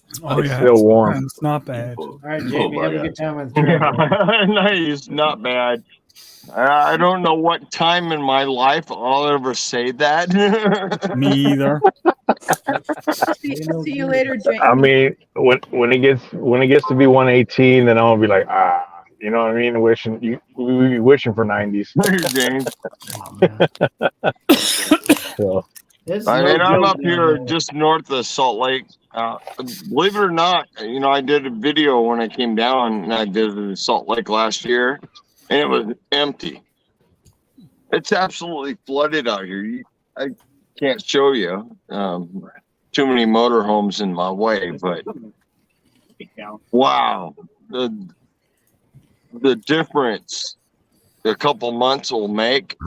it's still warm. It's not bad. All right, Jamie, have a good time with Nice, not bad. I don't know what time in my life I'll ever say that. Me either. See you later, Jamie. I mean, when it gets to be 118, then I'll be like, you know what I mean? Wishing for 90s. So, I'm up here just north of Salt Lake. Believe it or not, I did a video when I came down and I visited Salt Lake last year, and it was empty. It's absolutely flooded out here. I can't show you. Too many motorhomes in my way, but wow, the difference a couple months will make.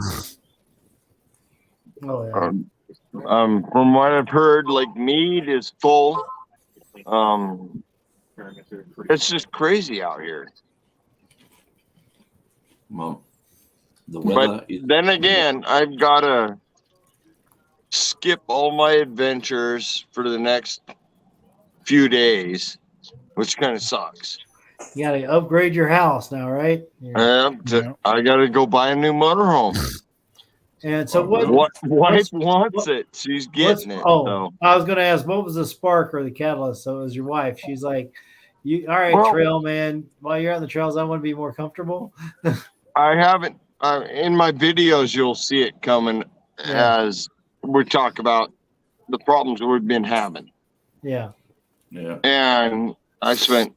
Oh yeah. From what I've heard, like Mead is full. It's just crazy out here. Well, the weather. But then again, I've got to skip all my adventures for the next few days, which kind of sucks. You got to upgrade your house now, right? I got to go buy a new motorhome. And so wife wants it. She's getting it. Oh, so. I was going to ask, what was the spark or the catalyst? So it was your wife. She's like, "You all right, Well, trail man? While you're on the trails, I want to be more comfortable." I haven't. In my videos, you'll see it coming as we talk about the problems we've been having. Yeah. Yeah. And I spent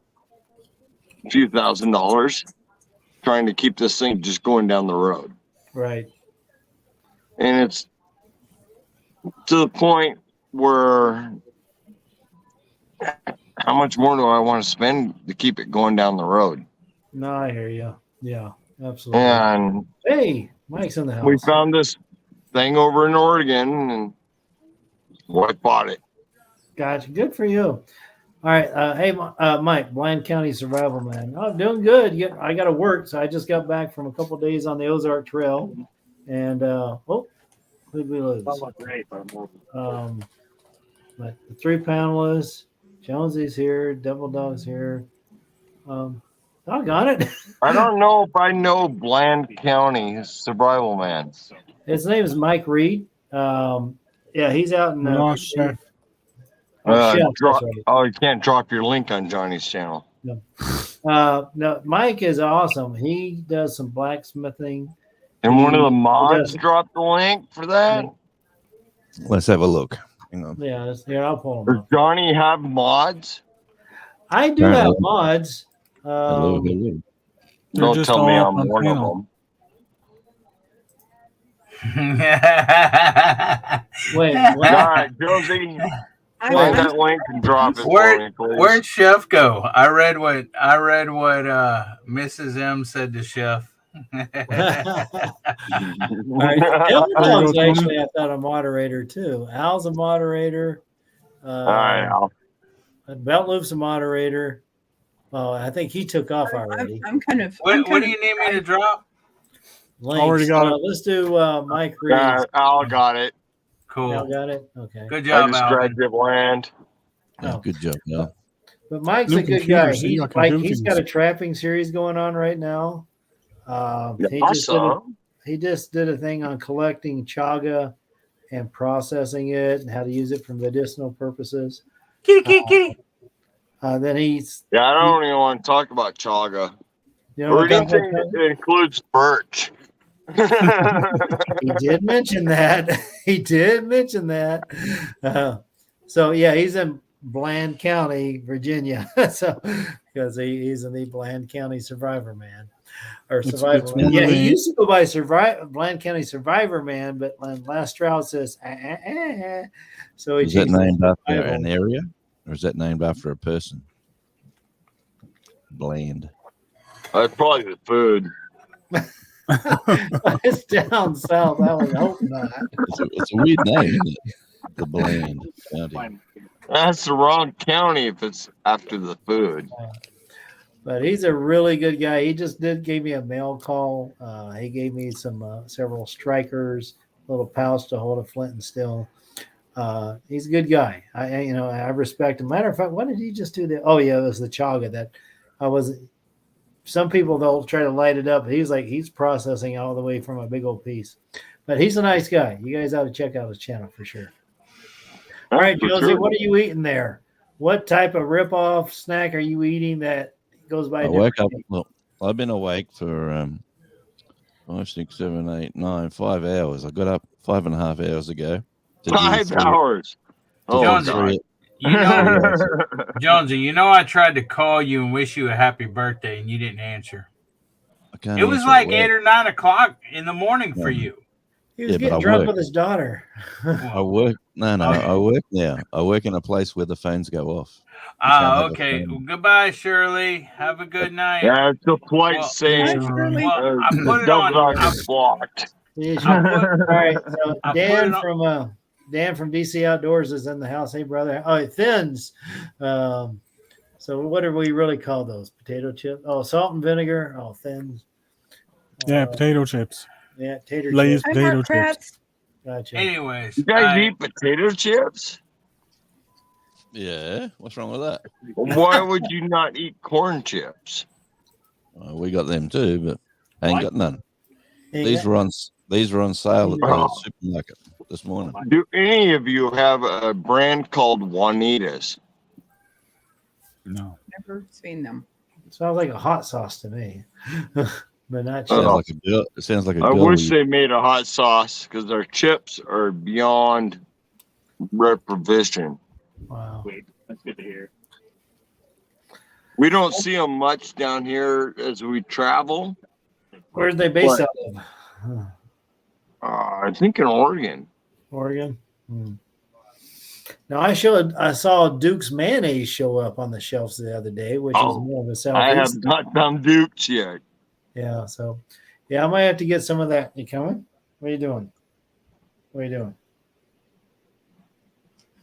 a few $1,000s trying to keep this thing just going down the road. Right. And it's to the point where how much more do I want to spend to keep it going down the road? No, I hear you. Yeah, absolutely. And hey, Mike's in the house. we found this thing over in Oregon and I bought it. Gotcha. Good for you. All right. Hey, Mike, Bland County Survival Man. Oh, doing good. I got to work. So I just got back from a couple of days on the Ozark Trail. And, who did we lose? But the 3 panelists, Jonesy's here, Devil Dog's here. Doggone it. I don't know if I know Bland County Survival Man. His name is Mike Reed. Yeah, he's out in Chef. Chef, that's right. Oh, you can't drop your link on Johnny's channel. No. No, Mike is awesome. He does some blacksmithing. And one of the mods dropped the link for that. Let's have a look. Hang on. Yeah, I'll pull them Does up. Johnny have mods? I do have mods. Hello, hello. Don't just tell me all I'm on one of panel. them. Wait, All right, Josie, find that link and drop it for me, please. Where'd Chef go? I read what Mrs. M said to Chef. All right. Devil Dog's actually, I thought, a moderator too. Al's a moderator. All right, Al. Belt Loop's a moderator. Oh, I think he took off already. I'm kind of. What do you need me to drop? Links. Already got it. Let's do Mike Reed. Al got it. Cool. Al got it? Okay. Good I job, just Al. dragged it land. Yeah, good job. Yeah. But Mike's New a good guy. computers, so He's, you can like, do he's got things. a trapping series going on right now. He Awesome. just did a thing on collecting chaga and processing it and how to use it for medicinal purposes. Kitty. Then he's Yeah, I don't even want to talk about chaga you know or what that anything was? that includes birch. He did mention that. He did mention that. So yeah, he's in Bland County, Virginia. So because he's in the Bland County Survivor Man or It's Survivor Man. one Yeah, of he the- used to go by Bland County Survivor Man, but last trial says so he Is that changed it to named after Survival. an area or is that named after a person? Bland. That's probably the food. It's down south. I would hope not. It's a weird name, isn't it? The Bland County. That's the wrong county if it's after the food. But he's a really good guy. He just gave me a mail call. He gave me some several strikers, little pouch to hold a flint and steel. He's a good guy. I respect him. Matter of fact, what did he just do? Oh yeah, it was the chaga that I was. Some people they'll try to light it up. He's processing all the way from a big old piece. But he's a nice guy. You guys ought to check out his channel for sure. All right, For Josie, sure. what are you eating there? What type of rip-off snack are you eating that goes by? I woke up. Well, I've been awake for 5, 6, 7, 8, 9, 5 hours. I got up 5.5 hours ago. to do 5 three- hours. to do Jonesy, three- You know, Jonesy, I tried to call you and wish you a happy birthday, and you didn't answer. I can't It was answer like at 8 work. or 9 o'clock in the morning for Yeah. you. He was Yeah, but getting I drunk work. with his daughter. I work. No, I work now. I work in a place where the phones go off. You can't Oh, have a okay. phone. Well, goodbye, Shirley. Have a good night. Yeah, it's a polite Well, saying. well, I The put it double on. dog is blocked. All put- right. So I put Dan it on- from DC Outdoors is in the house. Hey, brother. Oh, Thins. So what do we really call those? Potato chips? Oh, salt and vinegar. Oh, Thins. Yeah, potato chips. Yeah, tater Lay's chips. potato chips. Gotcha. Anyways, You guys eat potato chips? Yeah, what's wrong with that? Why would you not eat corn chips? We got them too, but I ain't What? got none. Ain't These got- were on sale at the Oh. supermarket this morning. Do any of you have a brand called Juanita's? No. Never seen them. Sounds like a hot sauce to me, but not Sounds chips. like a girl. It sounds like a I girl. wish they made a hot sauce because their chips are beyond reprovision. Wow. Wait, that's good to hear. We don't see them much down here as we travel. Where's they based What? out of? Huh. I think in Oregon. Oregon. Now I saw Duke's mayonnaise show up on the shelves the other day, which is more of a I have southeast. not done Dukes yet. Yeah, so yeah, I might have to get some of that. You coming? What are you doing? What are you doing?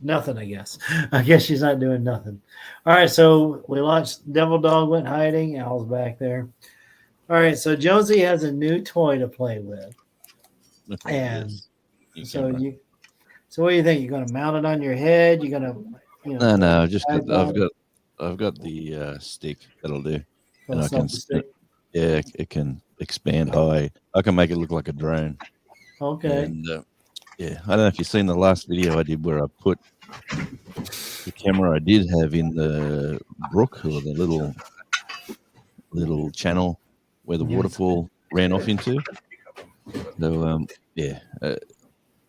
Nothing, I guess. I guess she's not doing nothing. All right, so we launched Devil Dog went hiding. Al's back there. All right, so Jonesy has a new toy to play with. And so camera. so what do you think? You're gonna mount it on your head? You're gonna No, just tripod? I've got the stick that'll do, Oh, and I can self-stick. yeah, it can expand high. I can make it look like a drone. Okay. And yeah, I don't know if you've seen the last video I did where I put the camera I did have in the brook or the little channel where the waterfall ran off into. So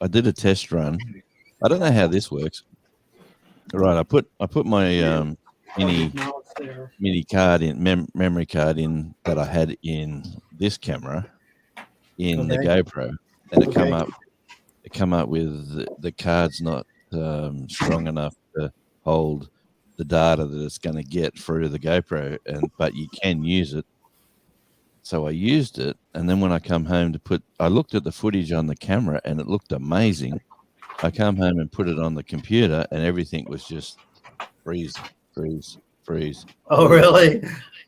I did a test run. I don't know how this works. Right, I put my mini card in memory card in that I had in this camera in the Okay. GoPro, and it Okay. come up with the card's not strong enough to hold the data that it's going to get through the GoPro, but you can use it. So I used it, and then when I come home I looked at the footage on the camera, and it looked amazing. I come home and put it on the computer, and everything was just freeze. Oh, really?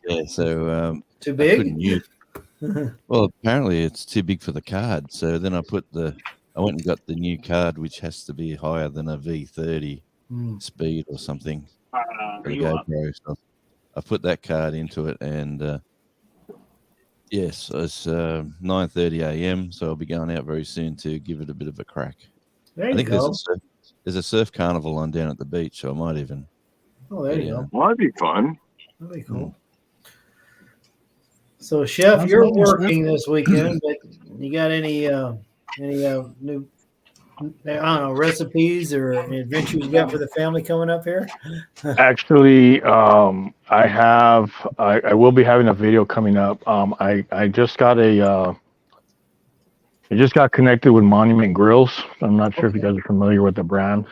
Yeah. So Too I big? couldn't use. Well, apparently it's too big for the card. So then I went and got the new card, which has to be higher than a V30 speed or something. For the you up? GoPro. So I put that card into it, and yes, it's 9:30 a.m. So I'll be going out very soon to give it a bit of a crack. There I you think go. there's a surf carnival on down at the beach, so I might even. Oh, there you go. That'd be fun. That'd be cool. So, Chef, How's you're it going, Chef? working this weekend, but you got any new, I don't know, recipes or adventures you got for the family coming up here? Actually, I will be having a video coming up. I just got I just got connected with Monument Grills. I'm not sure if you guys are familiar with the brand.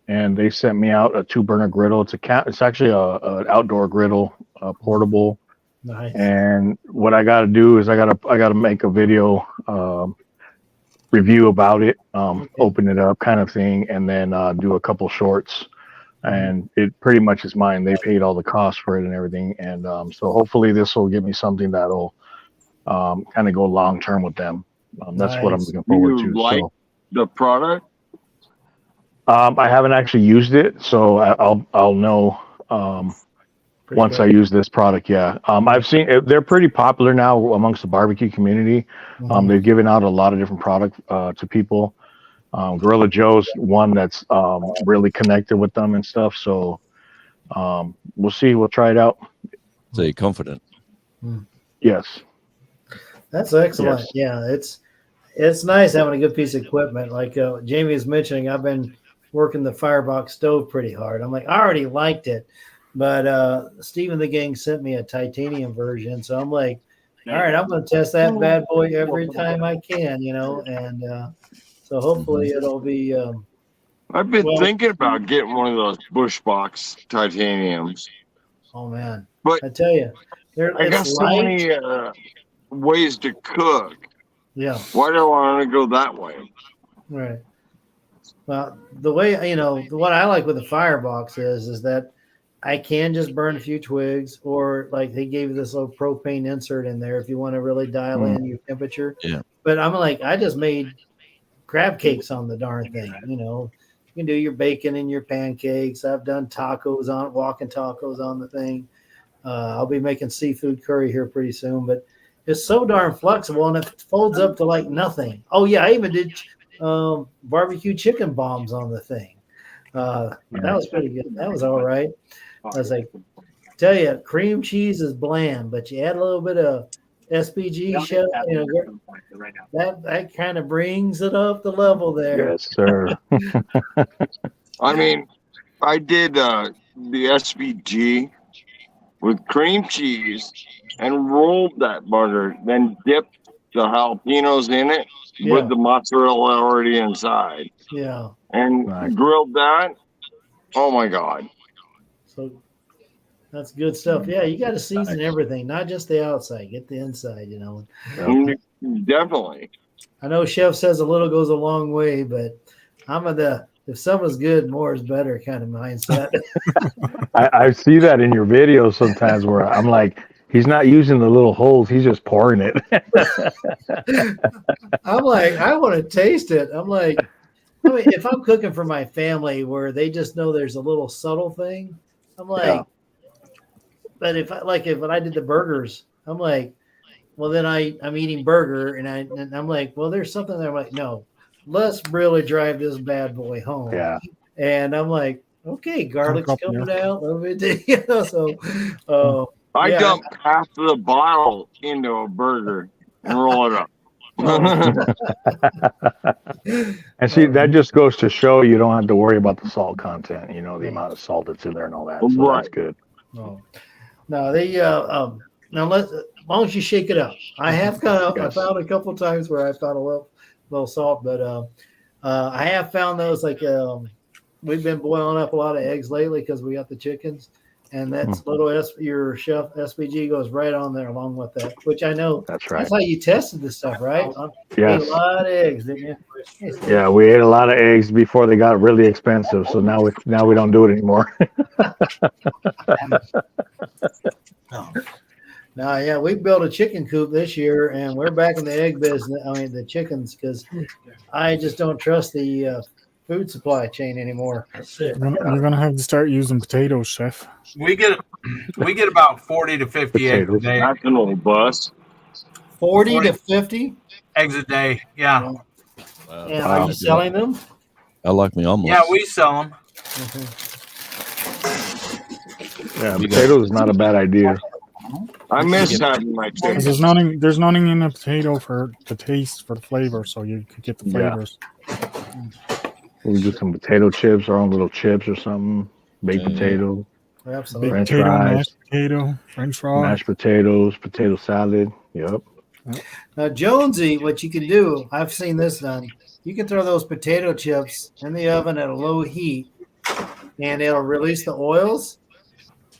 And they sent me out a 2-burner griddle. It's actually an outdoor griddle, portable. Nice. And what I got to do is I got to make a video review about it, open it up kind of thing, and then do a couple shorts. And it pretty much is mine. They paid all the costs for it and everything. And so hopefully this will give me something that'll kind of go long term with them. That's what I'm Nice. looking forward You to. like So the product? I haven't actually used it, so I'll know once I use this product. Yeah, I've seen they're pretty popular now amongst the barbecue community. They've given out a lot of different product to people. Gorilla Joe's one that's really connected with them and stuff. So we'll see. We'll try it out. So you're confident? Yes. That's excellent. Yes. Yeah, it's nice having a good piece of equipment. Like Jamie was mentioning, I've been working the Firebox stove pretty hard. I'm like, I already liked it, but Steve and the gang sent me a titanium version, so I'm like, all right, I'm going to test that bad boy every time I can, and so hopefully it'll be. I've been thinking about getting one of those Bushbox titaniums. Oh man, but I tell you, I got so many ways to cook. Yeah. Why do I want to go that way? Right. Well, the way, what I like with the firebox is that I can just burn a few twigs, or like they gave you this little propane insert in there if you want to really dial in your temperature. Yeah. But I'm like, I just made crab cakes on the darn thing. You can do your bacon and your pancakes. I've done walking tacos on the thing. I'll be making seafood curry here pretty soon, but it's so darn flexible and it folds up to like nothing. Oh yeah, I even did barbecue chicken bombs on the thing. That was pretty good. That was all right. I was like, tell you, cream cheese is bland, but you add a little bit of SPG, chef, that kind of brings it up the level there. Yes, sir. I mean, I did the SPG with cream cheese and rolled that butter, then dipped the jalapenos in it with the mozzarella already inside. Yeah. And grilled that. Oh my God. So that's good stuff. Yeah, you got to season everything, not just the outside. Get the inside, Definitely. I know Chef says a little goes a long way, but I'm if something's good, more is better kind of mindset. I see that in your videos sometimes where I'm like, he's not using the little holes, he's just pouring it. I'm like, I want to taste it. I'm like, if I'm cooking for my family where they just know there's a little subtle thing, I'm like, but if I did the burgers, I'm like, well, then I'm eating burger and I'm like, well, there's something there. I'm like, no, let's really drive this bad boy home. Yeah. And I'm like, okay, garlic's coming out. I dump half of the bottle into a burger and roll it up. And see, that just goes to show you don't have to worry about the salt content, the amount of salt that's in there and all that. So that's good. No, they now as long as you shake it up. I have I found a couple of times where I found a little salt, but I have found those we've been boiling up a lot of eggs lately because we got the chickens, and that's your Chef SPG goes right on there along with that, which I know that's right. That's how you tested this stuff, right? Yes. A lot of eggs, didn't you? Yeah, we ate a lot of eggs before they got really expensive, so now we don't do it anymore. No, yeah, we built a chicken coop this year, and we're back in the egg business. I mean, the chickens, because I just don't trust the food supply chain anymore. You're gonna have to start using potatoes, Chef. We get about 40 to 50 eggs a day. That's an old bus. 40 to 50 eggs a day. Yeah. And are you selling them? I like my omelets. Yeah, we sell them. Yeah, potatoes is not a bad idea. I miss having my chicken. There's nothing in a potato for the taste, for the flavor, so you could get the flavors. We do some potato chips, our own little chips or something. Baked potato. Absolutely. French potato, fries. mashed potato, French fries. Mashed potatoes, potato salad. Yep. Now, Jonesy, what you can do, I've seen this done. You can throw those potato chips in the oven at a low heat, and it'll release the oils,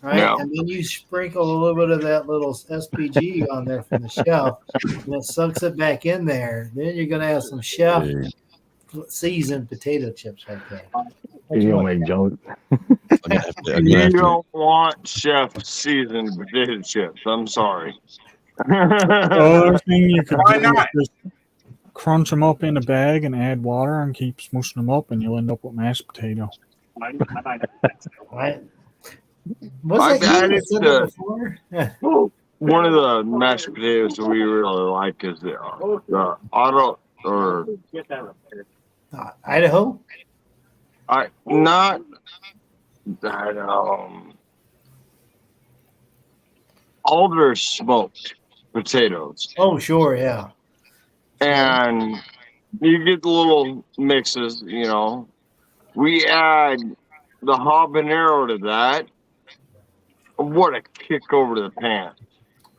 right? Yeah. And then you sprinkle a little bit of that little SPG on there from the shelf, and it sucks it back in there. Then you're going to have some chef seasoned potato chips right there. You don't make Jones. You don't want chef seasoned potato chips. I'm sorry. The other thing you could Why do not? is just crunch them up in a bag and add water and keep smushing them up, and you'll end up with mashed potato. Right? I've What's added that said that before? one of the mashed potatoes that we really like is the auto or Idaho? not that Alder smoked potatoes. Oh, sure, yeah. And you get the little mixes, We add the habanero to that. What a kick over to the pan.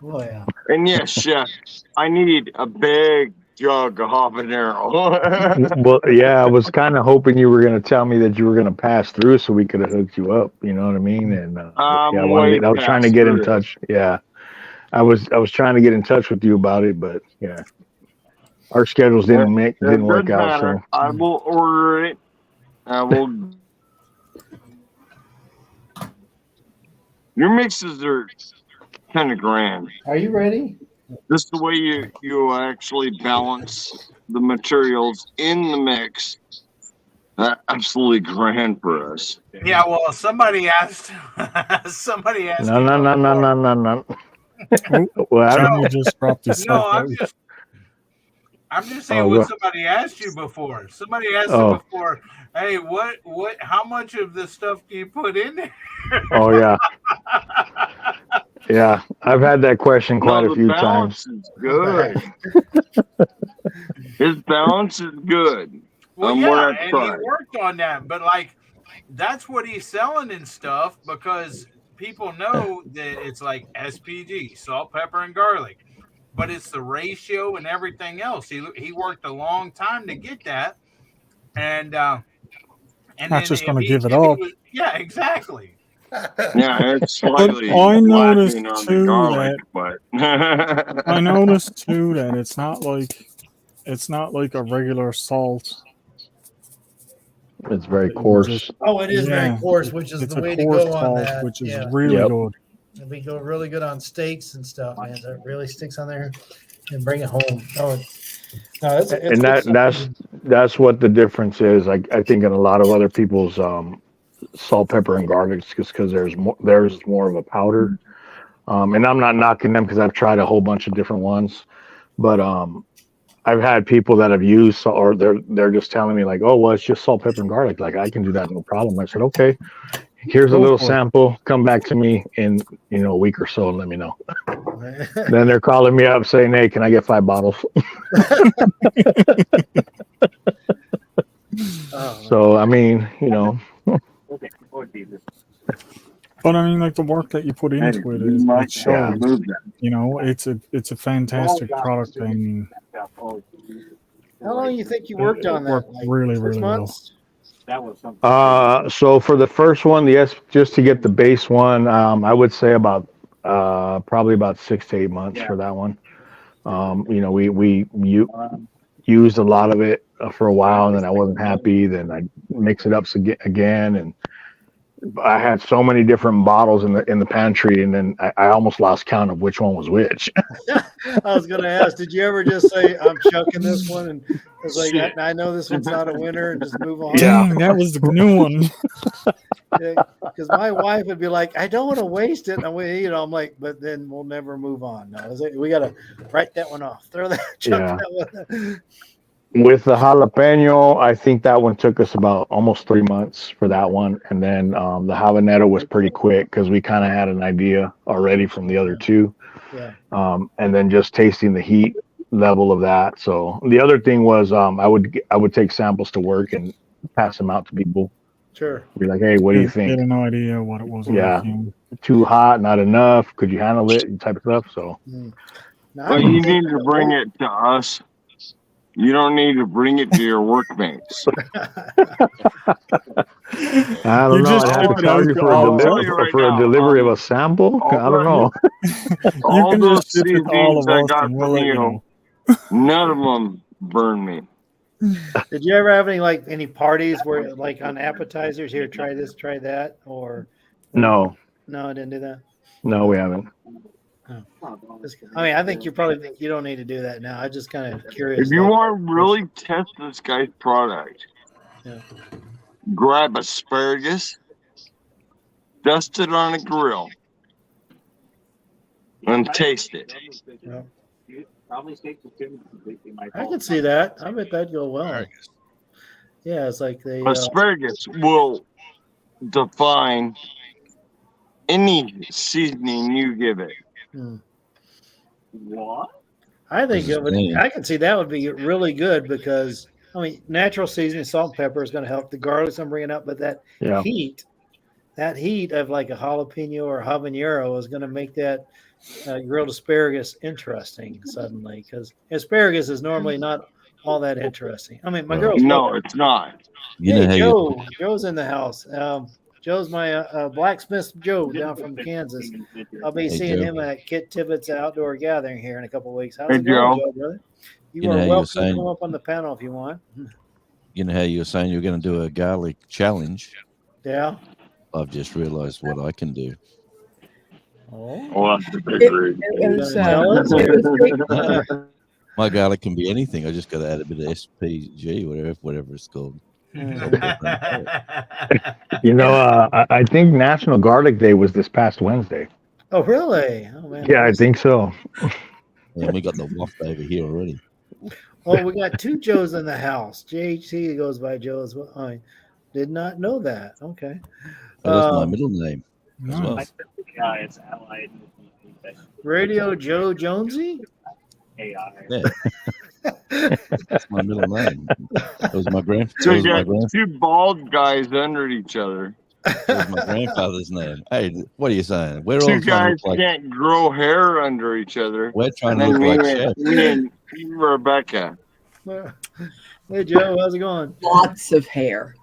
Oh, yeah. And yes, chef, I need a big jug of habanero. Well, yeah, I was kind of hoping you were going to tell me that you were going to pass through so we could have hooked you up. You know what I mean? And I was trying to get in touch. Yeah, I was trying to get in touch with you about it, but yeah. Our schedules didn't work doesn't out. matter. So I will order it. I will. Your mixes are kind of grand. Are you ready? Just the way you actually balance the materials in the mix. Absolutely grand for us. Yeah, well, somebody asked. Somebody asked. no. Well, Johnny just dropped his No, stuff. I'm just saying Oh, what go- somebody asked you before. Somebody asked Oh. you before. Hey, how much of this stuff do you put in there? Oh yeah, yeah. I've had that question quite a few times. Is good. His balance is good. Well, What yeah, I and he tried. worked on that, but like that's what he's selling and stuff because people know that it's like SPG, salt, pepper, and garlic, but it's the ratio and everything else. He worked a long time to get that, and Not then just if going to he- give it if he up. was- yeah, exactly. Yeah, it's slightly I noticed lacking on too the garlic, but I noticed too that it's not like a regular salt. It's very that you coarse. just- Oh, it is Yeah, very coarse, which is it's the a way to coarse go on salt, that. which is Yeah. really Yep. good. And we go really good on steaks and stuff, man. So it really sticks on there and bring it home. Oh, no, it's And good stuff. that's what the difference is. I think in a lot of other people's salt, pepper, and garlic, just because theirs is more of a powder. And I'm not knocking them because I've tried a whole bunch of different ones, but I've had people that have used, or they're just telling me like, oh, well, it's just salt, pepper, and garlic. Like I can do that, no problem. I said, okay, here's a Go little for it. sample. Come back to me in a week or so and let me know. Then they're calling me up saying, hey, can I get 5 bottles? Oh, So I mean, Okay. Oh, Jesus. But I mean, like the work that you put into it is it shows. You know, it's a fantastic product, and Oh, how long do you think you worked on that? worked really, 6 really well. months? that was something. So for the first one, just to get the base one, I would say about probably about 6 to 8 months for that one. We used a lot of it for a while, and then I wasn't happy. Then I mix it up again, and I had so many different bottles in the pantry, and then I almost lost count of which one was which. I was going to ask, did you ever just say, I'm chucking this one? And it's like, I know this one's not a winner and just move on. Yeah. Dang, that was the new one. Because my wife would be like, I don't want to waste it. And I'm like, but then we'll never move on. No, we got to write that one off. Throw that, chuck Yeah. that one. With the jalapeno, I think that one took us about almost 3 months for that one, and then the habanero was pretty quick because we kind of had an idea already from the other two. Yeah. And then just tasting the heat level of that. So the other thing was I would take samples to work and pass them out to people. Sure. Be like, hey, what do you think? Get an idea what it was. Yeah. Like, you know. Too hot, not enough. Could you handle it? Type of stuff. So Now, but you need to bring it to us. You don't need to bring it to your workmates. I don't You know. just I'd have ship to it out charge you to for all a of us. for a delivery of a sample. I don't know. All can those just ship it to all of CDs I us got and we'll from let you you, know. none of them burn me. did you ever have any parties where like on appetizers here, try this, try that, or No, no, I didn't do that. no, we haven't. I mean, I think you probably think you don't need to do that now. I'm just kind of curious. If you like- want to really test this guy's product, Yeah. grab asparagus, dust it on a grill, and taste it. Yeah. Probably steak with Tim. I can see that. I bet that'd go well. Yeah, it's like they. Asparagus will define any seasoning you give it. What? I think This it is would. me. I can see that would be really good because I mean, natural seasoning, salt and pepper is going to help. The garlic I'm bringing up, but that Yeah. heat of like a jalapeno or habanero is going to make that grilled asparagus interesting suddenly because asparagus is normally not all that interesting. I mean, my girl's No, it's not. You know how Hey, Joe's in the house. Joe, Joe's my blacksmith Joe down from Kansas. I'll be seeing him at Kit Tibbetts Outdoor Gathering here in a couple of weeks. How's it going, Joe, brother? You are welcome to come up on the panel if you want. You know how you were saying you're going to do a garlic challenge? Yeah. I've just realized what I can do. Oh, my garlic can be anything. I just got to add a bit of SPG, whatever it's called. You know, I think National Garlic Day was this past Wednesday. Oh, really? Oh, man. Yeah, I think so. And we got the waft over here already. Oh, we got two Joes in the house. JHC goes by Joe as well. I did not know that. Okay. That's my middle name as well. Yeah, it's allied. Radio Joe Jonesy? AI. Yeah. That's my middle name. That was my So you got two bald guys under each other. That was my grandfather's name. Hey, what are you saying? We're Two all guys can't grow hair under each other. We're trying to look like chefs. Me and Rebecca. Hey, Joe, how's it going? Lots of hair.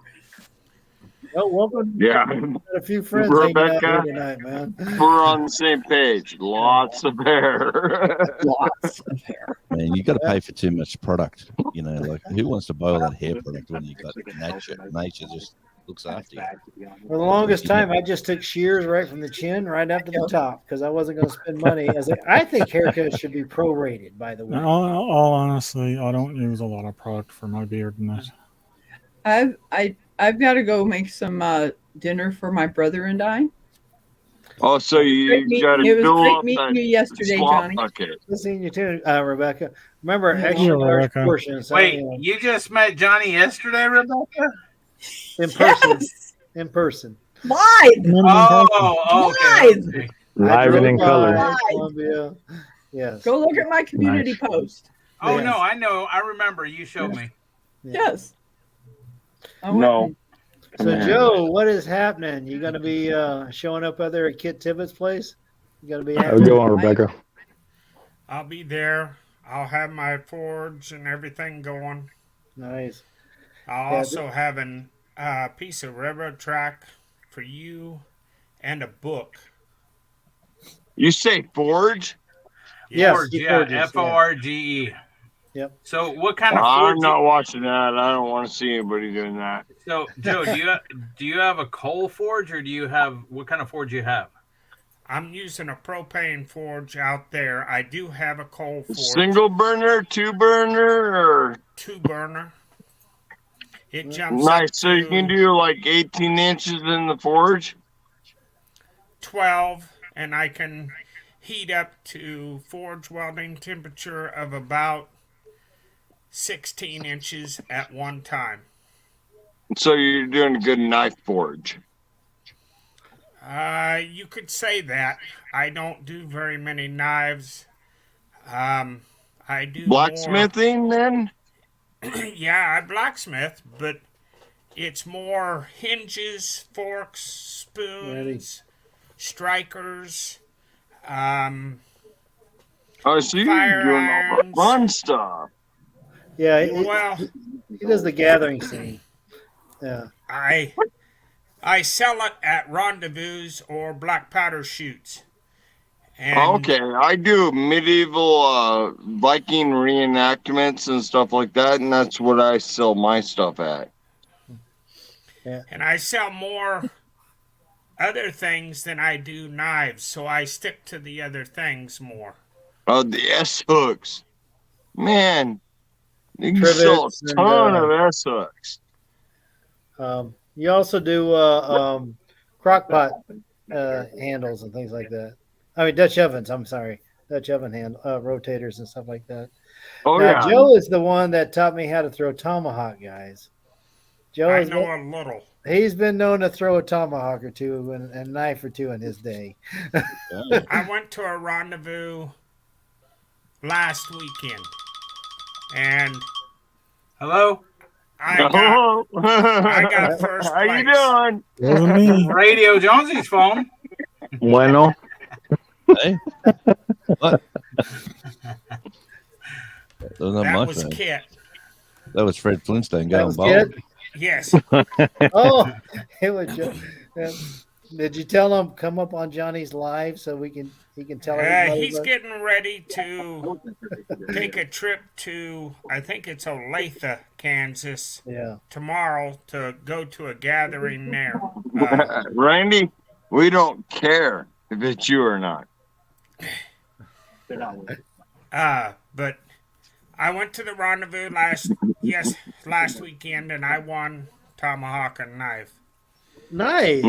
Well, welcome. Yeah. Got a few friends Rebecca, tonight, man. we're on the same page. Lots of hair. Lots of hair. Man, you got to pay for too much product. You know, like who wants to buy all that hair product when you got nature? Nature just looks after you. For the longest time, I just took shears right from the chin right up to the top because I wasn't going to spend money. I think haircuts should be prorated, by the way. All honestly, I don't use a lot of product for my beard and that. I've got to go make some dinner for my brother and I. Oh, so you got to It was fill great up meeting that you yesterday, swamp Johnny. bucket. Good seeing you too, Rebecca. Remember, Yeah. extra large Rebecca. portions. Wait, you just met Johnny yesterday,Rebecca? In person. Yes. In person. Live. Oh, okay. Live. Live and in color. Columbia. Yes. Go look at my community Nice. post. Oh, Yes. no, I know. I remember. You showed me. Yes. No. So, Joe, what is happening? You going to be showing up out there at Kit Tibbetts' place? You going to be How's it going, Rebecca? I'll be there. I'll have my forge and everything going. Nice. I'll Yeah, also have a piece of railroad track for you and a book. You say forge? Yes, Forge, he yeah, forges, yeah. Forge. Yep. So, what kind of I'm forge? not watching that. I don't want to see anybody doing that. So, Joe, do you have a coal forge, or do you have what kind of forge you have? I'm using a propane forge out there. I do have a coal forge. Single burner, two burner, or 2-burner. It jumps nice. up So you to can do like 18 inches in the forge. 12, and I can heat up to forge welding temperature of about 16 inches at one time. So you're doing a good knife forge. You could say that. I don't do very many knives. I do Blacksmithing then? Yeah, I blacksmith, but it's more hinges, forks, spoons, strikers. Oh, so you're Fire doing all the irons. fun stuff. Yeah, Well, he does the gathering scene. Yeah. I sell it at rendezvous or black powder shoots. And Okay, I do medieval Viking reenactments and stuff like that, and that's what I sell my stuff at. And I sell more other things than I do knives, so I stick to the other things more. Oh, the S hooks, man, you can sell Trivets a and, ton of S hooks. You also do crock pot handles and things like that. I mean, Dutch ovens. I'm sorry, Dutch oven rotators and stuff like that. Oh now, yeah, Joe is the one that taught me how to throw tomahawk, guys. Joe I is know a little. He's been known to throw a tomahawk or two and a knife or two in his day. I went to a rendezvous last weekend, and Hello? I got I got first How you place. doing? Wasn't me. Radio Jonesy's phone. Bueno. Hey, what? That was not That my was phone. Kit. That was Fred Flintstone That going was bald. Kit? Yes. Oh, it was Joe. Yeah. Did you tell him come up on Johnny's live so he can tell everybody? He's getting ready to take a trip to, I think it's Olathe, Kansas, tomorrow to go to a gathering there. Randy, we don't care if it's you or not. But I went to the rendezvous last weekend, and I won tomahawk and knife. Nice.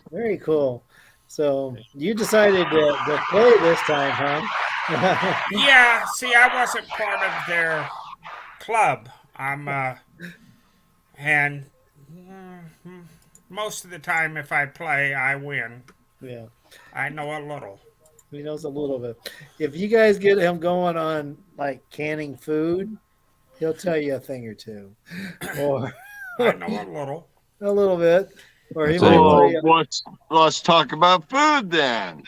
Very cool. So you decided to play this time, huh? Yeah. See, I wasn't part of their club. And most of the time, if I play, I win. Yeah. I know a little. He knows a little bit. If you guys get him going on like canning food, he'll tell you a thing or two. Or I know a little. A little bit. Or he might tell you. Let's talk about food then.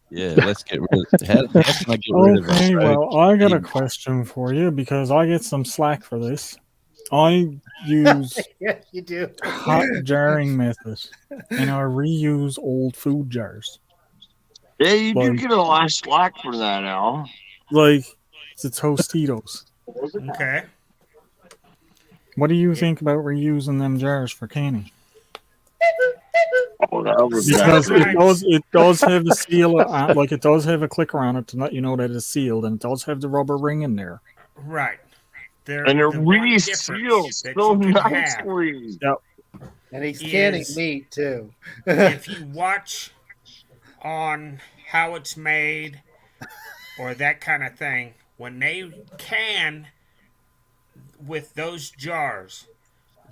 Yeah, let's get rid of how can I get rid of Okay, well, I got a question for you because I get some slack for this. I use yeah, you do. hot jarring method, and I reuse old food jars. Yeah, you do get a lot of slack for that, Al. Like the Tostitos. Okay. What do you think about reusing them jars for canning? Because it does have the seal, like it does have a clicker on it to let you know that it's sealed, and it does have the rubber ring in there. Right. They're re-sealed so nicely. Yep. And he's canning meat too. If you watch on how it's made or that kind of thing, when they can with those jars,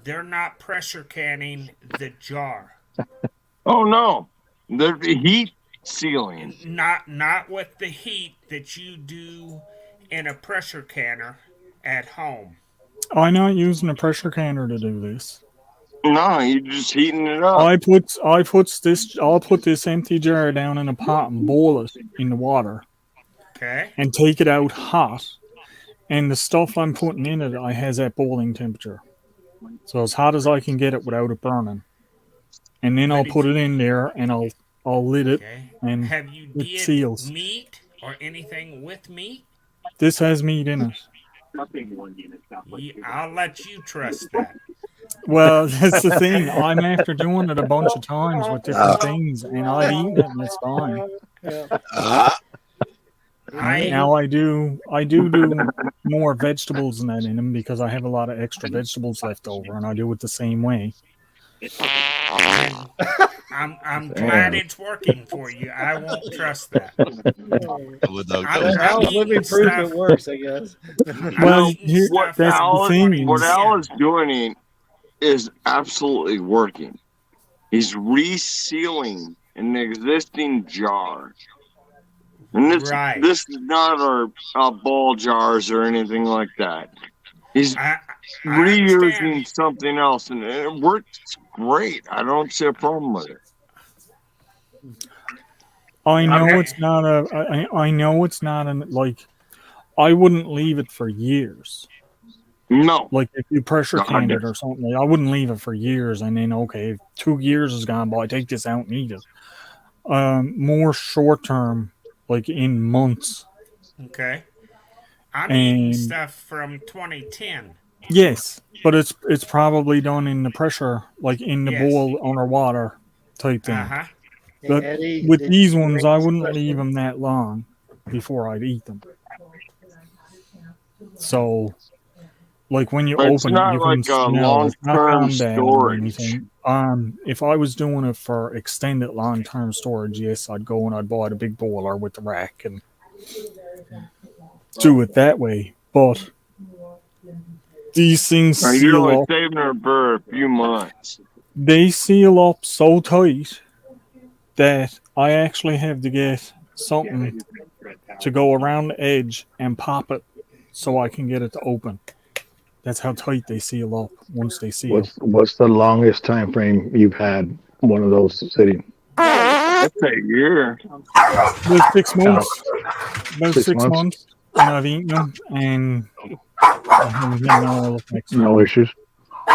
they're not pressure canning the jar. Oh no, they're heat sealing. Not with the heat that you do in a pressure canner at home. I'm not using a pressure canner to do this. No, you're just heating it up. I'll put this empty jar down in a pot and boil it in the water. Okay. And take it out hot. And the stuff I'm putting in it, I has at boiling temperature. So as hot as I can get it without it burning. And then I'll put it in there and I'll lid it and have you it seals. Meat or anything with meat? This has meat in it. I'll let you trust that. Well, that's the thing. I'm after doing it a bunch of times with different things, and I've eaten it and it's fine. Now I do more vegetables than that in them because I have a lot of extra vegetables left over, and I do it the same way. I'm glad it's working for you. I won't trust that. Al's living proof it works, I guess. Well, what Al is doing is absolutely working. He's resealing an existing jar. And this is not our ball jars or anything like that. He's reusing something else, and it works great. I don't see a problem with it. I know it's not like I wouldn't leave it for years. No. Like if you pressure canned it or something, I wouldn't leave it for years and then 2 years has gone by, take this out and eat it. More short term, like in months. Okay. I'm eating stuff from 2010. Yes, but it's probably done in the pressure, like in the boil under water type thing. Uh-huh. But with these ones, I wouldn't leave them that long before I'd eat them. So, like when you open it, you can smell it's not calm down or anything. If I was doing it for extended long-term storage, yes, I'd go and I'd buy the big boiler with the rack and do it that way. But these things seal up. Saving her for a few months. They seal up so tight that I actually have to get something to go around the edge and pop it so I can get it to open. That's how tight they seal up once they seal. What's the longest time frame you've had one of those sitting? That's a year. About 6 months. About 6 months. And I've eaten them, and no issues.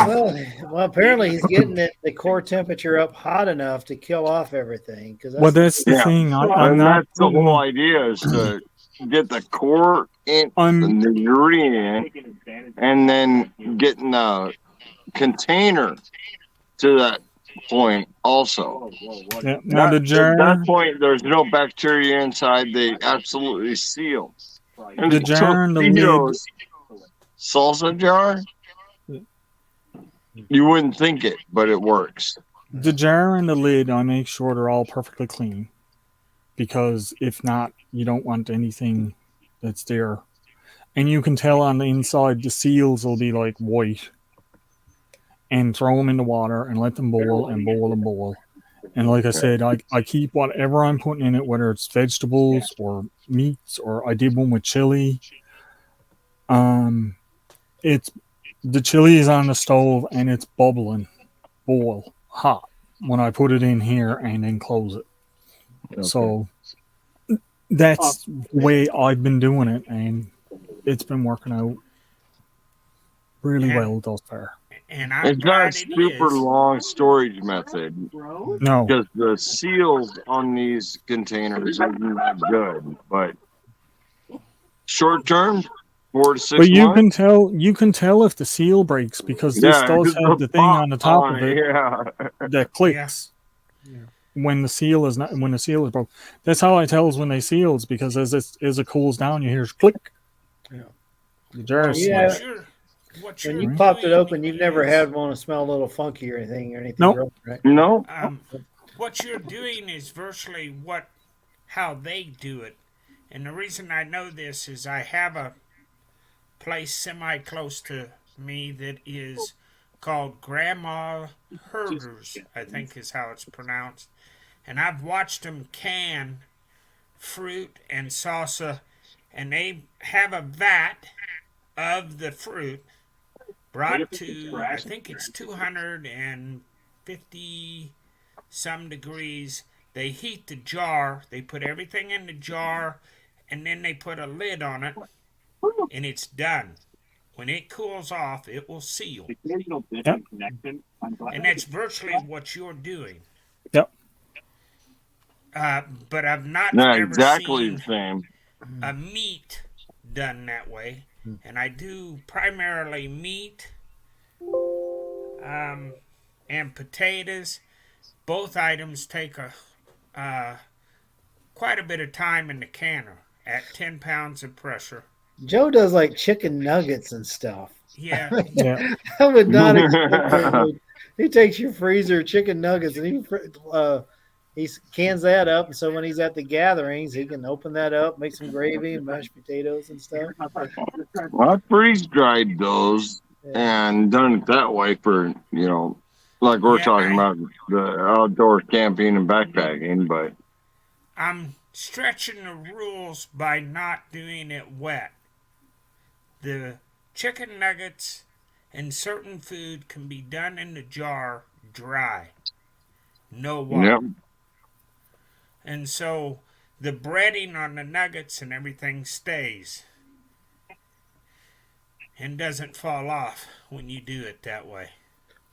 Well, apparently he's getting the core temperature up hot enough to kill off everything. Because Well, that's the thing. I'm not. That's the whole idea is to get the core in the ingredient and then getting the container to that point also. Yeah, now the jar. At that point, there's no bacteria inside. They absolutely seal. And The jar and the lid. Tito's salsa jar. You wouldn't think it, but it works. The jar and the lid, I make sure they're all perfectly clean, because if not, you don't want anything that's there. And you can tell on the inside, the seals will be like white. And throw them in the water and let them boil and boil and boil. And like I said, I keep whatever I'm putting in it, whether it's vegetables or meats, or I did one with chili. It's the chili is on the stove and it's bubbling, boil, hot when I put it in here and then close it. Okay. So that's the way I've been doing it, and it's been working out really well thus far. And it's not a super long storage method. No, because the seals on these containers are not good. But short term, 4 to 6 months. But you can tell if the seal breaks, because this does have the thing on the top of it that clicks when the seal is broke. That's how I tell when they seals, because as it cools down, you hear click. Yeah. The jar is when you popped it open, you've never had one to smell a little funky or anything Nope. Wrong, right? No. What you're doing is virtually how they do it. And the reason I know this is I have a place semi-close to me that is called Grandma Herders, I think is how it's pronounced. And I've watched them can fruit and salsa, and they have a vat of the fruit brought to, I think it's 250 some degrees. They heat the jar, they put everything in the jar, and then they put a lid on it, and it's done. When it cools off, it will seal. Yep. And that's virtually what you're doing. Yep. But I've not Not ever exactly seen the same. a meat done that way. And I do primarily meat and potatoes. Both items take quite a bit of time in the canner at 10 pounds of pressure. Joe does like chicken nuggets and stuff. Yeah. I would not expect him. He takes your freezer chicken nuggets and he cans that up, and so when he's at the gatherings, he can open that up, make some gravy and mashed potatoes and stuff. Well, I freeze dried those and done it that way for, like we're talking about the outdoor camping and backpacking, but I'm stretching the rules by not doing it wet. The chicken nuggets and certain food can be done in the jar dry. No water. Yep. And so the breading on the nuggets and everything stays and doesn't fall off when you do it that way.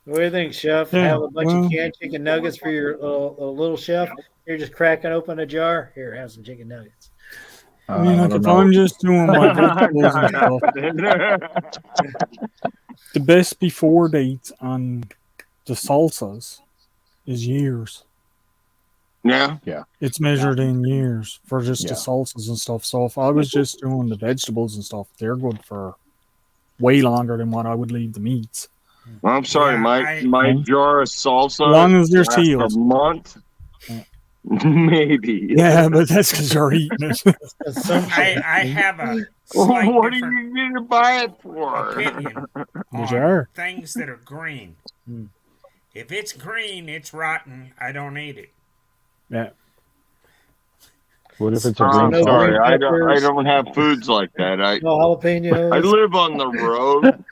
What do you think, Chef? Have a bunch of canned chicken nuggets for your little chef? You're just cracking open a jar. Here, have some chicken nuggets. I mean, like if I'm just doing my vegetables and stuff, the best before date on the salsas is years. Yeah. It's measured in years for just the salsas and stuff. So if I was just doing the vegetables and stuff, they're good for way longer than what I would leave the meats. Well, I'm sorry, my jar of salsa. As long as they're lasts sealed. a month, maybe. Yeah, but that's because you're eating it. I have a slight what are you going to buy it for? opinion on jar. things that are green. If it's green, it's rotten. I don't eat it. Yeah. What if it's I'm a sorry, I don't have foods like that. No jalapenos. I live on the road.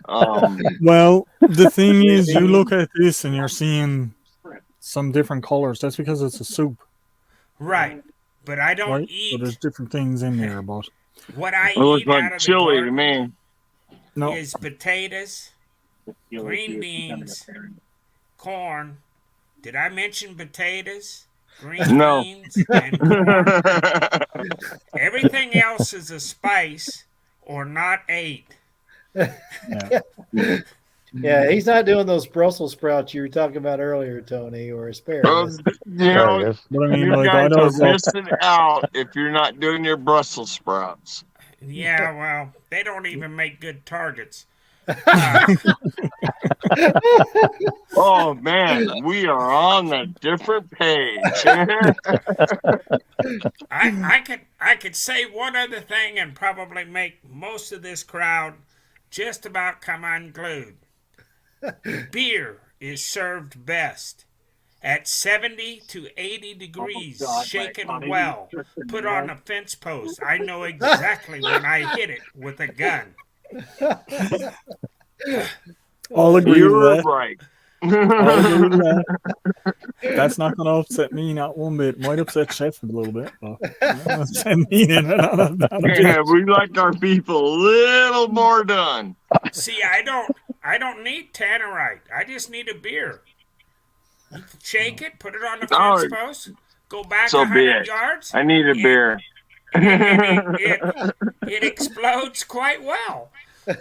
Well, the thing is, you look at this and you're seeing some different colors. That's because it's a soup. Right. But I don't Right? So eat there's different things in there, but what I It looks eat out like of chili the to garden me. no. is potatoes green beans, corn. Did I mention potatoes? Green No. beans and corn. Everything else is a spice or not ate. Yeah, he's not doing those Brussels sprouts you were talking about earlier, Tony, or asparagus. You know, But I mean, you like, guys I are don't know. missing out if you're not doing your Brussels sprouts. Yeah, well, they don't even make good targets. Oh man, we are on a different page. I could say one other thing and probably make most of this crowd just about come unglued. Beer is served best at 70 to 80 degrees, shaken well, put on a fence post. I know exactly when I hit it with a gun. I'll agree with You're that. right. I'll agree with that. That's not going to upset me, not one bit. Might upset Sheffield a little bit, but upset me not a bit. Yeah, we like our people a little more done. See, I don't need Tannerite. I just need a beer. Shake it, put it on the fence post, go back So be 100 it. yards. I need a beer. It explodes quite well.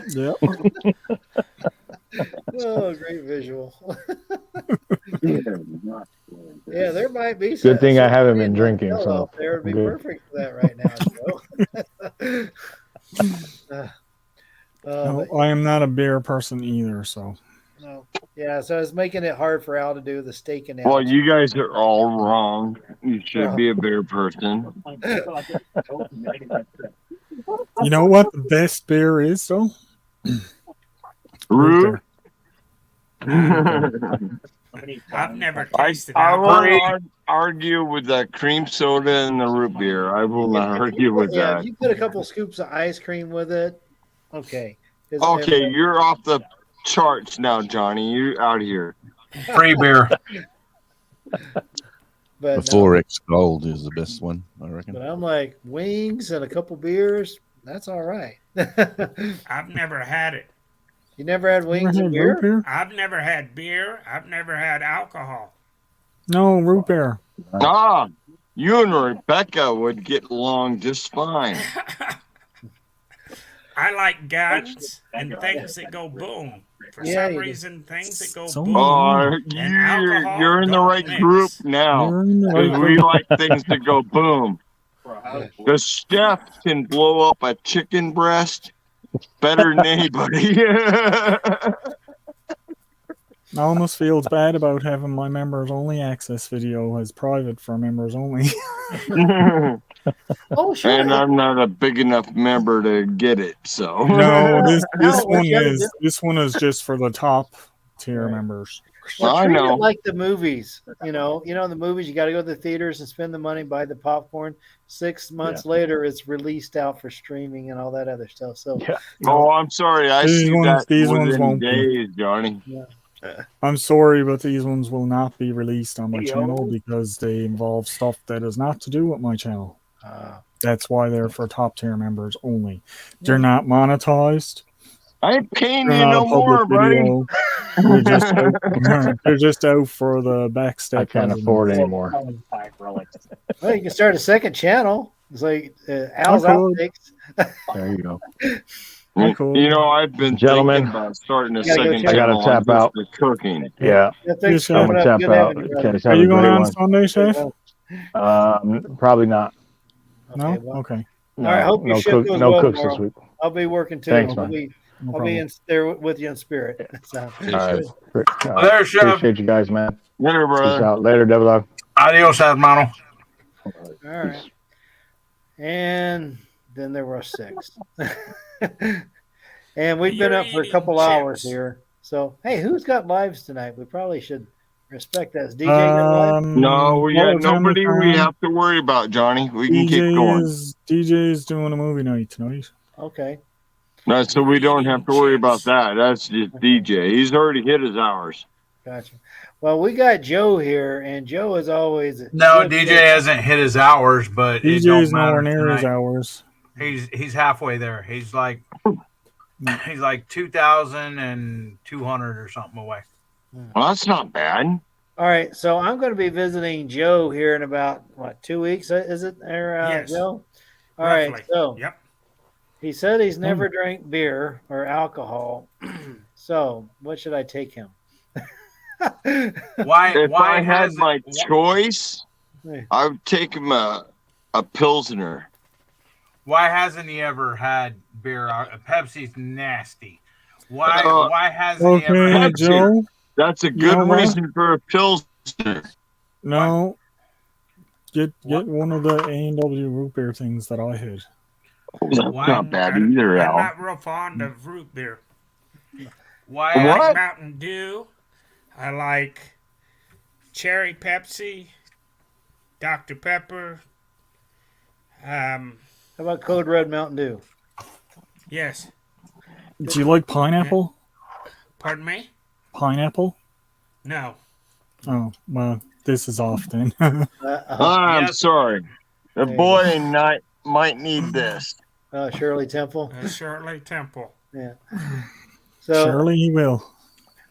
Yep. Oh, great visual. Yeah, there might be some. Good thing I haven't been drinking, so Out there would be I'm good. perfect for that right now. No, I am not a beer person either, so. No. Yeah, so it's making it hard for Al to do the steak and Well, you guys are all wrong. You should be a beer person. You know what the best beer is, though? Root. I've never tasted I will alcohol. not argue with the cream soda and the root beer. I will not argue with Yeah, that. if you put a couple scoops of ice cream with it, okay. Okay, you're off the charts now, Johnny. You're out here. Free beer. But Before X Gold is the best one, I reckon. But I'm like, wings and a couple beers, that's all right. I've never had it. You never had wings and beer? I've never had beer. I've never had alcohol. No, root beer. Ah, you and Rebecca would get along just fine. I like guns and things that go boom. For Yeah, some you do. reason, things that go So- boom. Oh, and you're alcohol in the don't right mix. group now. You're in the right Because we group. like things to go boom. The chef can blow up a chicken breast better than anybody. I almost feels bad about having my members only access video as private for members only. Oh, sure. And I'm not a big enough member to get it, so. No, this No, what one you gotta is do- this one is just for the top tier members. Well, I treat know. it like the movies. You know, in the movies, you got to go to the theaters and spend the money, buy the popcorn. 6 months later, it's released out for streaming and all that other stuff. So, Oh, I'm sorry. I These see ones- that these ones within won't be. days, Johnny. I'm sorry, but these ones will not be released on my channel because they involve stuff that is not to do with my channel. That's why they're for top tier members only. They're not monetized. I ain't paying They're you not no a more, public buddy. video. They're just out for the backstep. I can't afford anymore. well, you can start a second channel. It's like Al's I could. outtakes. There you go. Cool. You know, I've been Gentlemen, thinking about starting a You gotta go second check- I gotta channel tap on out. just the cooking. Yeah, Yeah, thanks for I'm I'm coming gonna up. tap Good out. having you, Okay, brother. have Are a you going great on one. Sunday, Chef? Probably not. No. Okay, well, Okay. No, All right, hope your no, shift cook, goes no well cooks tomorrow. this week. I'll be working too. Thanks, I'll man. be, No I'll be problem. there with you in spirit. So, All right. There, Chef. Appreciate you guys, man. Later, Peace brother. out. Later, Devil Dog. Adios, hermano. all right. And then there were 6. And we've been You're up for a eating couple hours chips. here. So, hey, who's got lives tonight? We probably should respect that. Is DJ got live? No, we what got time nobody is we it? have to worry about, Johnny. We can keep going. DJ is doing a movie night tonight. Okay. No, so we don't have to worry about that. That's just DJ. He's already hit his hours. Gotcha. Well, we got Joe here, and Joe is always No, DJ hasn't hit his hours, but it DJ don't is matter nowhere near his tonight. hours. He's halfway there. He's like He's like 2,200 or something away. Well, that's not bad. All right, so I'm going to be visiting Joe here in about 2 weeks. Is it there, Yes. Joe? All right, Roughly. so Yep. he said he's never drank beer or alcohol. So what should I take him? Why? If why I had has it- my choice, Hey, I would take him a Pilsner. Why hasn't he ever had beer? Pepsi's nasty. Why? Uh, why hasn't he ever Okay, had Joe. That's a You good know what? reason for a Pilsner. No. Get one of the A&W root beer things that I had. That's Why- not bad either, I'm Al. not real fond of root beer. Why? I like What? Mountain Dew. I like Cherry Pepsi, Dr. Pepper. How about Code Red Mountain Dew? Yes. Do you like pineapple? Pardon me? Pineapple? No. Oh, well, this is off then. I'm Yes. sorry. The There you boy might need this. Shirley Temple. Shirley Temple. Yeah. So Surely he will.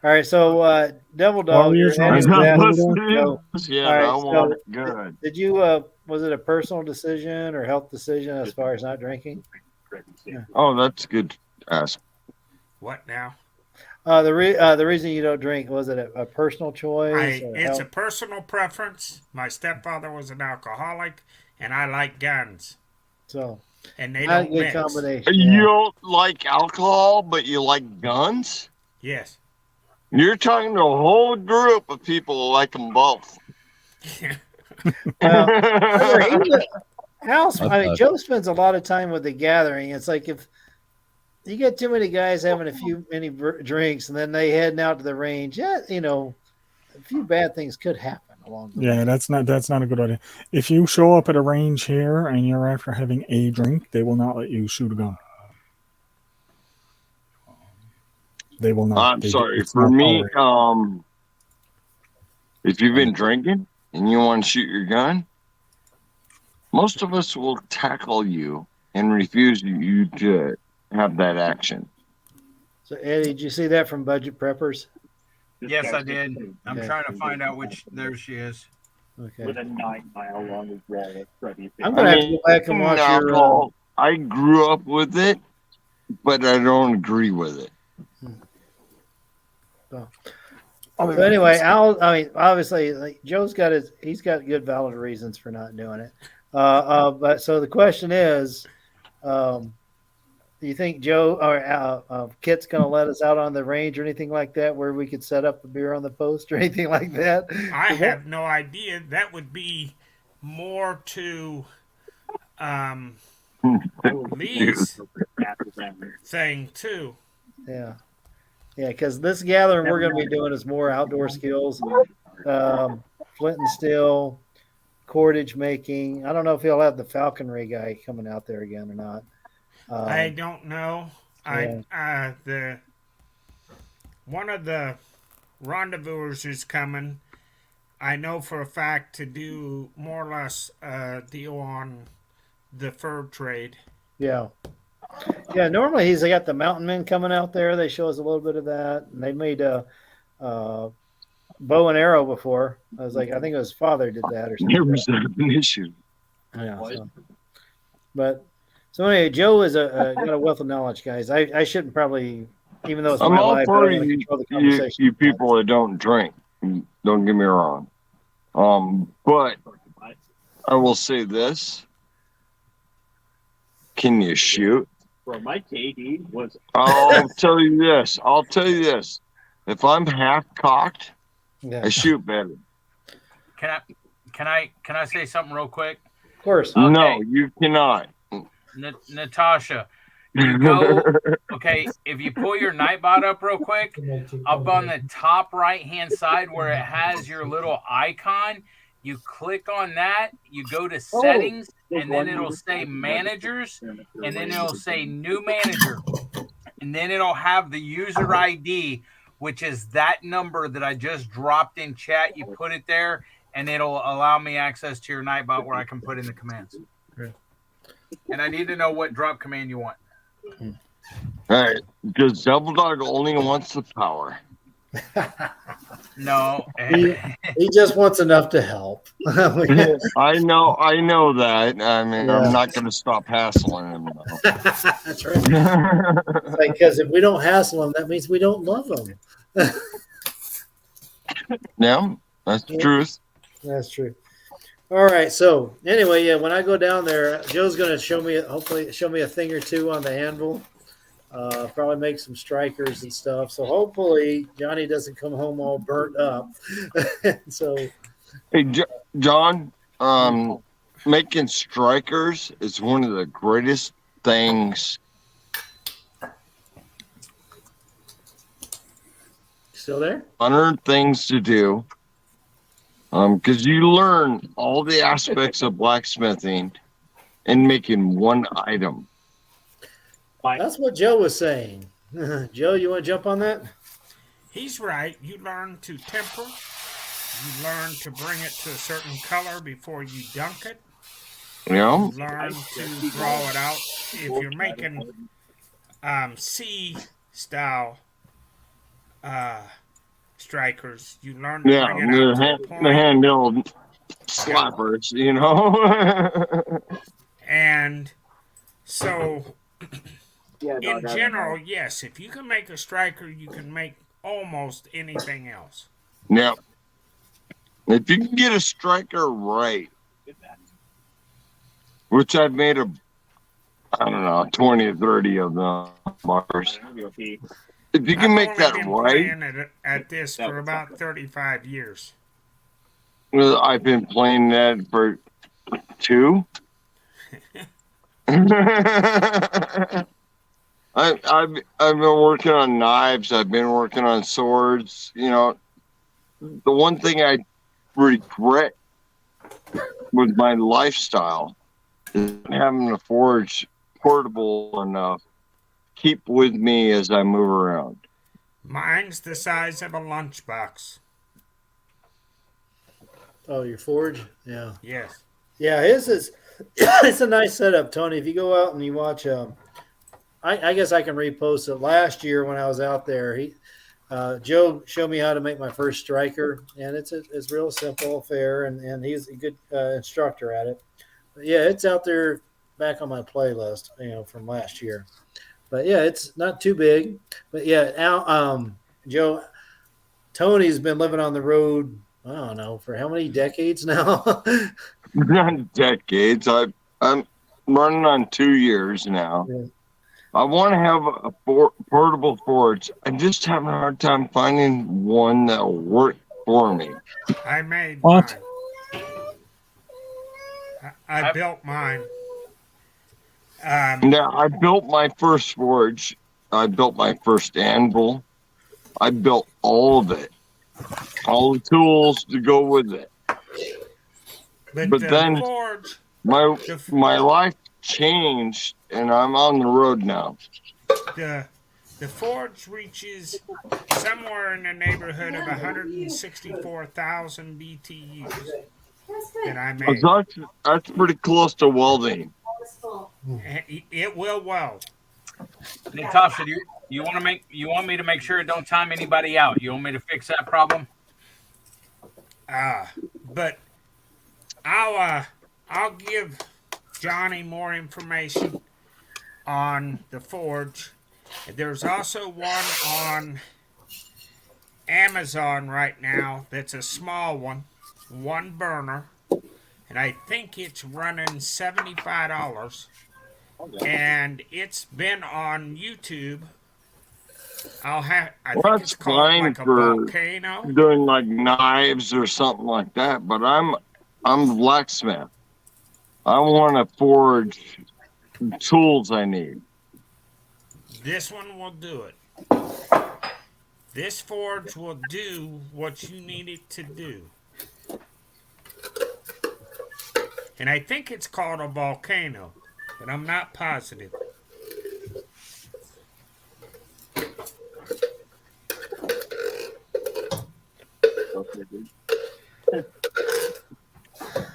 all right, so Devil Dog. Warriors you're not adding as that. bad. So, Yeah, all right, I want so it good. did you? Was it a personal decision or health decision as far as not drinking? Oh, that's good. Ask. What now? The reason you don't drink, was it a personal choice? or It's a health? personal preference. My stepfather was an alcoholic, and I like guns, So and they not a don't good mix. combination. You yeah. don't like alcohol, but you like guns? Yes. You're talking to a whole group of people who like them both. Remember, I mean, I've- Joe spends a lot of time with the gathering. It's like if you get too many guys having many drinks, and then they heading out to the range, a few bad things could happen along the way. Yeah, that's not a good idea. If you show up at a range here and you're after having a drink, they will not let you shoot a gun. They will not. I'm sorry. For me, if you've been drinking and you want to shoot your gun, most of us will tackle you and refuse you to have that action. So, Eddie, did you see that from Budget Preppers? Yes, I did. I'm Okay. trying to find out which. There she is. Okay. With a 9-mile long wall. I'm gonna have to go back and watch your. alcohol, I grew up with it, but I don't agree with it. So anyway, obviously, like, Joe's got he's got good valid reasons for not doing it. But so the question is, do you think Joe or Kit's going to let us out on the range or anything like that, where we could set up a beer on the post or anything like that? I have no idea. That would be more to Lee's thing too. Yeah, because this gathering we're going to be doing is more outdoor skills, flint and steel, cordage making. I don't know if he'll have the falconry guy coming out there again or not. I don't know. The one of the rendezvousers who's coming, I know for a fact to do more or less a deal on the fur trade. Yeah. Normally he's got the mountain men coming out there. They show us a little bit of that. And they made a bow and arrow before. I think it was his father did that or something. There was an issue. Yeah. So anyway, Joe is got a wealth of knowledge, guys. I shouldn't probably, even though it's I'm my all life, I for don't want to you, control the conversation. you people that don't drink. Don't get me wrong. But I will say this. Can you shoot? Bro, my KD was. I'll tell you this. If I'm half cocked, I shoot better. Can I say something real quick? Of course. Okay. No, you cannot. Natasha, you go. Okay, if you pull your Nightbot up real quick, up on the top right-hand side where it has your little icon, you click on that, you go to settings, and then it'll say managers, and then it'll say new manager, and then it'll have the user ID, which is that number that I just dropped in chat. You put it there, and it'll allow me access to your Nightbot where I can put in the commands. And I need to know what drop command you want. All right, because Devil Dog only wants the power. No, He just wants enough to help. I know that. I mean, Yeah. I'm not going to stop hassling him. Though. That's right. Because if we don't hassle him, that means we don't love him. Yeah, that's the truth. That's true. All right. So anyway, yeah, when I go down there, Joe's going to hopefully show me a thing or two on the anvil. Probably make some strikers and stuff. So hopefully Johnny doesn't come home all burnt up. So, Hey, John, making strikers is one of the greatest things. Still there? 100 things to do. Because you learn all the aspects of blacksmithing and making one item. That's what Joe was saying. Joe, you want to jump on that? He's right. You learn to temper. You learn to bring it to a certain color before you dunk it. Yeah. You learn to draw it out. If you're making C-style strikers, you learn to bring it out to a point. The handheld slappers, you know. And so, in general, yes, if you can make a striker, you can make almost anything else. Yeah. If you can get a striker right, which I've made I don't know, 20 or 30 of the bars. If you can make that right. I've been at this for about 35 years. Well, I've been playing that for 2. I've been working on knives. I've been working on swords. You know, the one thing I regret with my lifestyle is having a forge portable enough to keep with me as I move around. Mine's the size of a lunchbox. Oh, your forge? Yeah. Yes. Yeah, his is it's a nice setup, Tony. If you go out and you watch I guess I can repost it. Last year when I was out there, Joe showed me how to make my first striker, and it's real simple, fair, and he's a good instructor at it. But yeah, it's out there back on my playlist, from last year. But yeah, it's not too big. But yeah, Joe, Tony's been living on the road, I don't know, for how many decades now? Not decades. I'm running on 2 years now. Yeah. I want to have a portable forge. I'm just having a hard time finding one that will work for me. I made what? Mine. I built mine. Now, I built my first forge. I built my first anvil. I built all of it. All the tools to go with it. But then forge, my life changed, and I'm on the road now. The forge reaches somewhere in the neighborhood of 164,000 BTUs that I made. That's pretty close to welding. It will weld. Natasha, you want me to make sure it don't time anybody out? You want me to fix that problem? But I'll give Johnny more information on the forge. There's also one on Amazon right now that's a small one burner, and I think it's running $75. And it's been on YouTube. I think it's called like a volcano. Doing like knives or something like that, but I'm a blacksmith. I want to forge tools I need. This one will do it. This forge will do what you need it to do. And I think it's called a volcano, but I'm not positive.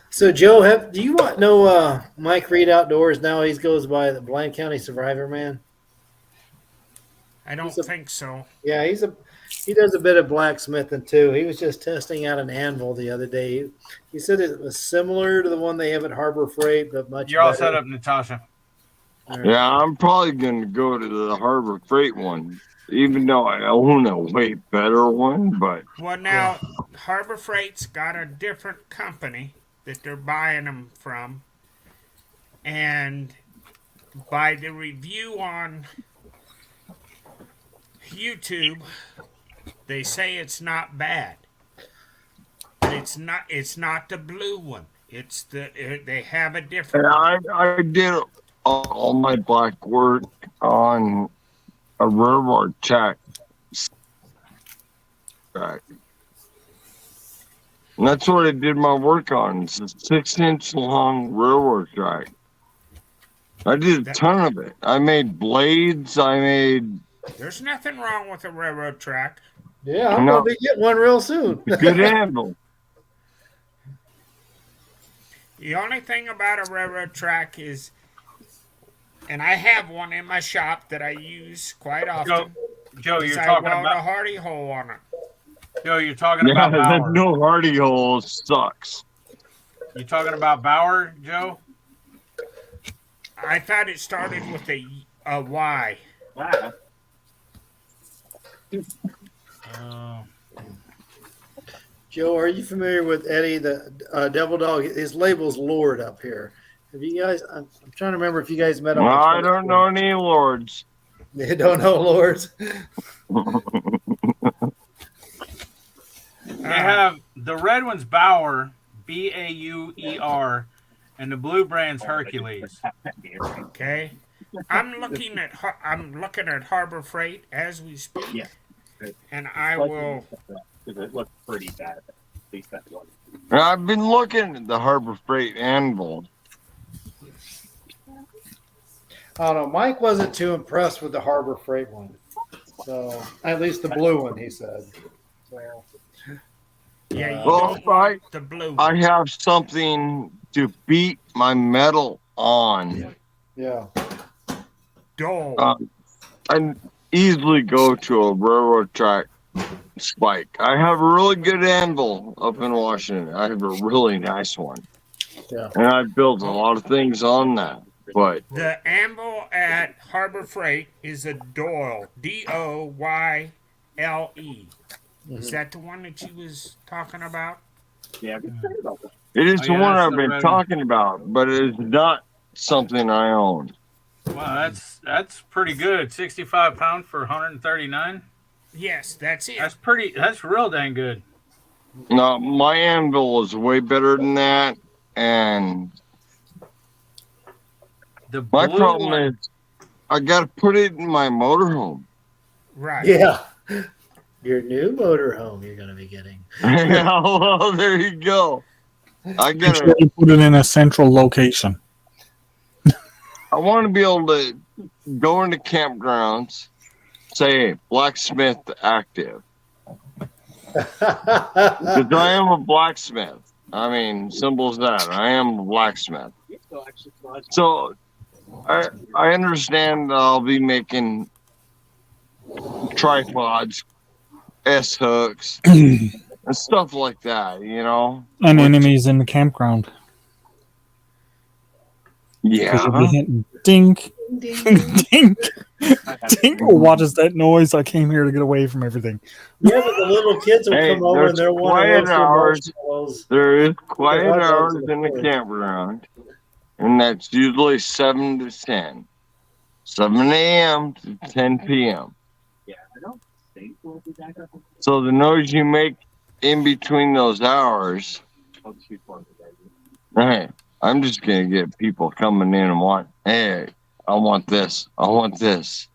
So Joe, do you know Mike Reed Outdoors now? He goes by the Bland County Survivor Man. I don't think so. Yeah, he does a bit of blacksmithing too. He was just testing out an anvil the other day. He said it was similar to the one they have at Harbor Freight, but much You're all better. set up, Natasha. Yeah, I'm probably going to go to the Harbor Freight one, even though I own a way better one. But Well, now Harbor Freight's got a different company that they're buying them from, and by the review on YouTube, they say it's not bad. But it's not the blue one. It's they have a different and I did all my black work on a railroad track. And that's what I did my work on. It's a 6-inch long railroad track. I did a ton of it. I made blades. There's nothing wrong with a railroad track. Yeah, I'm going to be getting one real soon. Good handle. The only thing about a railroad track is, and I have one in my shop that I use quite often. Joe, you're I talking weld about a hardy hole on it. Joe, you're talking about Bauer. No hardy hole sucks. You talking about Bauer, Joe? I thought it started with a Y. Joe, are you familiar with Eddie, the Devil Dog? His label's Lord up here. Have you guys? I'm trying to remember if you guys met him. Well, I don't know any lords. You don't know lords? They have the red one's Bauer, Bauer, and the blue brand's Hercules. Okay, I'm looking at Harbor Freight as we speak. Yeah. And I will. Because it looked pretty bad. At least that one. I've been looking at the Harbor Freight anvil. I don't know. Mike wasn't too impressed with the Harbor Freight one. So, at least the blue one, he said. Yeah, Well, the blue. I have something to beat my metal on. Yeah. Dull. I easily go to a railroad track spike. I have a really good anvil up in Washington. I have a really nice one. Yeah. And I built a lot of things on that. But The anvil at Harbor Freight is a Doyle, Doyle. Is that the one that you was talking about? Yeah, it is Oh, the yeah, one that's I've the been red talking about, but it is not something I own. Wow, that's pretty good. 65 pounds for 139. Yes, that's it. That's real dang good. No, my anvil is way better than that, and my blue problem one- is I got to put it in my motorhome. Right. Yeah. Your new motorhome you're going to be getting. Yeah, well, there you go. I Make got sure you put it in a central location. I want to be able to go into campgrounds, say blacksmith active. Because I am a blacksmith. I mean, simple as that. I am a blacksmith. So I understand that I'll be making tripods, S-hooks, and stuff like that, you know? And enemies in the campground. Because you'll be Yeah. hitting dink, dink, dink. Oh, what is that noise? I came here to get away from everything. Yeah, but the little kids will Hey, come over and there's they'll want to quiet roast their hours. marshmallows. There is quiet hot dogs hours in the in the porch. campground, and that's usually 7 to 10. 7 a.m. to 10 p.m. Yeah, I don't think we'll be back up. So the noise you make in between those hours, I'll shoot one today. hey, I'm just going to get people coming in and want, hey, I want this. I want this.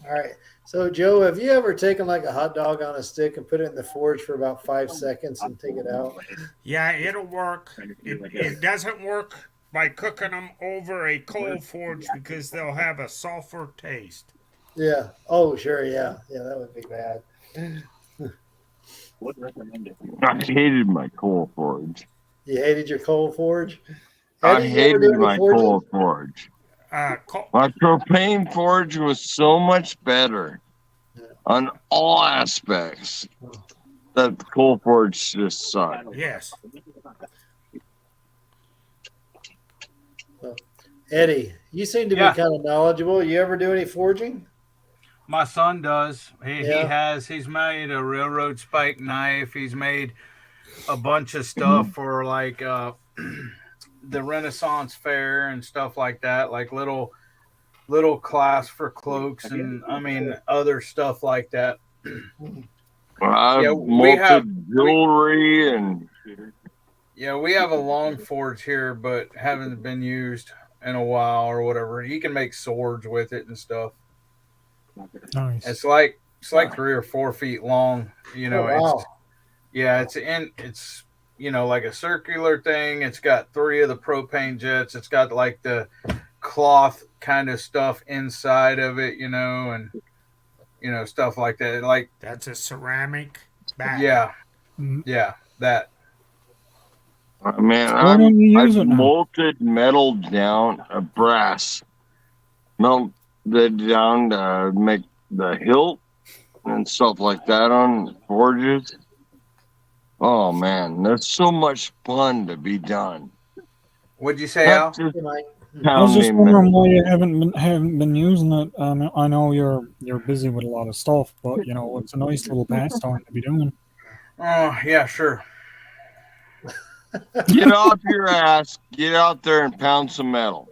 All right. So, Joe, have you ever taken like a hot dog on a stick and put it in the forge for about 5 seconds and take it out? Yeah, it'll work. It doesn't work by cooking them over a coal forge because they'll have a sulfur taste. Yeah. Oh, sure. Yeah. Yeah, that would be bad. Would recommend it. I hated my coal forge. You hated your coal forge? I Eddie, you ever do hated any my forging? coal forge. My propane forge was so much better on all aspects that the coal forge just sucked. Yes. Eddie, you seem to be kind of knowledgeable. You ever do any forging? My son does. Yeah. He's made a railroad spike knife. He's made a bunch of stuff for like the Renaissance Fair and stuff like that, like little class for cloaks and I mean other stuff like that. I've molded jewelry and we have a long forge here, but haven't been used in a while or whatever. You can make swords with it and stuff. Nice. It's like 3 or 4 feet long. You know, wow. it's you know, like a circular thing. It's got 3 of the propane jets. It's got like the cloth kind of stuff inside of it, you know, and you know, stuff like that. Like that's a ceramic bag. Yeah, that. Man, I've molted metal down, brass, melted down to make the hilt and stuff like that on forges. Oh man, there's so much fun to be done. What'd you say, Al? I was just wondering why you haven't been using it. I know you're busy with a lot of stuff, but you know it's a nice little pastime to be doing. Oh yeah, sure. Get off your ass, get out there and pound some metal.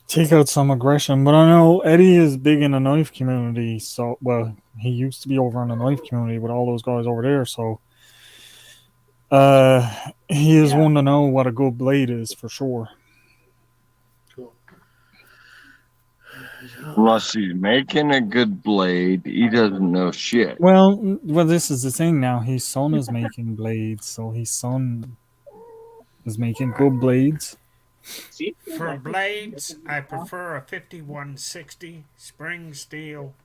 Take out some aggression, but I know Eddie is big in the knife community. So, well, he used to be over in the knife community with all those guys over there. So, he is one to know what a good blade is for sure. Cool. Unless he's making a good blade, he doesn't know shit. Well, this is the thing now. His son is making blades, so his son is making good blades. For blades, I prefer a 5160 spring steel.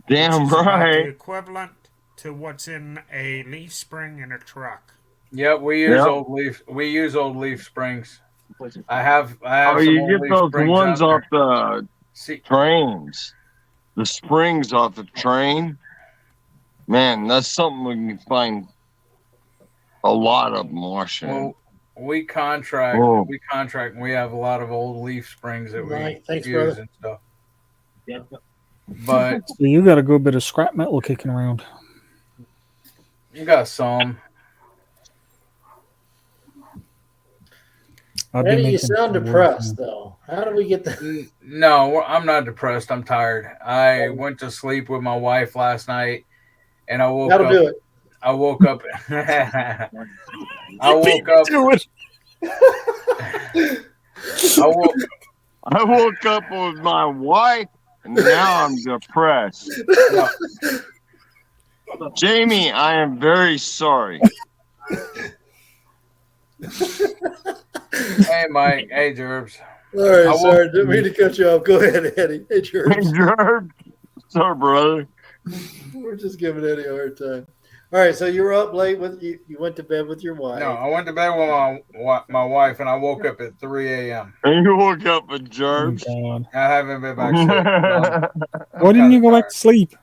Damn right. The equivalent to what's in a leaf spring in a truck. Yep, we use old leaf. We use old leaf springs. I have. Oh, some you old get leaf those springs ones out off there. the trains, the springs off the train. Man, that's something we can find a lot of Washington. Well, we contract. Whoa. We contract, and we have a lot of old leaf springs that we Thanks, use brother. and stuff. But So you got a good bit of scrap metal kicking around. you got some. Eddie, you sound depressed, though. How do we get that? No, I'm not depressed. I'm tired. I went to sleep with my wife last night, and I woke That'll up. do it. I woke up. I woke up. I woke up with my wife, and now I'm depressed. Jamie, I am very sorry. Hey, Mike. Hey, Gerbs. All right, sorry. Didn't mean to cut you off. Go ahead, Eddie. Hey, George. Hey, George. Sorry, brother. We're just giving Eddie a hard time. All right, so you were up late with you. You went to bed with your wife. No, I went to bed with my wife, and I woke up at 3 a.m. And you woke up with Gerbs. I haven't been back to sleep. Why didn't you go back to sleep?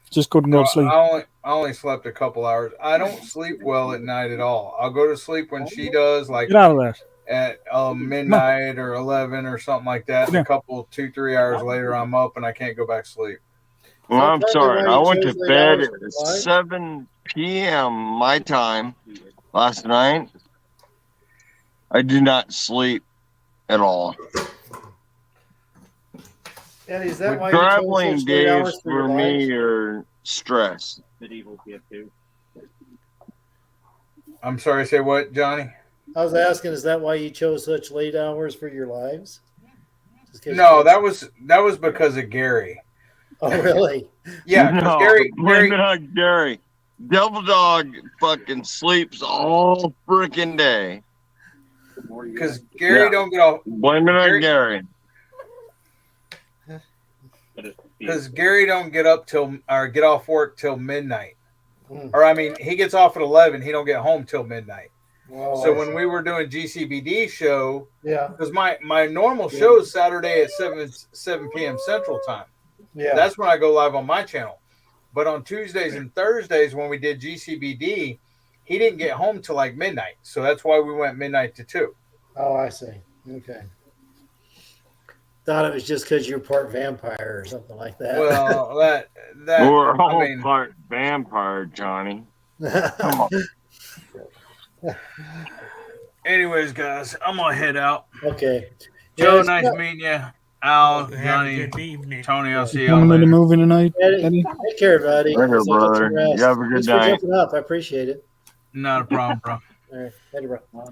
Just couldn't go to sleep. I only slept a couple hours. I don't sleep well at night at all. I'll go to sleep when she does, like Get out of there. at midnight or 11 or something like that. And a couple 2-3 hours later, I'm up and I can't go back to sleep. Well, I'm sorry. I went to bed at 7 p.m. my time last night. I did not sleep at all. Eddie, is that why Traveling you days for me are stress. Medieval PS2. I'm sorry, say what, Johnny? I was asking, is that why you chose such late hours for your lives? No, that was because of Gary. Oh, really? Yeah, 'cause No, Gary. blame it on Gary. Devil Dog fucking sleeps all freaking day. Because Gary don't get off. Blame it on Gary. Because Gary don't get up till or get off work till midnight. Or I mean, he gets off at 11. He don't get home till midnight. Oh, So I when see. we were doing GCBD show, Yeah. because my normal show is Saturday at 7 p.m. Central Time. Yeah. That's when I go live on my channel. But on Tuesdays and Thursdays when we did GCBD, he didn't get home till like midnight. So that's why we went midnight to 2. Oh, I see. Okay. Thought it was just because you're part vampire or something like that. Well, that We're I all mean, part vampire, Johnny. Come on. anyways, guys, I'm gonna head out. Okay. Joe, Yeah, nice meeting you. Al, Have a Johnny, good evening. Tony, I'll see y'all Coming to the later. movie tonight, Eddie, Eddie? take care, buddy. Later, So get some brother. rest. You have a good Thanks for night. jumping up. I appreciate it. Not a problem, bro. All right. Later, bro.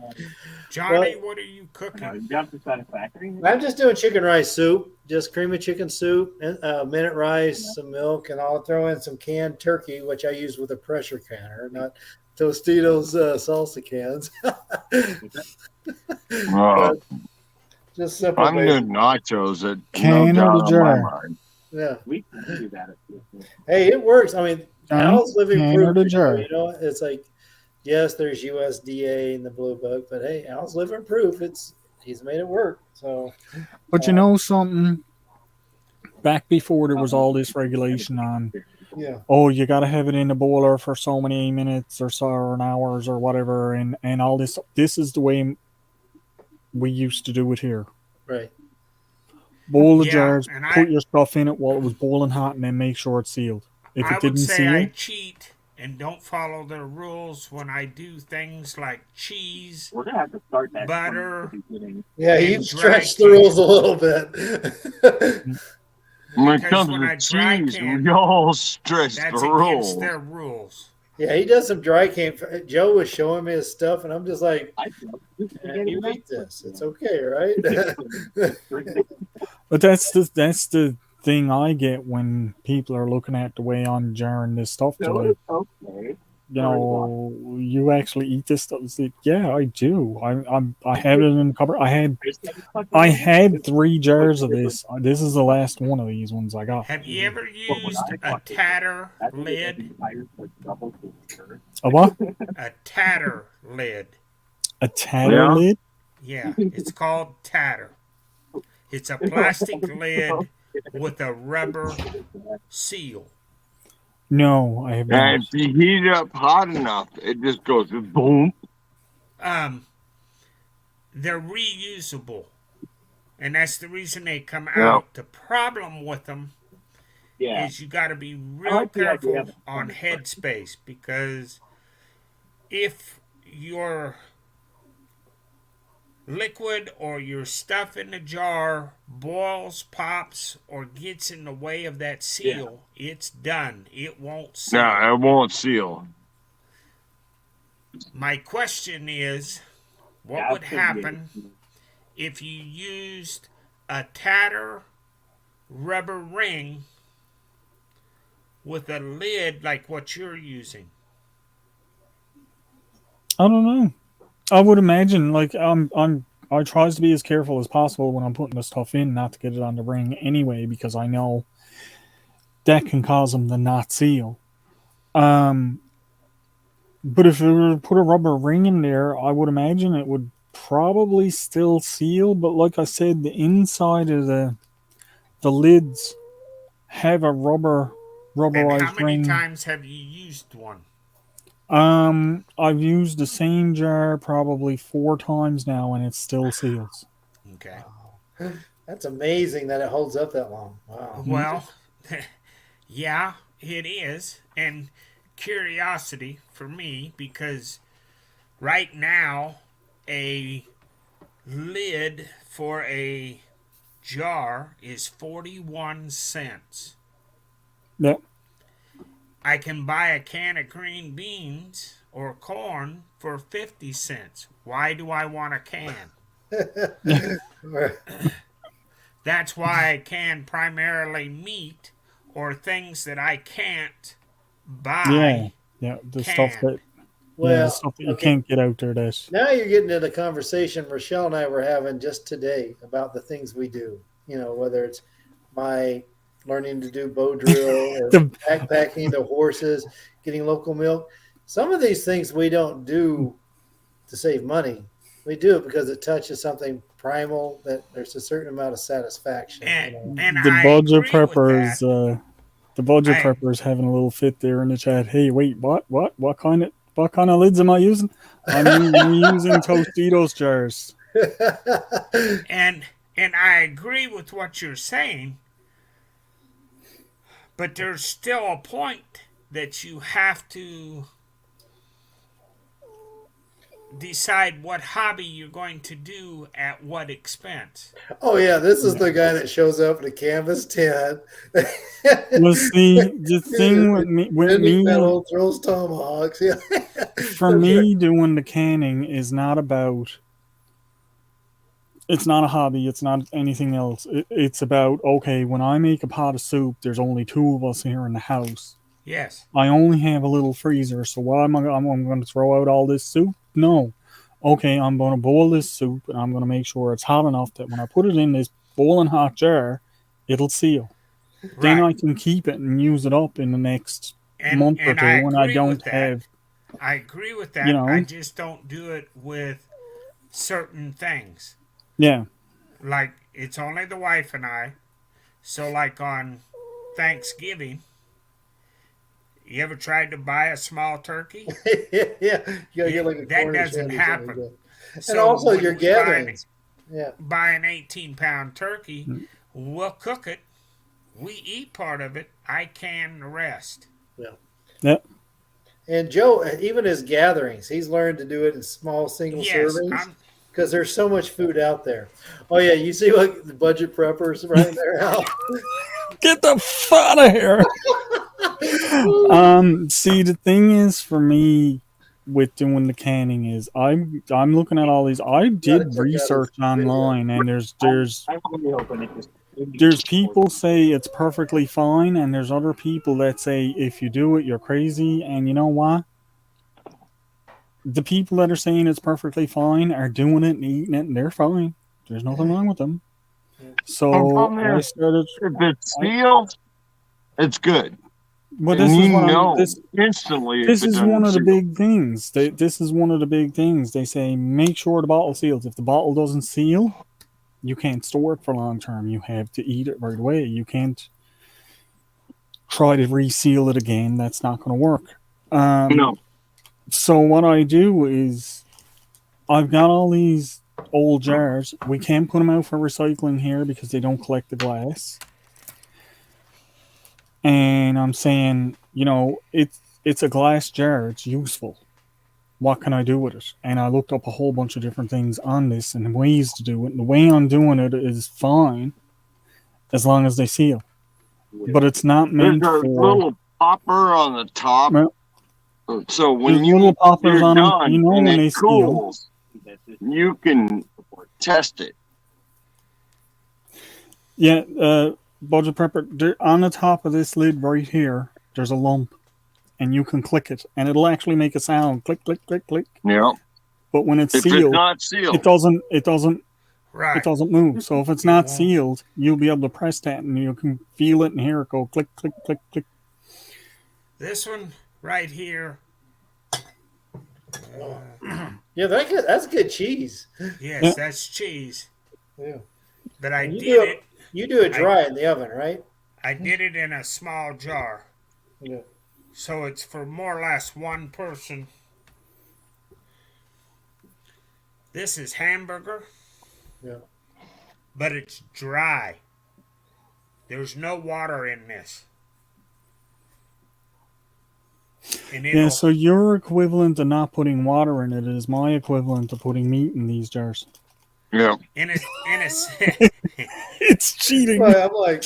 Johnny, what are you cooking? Job satisfactory. I'm just doing chicken rice soup, just creamy chicken soup, and minute rice, some milk, and I'll throw in some canned turkey, which I use with a pressure canner, not Tostitos salsa cans. Oh, Just simple. I'm basic. doing nachos at Can no or doubt the on my jar? mind. Yeah. We can do that. Hey, it works. I mean, Johnny, Al's living can proof. or the jar? You know, it's like, yes, there's USDA in the blue book, but hey, Al's living proof. He's made it work. So, But you know something? Back before there was all this regulation on, yeah, oh, you got to have it in the boiler for so many minutes or so or an hours or whatever, and all this. This is the way we used to do it here. right. Boil the Yeah, jars, and put your stuff in it while it was boiling hot, and then make sure it's sealed. If I it would didn't say seal, I cheat and don't follow the rules when I do things like cheese, We're gonna have to start that. butter. Yeah, and you dry stretched the can. rules a little bit. When it Because comes when I to dry cheese, can, we all stress That's the against rules. their rules. Yeah, he does some dry can. Joe was showing me his stuff, and I'm just like, I you eat this. It's okay, right? but that's the thing I get when people are looking at the way I'm jarring this stuff. To like, okay. you know, you actually eat this stuff. It's like, yeah, I do. I have it in the cupboard. I had 3 jars of this. This is the last one of these ones I got. Have you ever used a tatter lid? A what? A tatter lid. A tatter Yeah. lid? Yeah, it's called tatter. It's a plastic lid with a rubber seal. No, I have not. And if you heat it up hot enough, it just goes boom. They're reusable, and that's the reason they come Yeah. out. The problem with them Yeah. is you got to be real like the idea careful of it. on headspace, because if your liquid or your stuff in the jar boils, pops, or gets in the way of that seal, it's done. It won't seal. No, it won't seal. My question is, what Yeah, would I figured. happen if you used a tatter rubber ring with a lid like what you're using? I don't know. I would imagine like I tries to be as careful as possible when I'm putting the stuff in, not to get it on the ring anyway, because I know that can cause them to not seal. But if we were to put a rubber ring in there, I would imagine it would probably still seal. But like I said, the inside of the lids have a And rubberized how many ring. times have you used one? I've used the same jar probably 4 times now, and it still seals. Okay. That's amazing that it holds up that long. Wow. Well, yeah, it is. And curiosity for me, because right now a lid for a jar is 41 cents. Yep. I can buy a can of green beans or corn for 50 cents. Why do I want a can? That's why I can primarily meat or things that I can't buy. Yeah, the stuff Can. that Well, the stuff that you okay. can't get out there. That's Now you're getting to the conversation Rochelle and I were having just today about the things we do. You know, whether it's my learning to do bow drill or The- backpacking the horses, getting local milk. Some of these things we don't do to save money. We do it because it touches something primal that there's a certain amount of satisfaction. And The I budget agree with preppers, that. the budget I- preppers having a little fit there in the chat. Hey, wait, what kind of lids am I using? I'm using Tostitos jars. And I agree with what you're saying, but there's still a point that you have to decide what hobby you're going to do at what expense. Oh yeah, this is the guy that shows up in a canvas tent. Well, see, the thing with me, metal, throws tomahawks. Yeah. for me, doing the canning is not about. It's not a hobby. It's not anything else. It's about, okay, when I make a pot of soup, there's only 2 of us here in the house. Yes. I only have a little freezer, so why am I'm going to throw out all this soup? No. Okay, I'm going to boil this soup, and I'm going to make sure it's hot enough that when I put it in this boiling hot jar, it'll seal. Right. Then I can keep it and use it up in the next month or two when I don't have. I agree with that. You know, I just don't do it with certain things. yeah. Like, it's only the wife and I. So, like on Thanksgiving, you ever tried to buy a small turkey? Yeah, you gotta get like a that Cornish doesn't hen or something happen. like that. And So also when your we gatherings. Yeah. buy an 18-pound turkey, we'll cook it. We eat part of it. I can the rest. Yeah. Yep. And Joe, even his gatherings, he's learned to do it in small single Yes, servings because there's so much food out there. Oh yeah, you see what the budget preppers right there, Al? Get the f out of here. See, the thing is for me with doing the canning is I'm looking at all these. I did research online, and there's people say it's perfectly fine, and there's other people that say if you do it, you're crazy. And you know what? The people that are saying it's perfectly fine are doing it and eating it, and they're fine. There's nothing wrong with them. So I started. If it's sealed, it's good. Well, And this is you what know this instantly. This if it is one of the doesn't big things. This is one of the big things. They say make sure the bottle seals. If the bottle doesn't seal, you can't store it for long term. You have to eat it right away. You can't try to reseal it again. That's not going to work. No. So what I do is I've got all these old jars. We can't put them out for recycling here because they don't collect the glass. And I'm saying, you know, it's a glass jar. It's useful. What can I do with it? And I looked up a whole bunch of different things on this and ways to do it. And the way I'm doing it is fine as long as they seal. But it's not meant There's a for little popper on the top. Well, so when there's you little poppers you're on them, done you know, and when it they seal. cools, you can test it. Yeah, budget prepper. On the top of this lid right here, there's a lump, and you can click it, and it'll actually make a sound. Click, click, click, click. Yeah. But when it's If it's sealed, not sealed. it doesn't Right. move. So if it's not sealed, you'll be able to press that, and you can feel it and hear it go click, click, click, click. This one right here. Yeah, that's good cheese. Yes, Yeah. that's cheese. Yeah. But I You did do it. You do it dry in the oven, right? I did it in a small jar. Yeah. So it's for more or less one person. This is hamburger, Yeah. but it's dry. There's no water in this. And Yeah, so your equivalent to not putting water in it is my equivalent to putting meat in these jars. Yeah. in a It's cheating. Well, I'm like,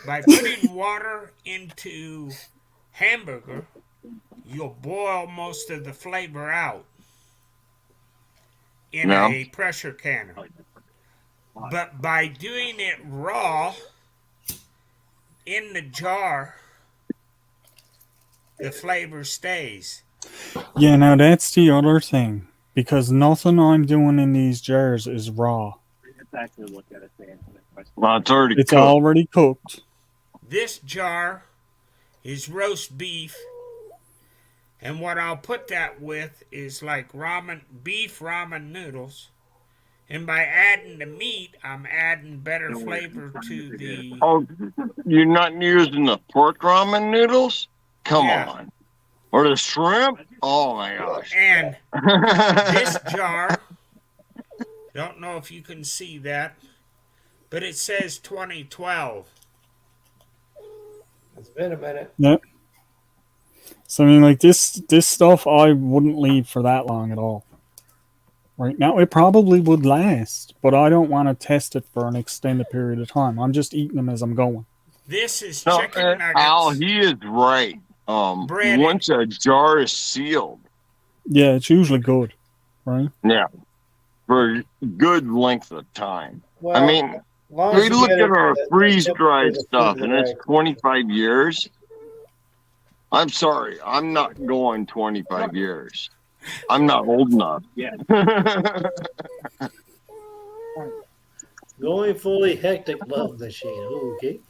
by putting water into hamburger, you'll boil most of the flavor out in Yeah. a pressure canner. But by doing it raw in the jar, the flavor stays. Yeah, now that's the other thing. Because nothing I'm doing in these jars is raw. Let's actually look at it to answer that question. Well, it's already It's cooked. already cooked. This jar is roast beef, And what I'll put that with is like beef ramen noodles. And by adding the meat, I'm adding better flavor to the. Oh, you're not using the pork ramen noodles? Come on. Or the shrimp? Oh my gosh. And this jar, don't know if you can see that, but it says 2012. It's been a minute. Yep. So I mean, like this stuff, I wouldn't leave for that long at all. Right now, it probably would last, but I don't want to test it for an extended period of time. I'm just eating them as I'm going. This is chicken nuggets. Al, he is right. Once a jar is sealed. Yeah, it's usually good, right? Yeah, for a good length of time. Well, I mean, we look at our freeze-dried stuff, and it's 25 years. I'm sorry, I'm not going 25 years. I'm not old enough. Yeah. Going fully hectic love machine. Okay.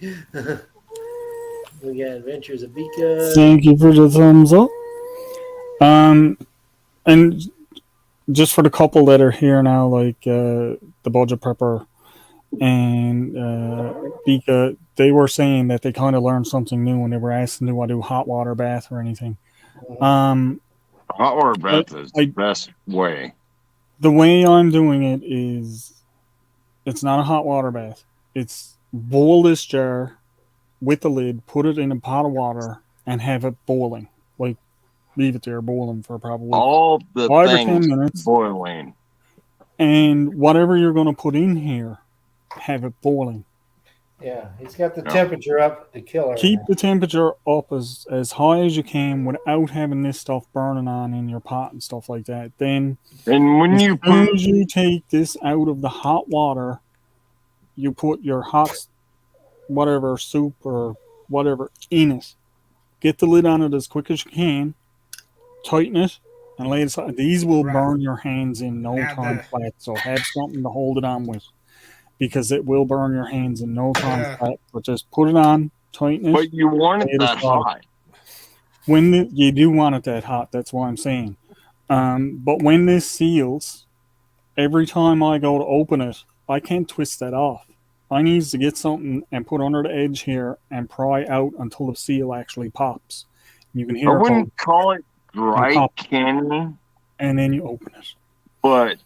We got Adventures of Bika. Thank you for the thumbs up. And just for the couple that are here now, like the Budget Prepper and Bika, they were saying that they kind of learned something new when they were asking, do I do hot water bath or anything? Hot water bath is the best way. The way I'm doing it is, it's not a hot water bath. It's boil this jar with the lid, put it in a pot of water, and have it boiling. Like, leave it there boiling for probably all the 5 or things 10 minutes. Boiling. And whatever you're going to put in here, have it boiling. Yeah, he's got the temperature up to kill her. Keep the temperature up as high as you can without having this stuff burning on in your pot and stuff like that. Then, and when you take this out of the hot water, you put your hot whatever soup or whatever in it. Get the lid on it as quick as you can. Tighten it and lay it aside. These will burn your hands in no time flat. So have something to hold it on with, because it will burn your hands in no time flat. But just put it on, tighten it. But you want it that hot. You do want it that hot. That's what I'm saying. But when this seals, every time I go to open it, I can't twist that off. I need to get something and put under the edge here and pry out until the seal actually pops. You can hear I wouldn't call it dry canning. And then you open it. But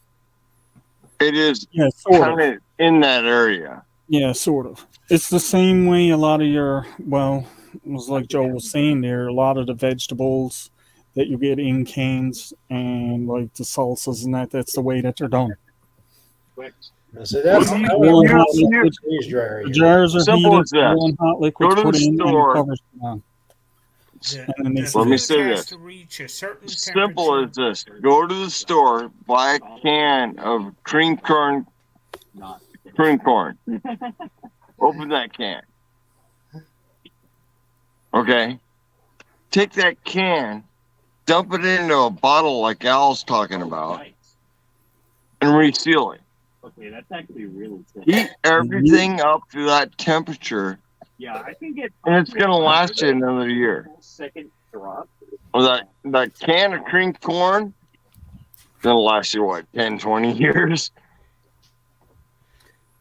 it is kind of in that area. Yeah, sort of. It's the same way a lot of your, well, it was like Joe was saying there, a lot of the vegetables that you get in cans and like the salsas and that's the way that they're done. So that's the jars are simple heated, boiling hot liquids go to put the in store. and covers it on. Let me say this. Simple as this. Go to the store, buy a can of cream corn. Open that can. Okay? Take that can, dump it into a bottle like Al's talking about, and reseal it. Okay, that's actually really cool. Heat everything up to that temperature. Yeah, I can get. And it's going to last you another year. Second drop. Well, that can of cream corn, gonna last you what, 10, 20 years?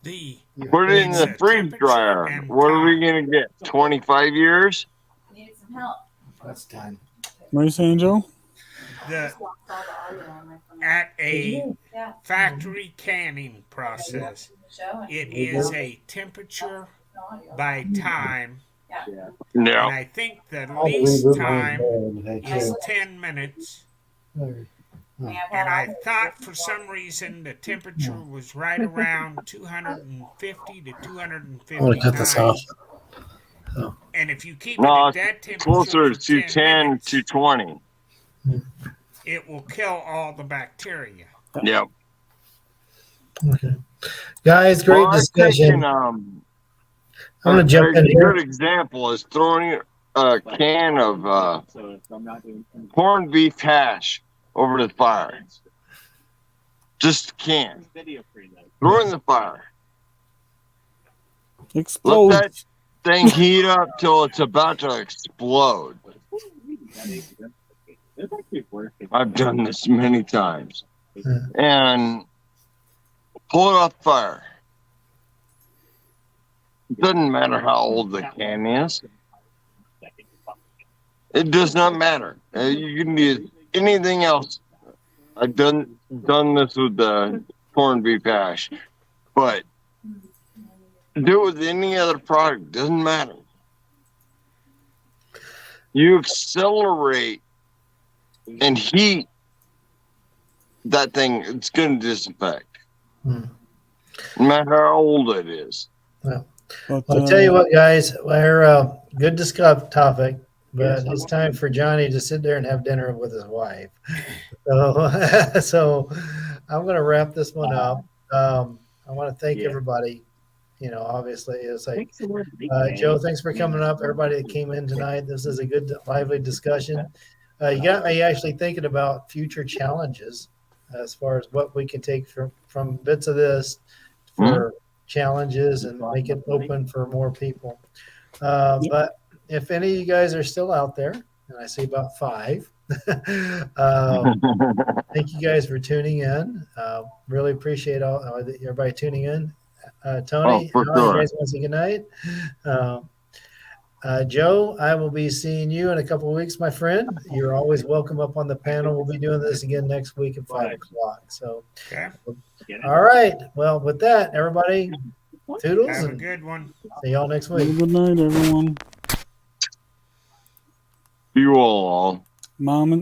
Put it in the freeze dryer. What are we gonna get? 25 years? Need some help. That's time. What are you saying, Joe? At a factory canning process, it is a temperature by time. And I think the least time is 10 minutes. And I thought for some reason the temperature was right around 250 to 250. I want to cut this off. And if you keep it at that temperature, closer to 10, 220. it will kill all the bacteria. Yep. Okay. Guys, great discussion. I'm going to jump in here. A good example is throwing a can of corned beef hash over the fire. Just a can. Throw it in the fire. Explode. Let that thing heat up till it's about to explode. It's actually working. I've done this many times. And pull it off fire. It doesn't matter how old the can is. It does not matter. You can use anything else. I've done this with the corned beef hash, but do it with any other product. Doesn't matter. You accelerate and heat that thing. It's going to disinfect, no matter how old it is. Well, I'll tell you what, guys. We're good discuss topic. But it's time for Johnny to sit there and have dinner with his wife. So I'm going to wrap this one up. I want to thank everybody. You know, obviously, it's like Joe, thanks for coming up. Everybody that came in tonight. This is a good, lively discussion. You got me actually thinking about future challenges as far as what we can take from bits of this for challenges and make it open for more people. But if any of you guys are still out there, and I see about 5, thank you guys for tuning in. Really appreciate everybody tuning in. Tony, you guys want to say good night. Joe, I will be seeing you in a couple of weeks, my friend. You're always welcome up on the panel. We'll be doing this again next week at 5 o'clock. So, all right. Well, with that, everybody, toodles. Have a good one. See y'all next week. Good night, everyone. You all. Mom and